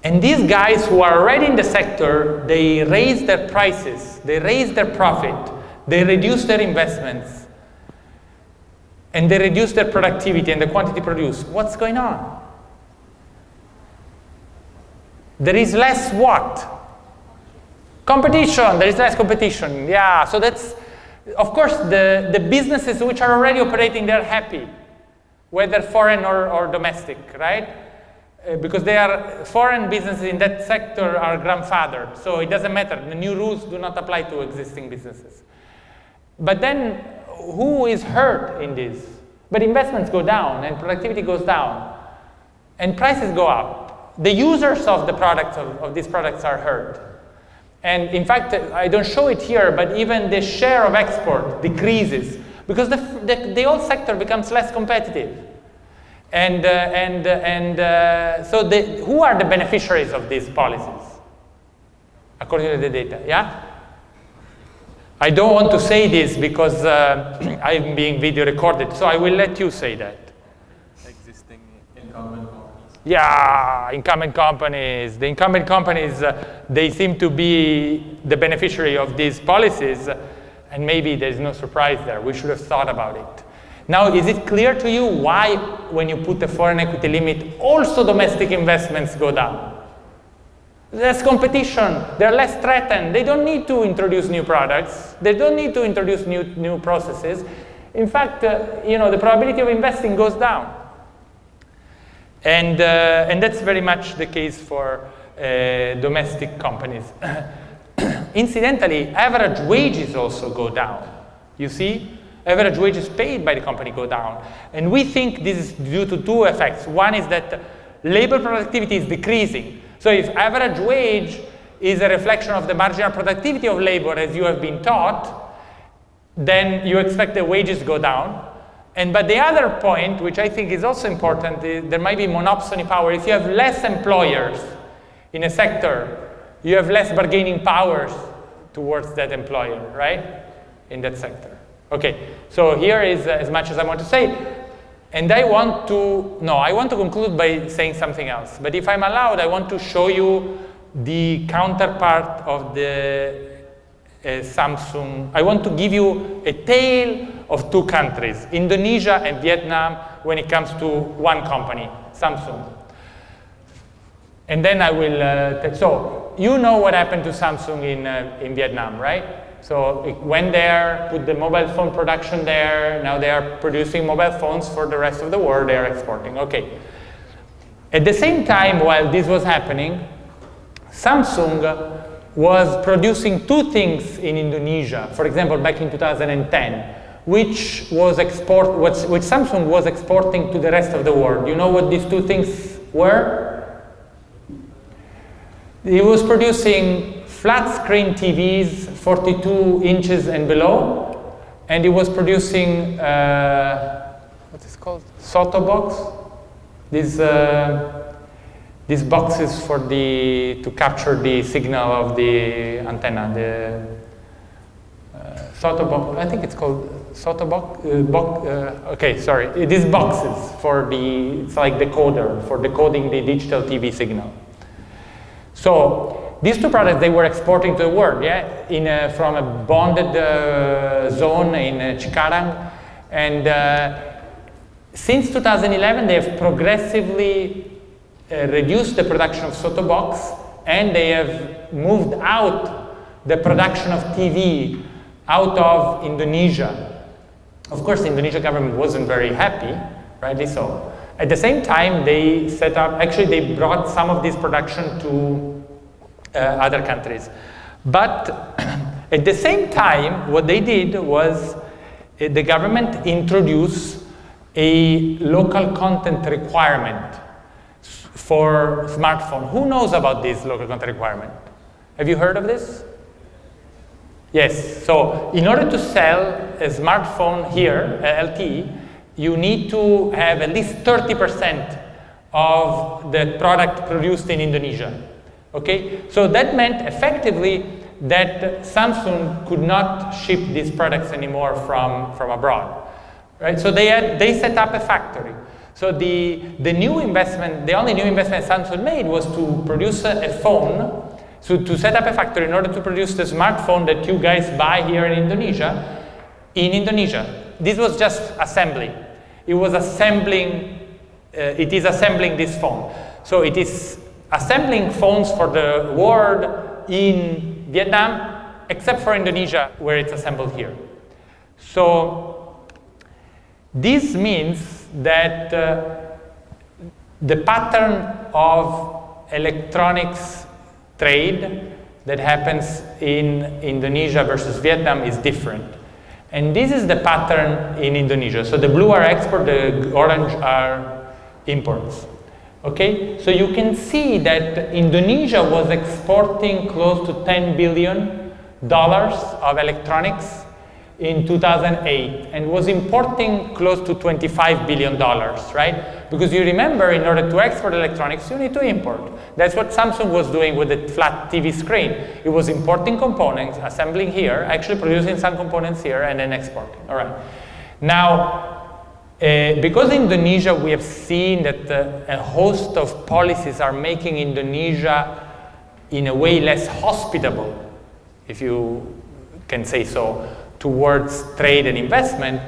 And these guys who are already in the sector, they raise their prices, they raise their profit, they reduce their investments, and they reduce their productivity and the quantity produced. What's going on? There is less what? Competition. There is less competition. Yeah, so that's, of course, the businesses which are already operating, they're happy, whether foreign or domestic, right? Because they are foreign businesses in that sector are grandfathered, so it doesn't matter. The new rules do not apply to existing businesses. But then, who is hurt in this? But investments go down, and productivity goes down, and prices go up. The users of the products, of these products are hurt. And in fact, I don't show it here, but even the share of export decreases, because the whole sector becomes less competitive. And so who are the beneficiaries of these policies, according to the data, yeah? I don't want to say this because I'm being video recorded, so I will let you say that. Existing incumbent companies. Yeah, incumbent companies. The incumbent companies, they seem to be the beneficiary of these policies, and maybe there's no surprise there. We should have thought about it. Now, is it clear to you why, when you put a foreign equity limit, also domestic investments go down? Less competition, they're less threatened. They don't need to introduce new products. They don't need to introduce new processes. In fact, the probability of investing goes down. And that's very much the case for domestic companies. Incidentally, average wages also go down. You see? Average wages paid by the company go down. And we think this is due to two effects. One is that labor productivity is decreasing. So if average wage is a reflection of the marginal productivity of labor, as you have been taught, then you expect the wages go down. But the other point, which I think is also important, is there might be monopsony power. If you have less employers in a sector, you have less bargaining powers towards that employer, right? In that sector. Okay, so here is as much as I want to say. And I want to conclude by saying something else. But if I'm allowed, I want to show you the counterpart of the Samsung. I want to give you a tale of two countries, Indonesia and Vietnam, when it comes to one company, Samsung. And then I will, so you know what happened to Samsung in Vietnam, right? So it went there, put the mobile phone production there, now they are producing mobile phones for the rest of the world, they are exporting, okay. At the same time, while this was happening, Samsung was producing two things in Indonesia, for example, back in 2010, which Samsung was exporting to the rest of the world. You know what these two things were? It was producing flat screen TVs, 42 inches and below, and it was producing, what is it called? Soto box? These boxes for to capture the signal of the antenna, the Soto box, I think it's called Soto box, okay, sorry, these boxes for it's like decoder, for decoding the digital TV signal. So, these two products, they were exporting to the world, yeah, from a bonded zone in Cikarang. And since 2011, they have progressively reduced the production of Soto box, and they have moved out the production of TV out of Indonesia. Of course, the Indonesian government wasn't very happy, rightly so. At the same time, they set up, actually they brought some of this production to other countries. But at the same time, what they did was the government introduced a local content requirement for smartphone. Who knows about this local content requirement? Have you heard of this? Yes, so in order to sell a smartphone here, LTE, you need to have at least 30% of the product produced in Indonesia. Okay, so that meant effectively that Samsung could not ship these products anymore from abroad, right? So they set up a factory. So the new investment, the only new investment Samsung made was to produce a phone, so to set up a factory in order to produce the smartphone that you guys buy here in Indonesia. This was just assembly. It was assembling, it is assembling this phone. So it is assembling phones for the world in Vietnam, except for Indonesia, where it's assembled here. So this means that the pattern of electronics trade that happens in Indonesia versus Vietnam is different. And this is the pattern in Indonesia. So the blue are export, the orange are imports. Okay, so you can see that Indonesia was exporting close to $10 billion of electronics in 2008 and was importing close to $25 billion, right? Because you remember, in order to export electronics, you need to import. That's what Samsung was doing with the flat TV screen. It was importing components, assembling here, actually producing some components here, and then exporting. All right. Now, because Indonesia, we have seen that a host of policies are making Indonesia in a way less hospitable, if you can say so, towards trade and investment.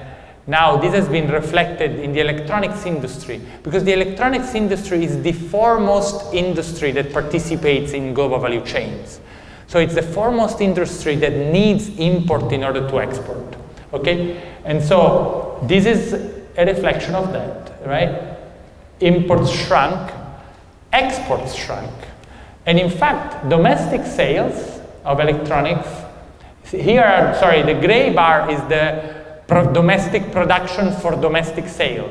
Now this has been reflected in the electronics industry, because the electronics industry is the foremost industry that participates in global value chains. So it's the foremost industry that needs import in order to export, okay? And so this is a reflection of that, right? Imports shrunk, exports shrunk. And in fact, domestic sales of electronics, here are, sorry, the gray bar is the domestic production for domestic sale,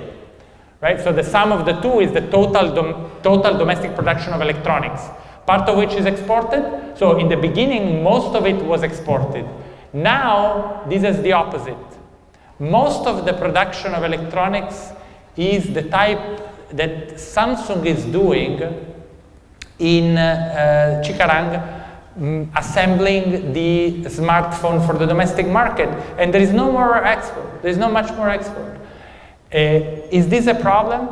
right? So the sum of the two is the total domestic production of electronics, part of which is exported. So in the beginning, most of it was exported. Now, this is the opposite. Most of the production of electronics is the type that Samsung is doing in Cikarang, assembling the smartphone for the domestic market, and there is no more export. There is not much more export. Is this a problem?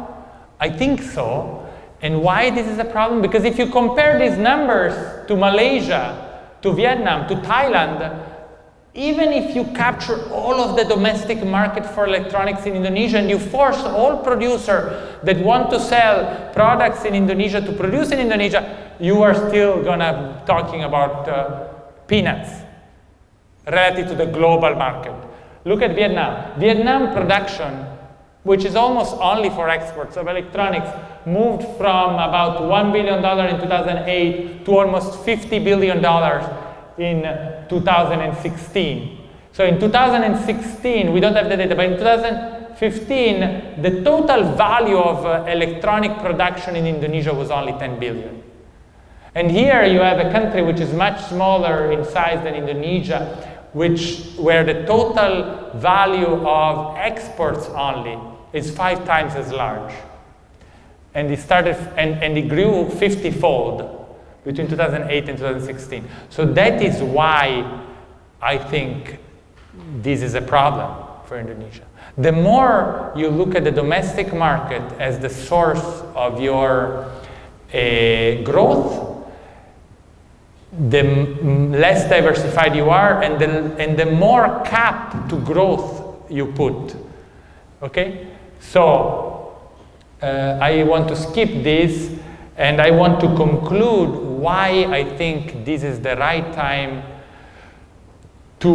I think so. And why this is a problem? Because if you compare these numbers to Malaysia, to Vietnam, to Thailand, even if you capture all of the domestic market for electronics in Indonesia and you force all producers that want to sell products in Indonesia to produce in Indonesia, you are still gonna be talking about peanuts relative to the global market. Look at Vietnam. Vietnam production, which is almost only for exports of electronics, moved from about $1 billion in 2008 to almost $50 billion in 2016. So in 2016, we don't have the data, but in 2015, the total value of electronic production in Indonesia was only 10 billion. And here you have a country which is much smaller in size than Indonesia, where the total value of exports only is 5 times as large. And it started, and it grew 50-fold between 2008 and 2016. So that is why I think this is a problem for Indonesia. The more you look at the domestic market as the source of your growth, the less diversified you are, and the more cap to growth you put. Okay? So I want to skip this, and I want to conclude why I think this is the right time to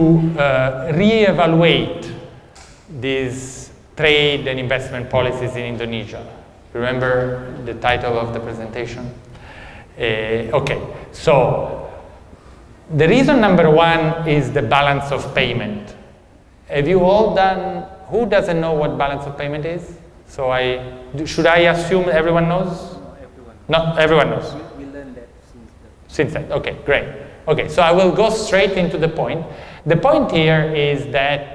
reevaluate these trade and investment policies in Indonesia. Remember the title of the presentation? Okay, so the reason number one is the balance of payment. Have you all done, who doesn't know what balance of payment is? So should I assume everyone knows? Not everyone knows. We learned that since then. Okay, great. Okay, so I will go straight into the point. The point here is that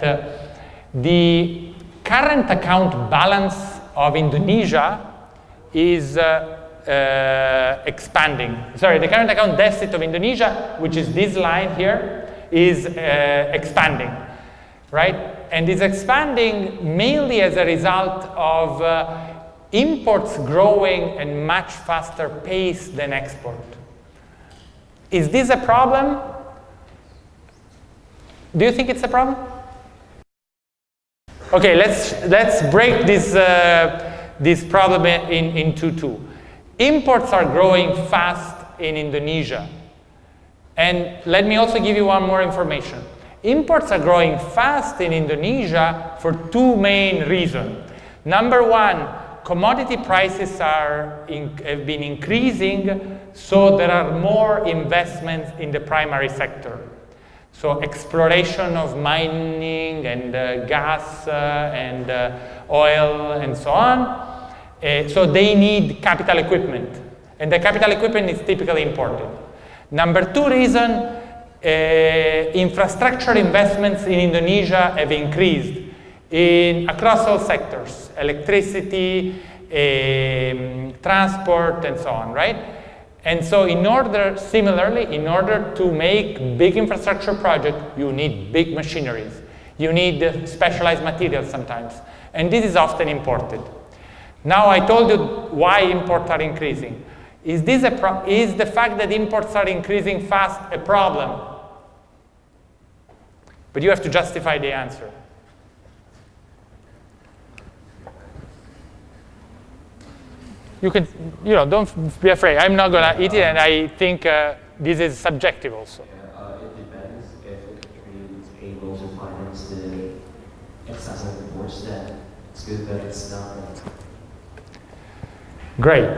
the current account balance of Indonesia is expanding. Sorry, the current account deficit of Indonesia, which is this line here, is expanding, right? And is expanding mainly as a result of imports growing at much faster pace than export. Is this a problem? Do you think it's a problem? Okay, let's break this problem into two. Imports are growing fast in Indonesia. And let me also give you one more information. Imports are growing fast in Indonesia for two main reasons. Number one, commodity prices have been increasing, so there are more investments in the primary sector. So exploration of mining and gas and oil and so on. So they need capital equipment, and the capital equipment is typically imported. Number two reason, infrastructure investments in Indonesia have increased across all sectors, electricity, transport, and so on, right? And so similarly, in order to make big infrastructure projects, you need big machineries. You need specialized materials sometimes, and this is often imported. Now I told you why imports are increasing. Is the fact that imports are increasing fast a problem? But you have to justify the answer. You can, don't be afraid. I'm not gonna eat it, and I think this is subjective also. It depends. If a country is able to finance the excessive imports, then it's good, but it's not. Great.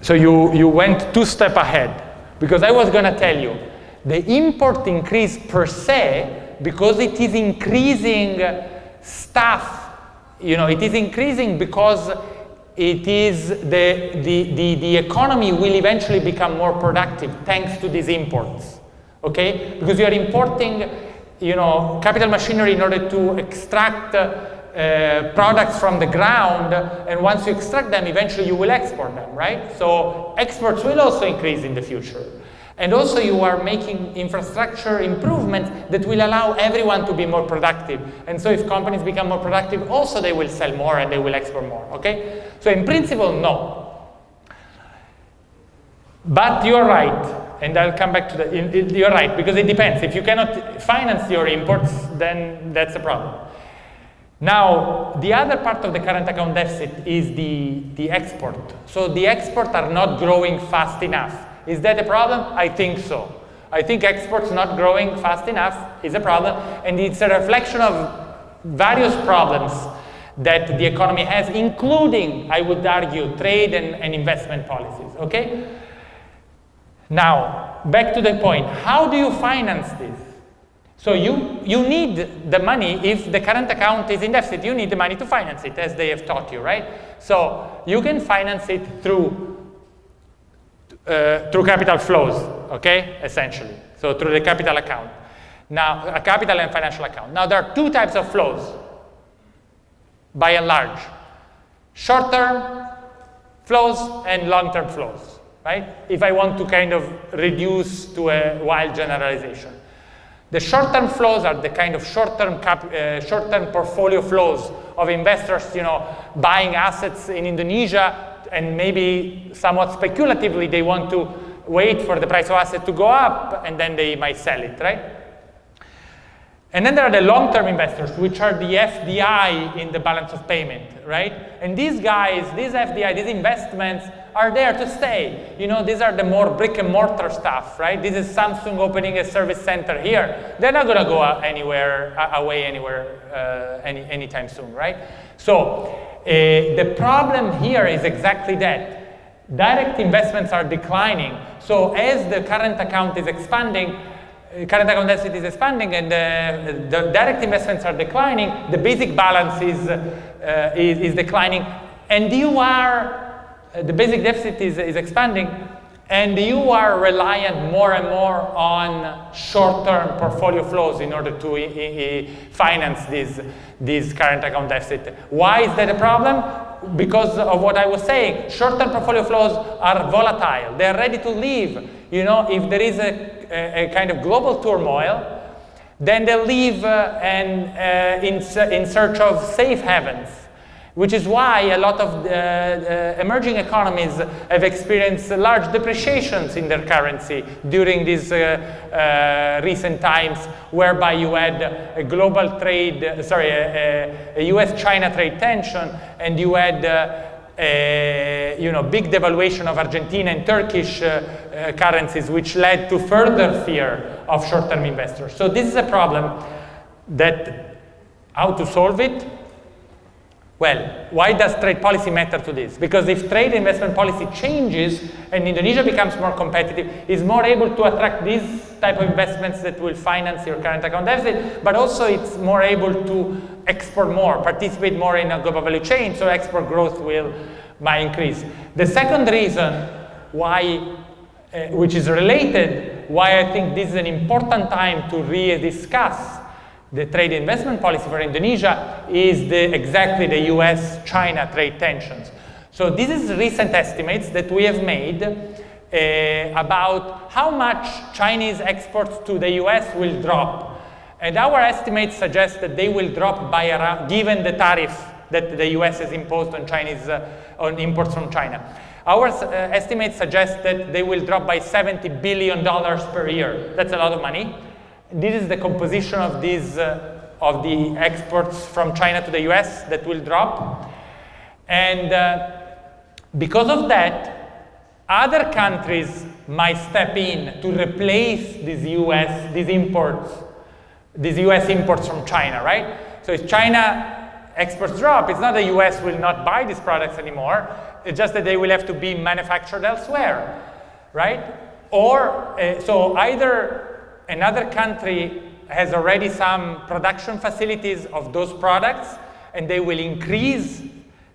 So you went 2 steps ahead, because I was gonna tell you, the import increase per se, because it is increasing stuff, it is increasing because it is the economy will eventually become more productive thanks to these imports, okay? Because you are importing, capital machinery in order to extract products from the ground, and once you extract them, eventually you will export them, right? So exports will also increase in the future. And also you are making infrastructure improvements that will allow everyone to be more productive. And so if companies become more productive, also they will sell more and they will export more, okay? So in principle, no. But you're right, and I'll come back to you're right, because it depends. If you cannot finance your imports, then that's a problem. Now, the other part of the current account deficit is the export. So the exports are not growing fast enough. Is that a problem? I think so. I think exports not growing fast enough is a problem, and it's a reflection of various problems that the economy has, including, I would argue, trade and investment policies, okay? Now, back to the point, how do you finance this? So you need the money. If the current account is in deficit, you need the money to finance it, as they have taught you, right? So you can finance it through capital flows, okay, essentially. So through the capital account. Now, a capital and financial account. Now, there are 2 types of flows, by and large. Short-term flows and long-term flows, right? If I want to kind of reduce to a wild generalization. The short-term flows are the kind of short-term portfolio flows of investors, buying assets in Indonesia, and maybe somewhat speculatively they want to wait for the price of asset to go up, and then they might sell it, right? And then there are the long-term investors, which are the FDI in the balance of payment, right? And these guys, these FDI, these investments are there to stay. These are the more brick and mortar stuff, right? This is Samsung opening a service center here. They're not gonna go away anywhere anytime soon, right? So the problem here is exactly that. Direct investments are declining. So as the current account is expanding, current account deficit is expanding, and the direct investments are declining, the basic balance is declining, and the basic deficit is expanding, and you are reliant more and more on short-term portfolio flows in order to finance this current account deficit. Why is that a problem? Because of what I was saying. Short-term portfolio flows are volatile. They're ready to leave. If there is a kind of global turmoil, then they'll leave in search of safe havens. which is why a lot of emerging economies have experienced large depreciations in their currency during these recent times, whereby you had a global trade, a US-China trade tension, and you had big devaluation of Argentina and Turkish currencies, which led to further fear of short-term investors. So this is a problem that, how to solve it? Well, why does trade policy matter to this? Because if trade investment policy changes and Indonesia becomes more competitive, is more able to attract these type of investments that will finance your current account deficit, but also it's more able to export more, participate more in a global value chain, so export growth might increase. The second reason why, which is related, why I think this is an important time to rediscuss the trade investment policy for Indonesia is exactly the US-China trade tensions. So this is recent estimates that we have made about how much Chinese exports to the US will drop. And our estimates suggest that they will drop by around, given the tariff that the US has imposed on on imports from China. Our estimates suggest that they will drop by $70 billion per year. That's a lot of money. This is the composition of these of the exports from China to the US that will drop. And because of that, other countries might step in to replace these US imports from China, right? So if China exports drop, it's not the US will not buy these products anymore, it's just that they will have to be manufactured elsewhere, right? Or, so either another country has already some production facilities of those products and they will increase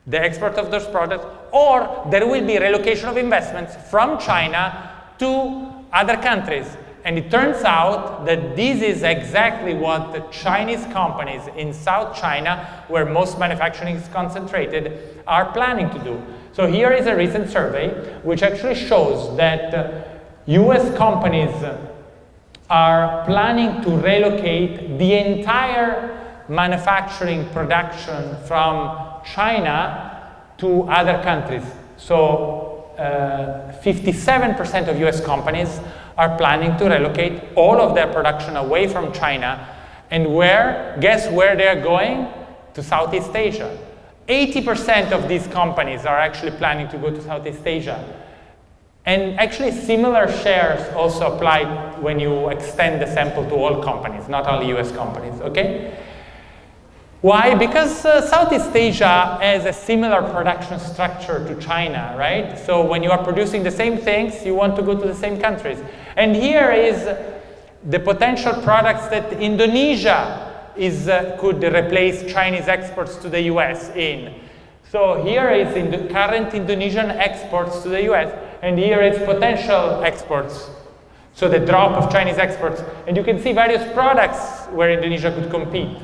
the export of those products, or there will be relocation of investments from China to other countries. And it turns out that this is exactly what the Chinese companies in South China, where most manufacturing is concentrated, are planning to do. So here is a recent survey which actually shows that US companies are planning to relocate the entire manufacturing production from China to other countries. So 57% of US companies are planning to relocate all of their production away from China. And guess where they're going? To Southeast Asia. 80% of these companies are actually planning to go to Southeast Asia. And actually similar shares also apply when you extend the sample to all companies, not only US companies, okay? Why? Because Southeast Asia has a similar production structure to China, right? So when you are producing the same things, you want to go to the same countries. And here is the potential products that Indonesia could replace Chinese exports to the US in. So here is the current Indonesian exports to the US, and here is potential exports. So the drop of Chinese exports. And you can see various products where Indonesia could compete.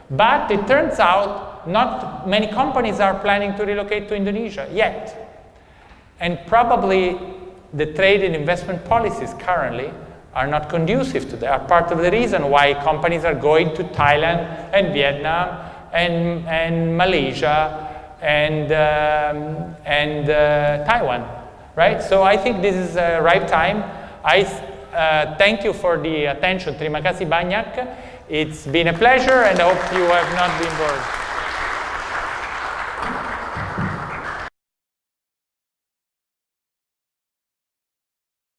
But it turns out not many companies are planning to relocate to Indonesia yet. And probably the trade and investment policies currently are not conducive to that, are part of the reason why companies are going to Thailand and Vietnam and Malaysia and Taiwan, right? So I think this is a right time. I thank you for the attention. Terima kasih banyak. It's been a pleasure, and I hope you have not been bored.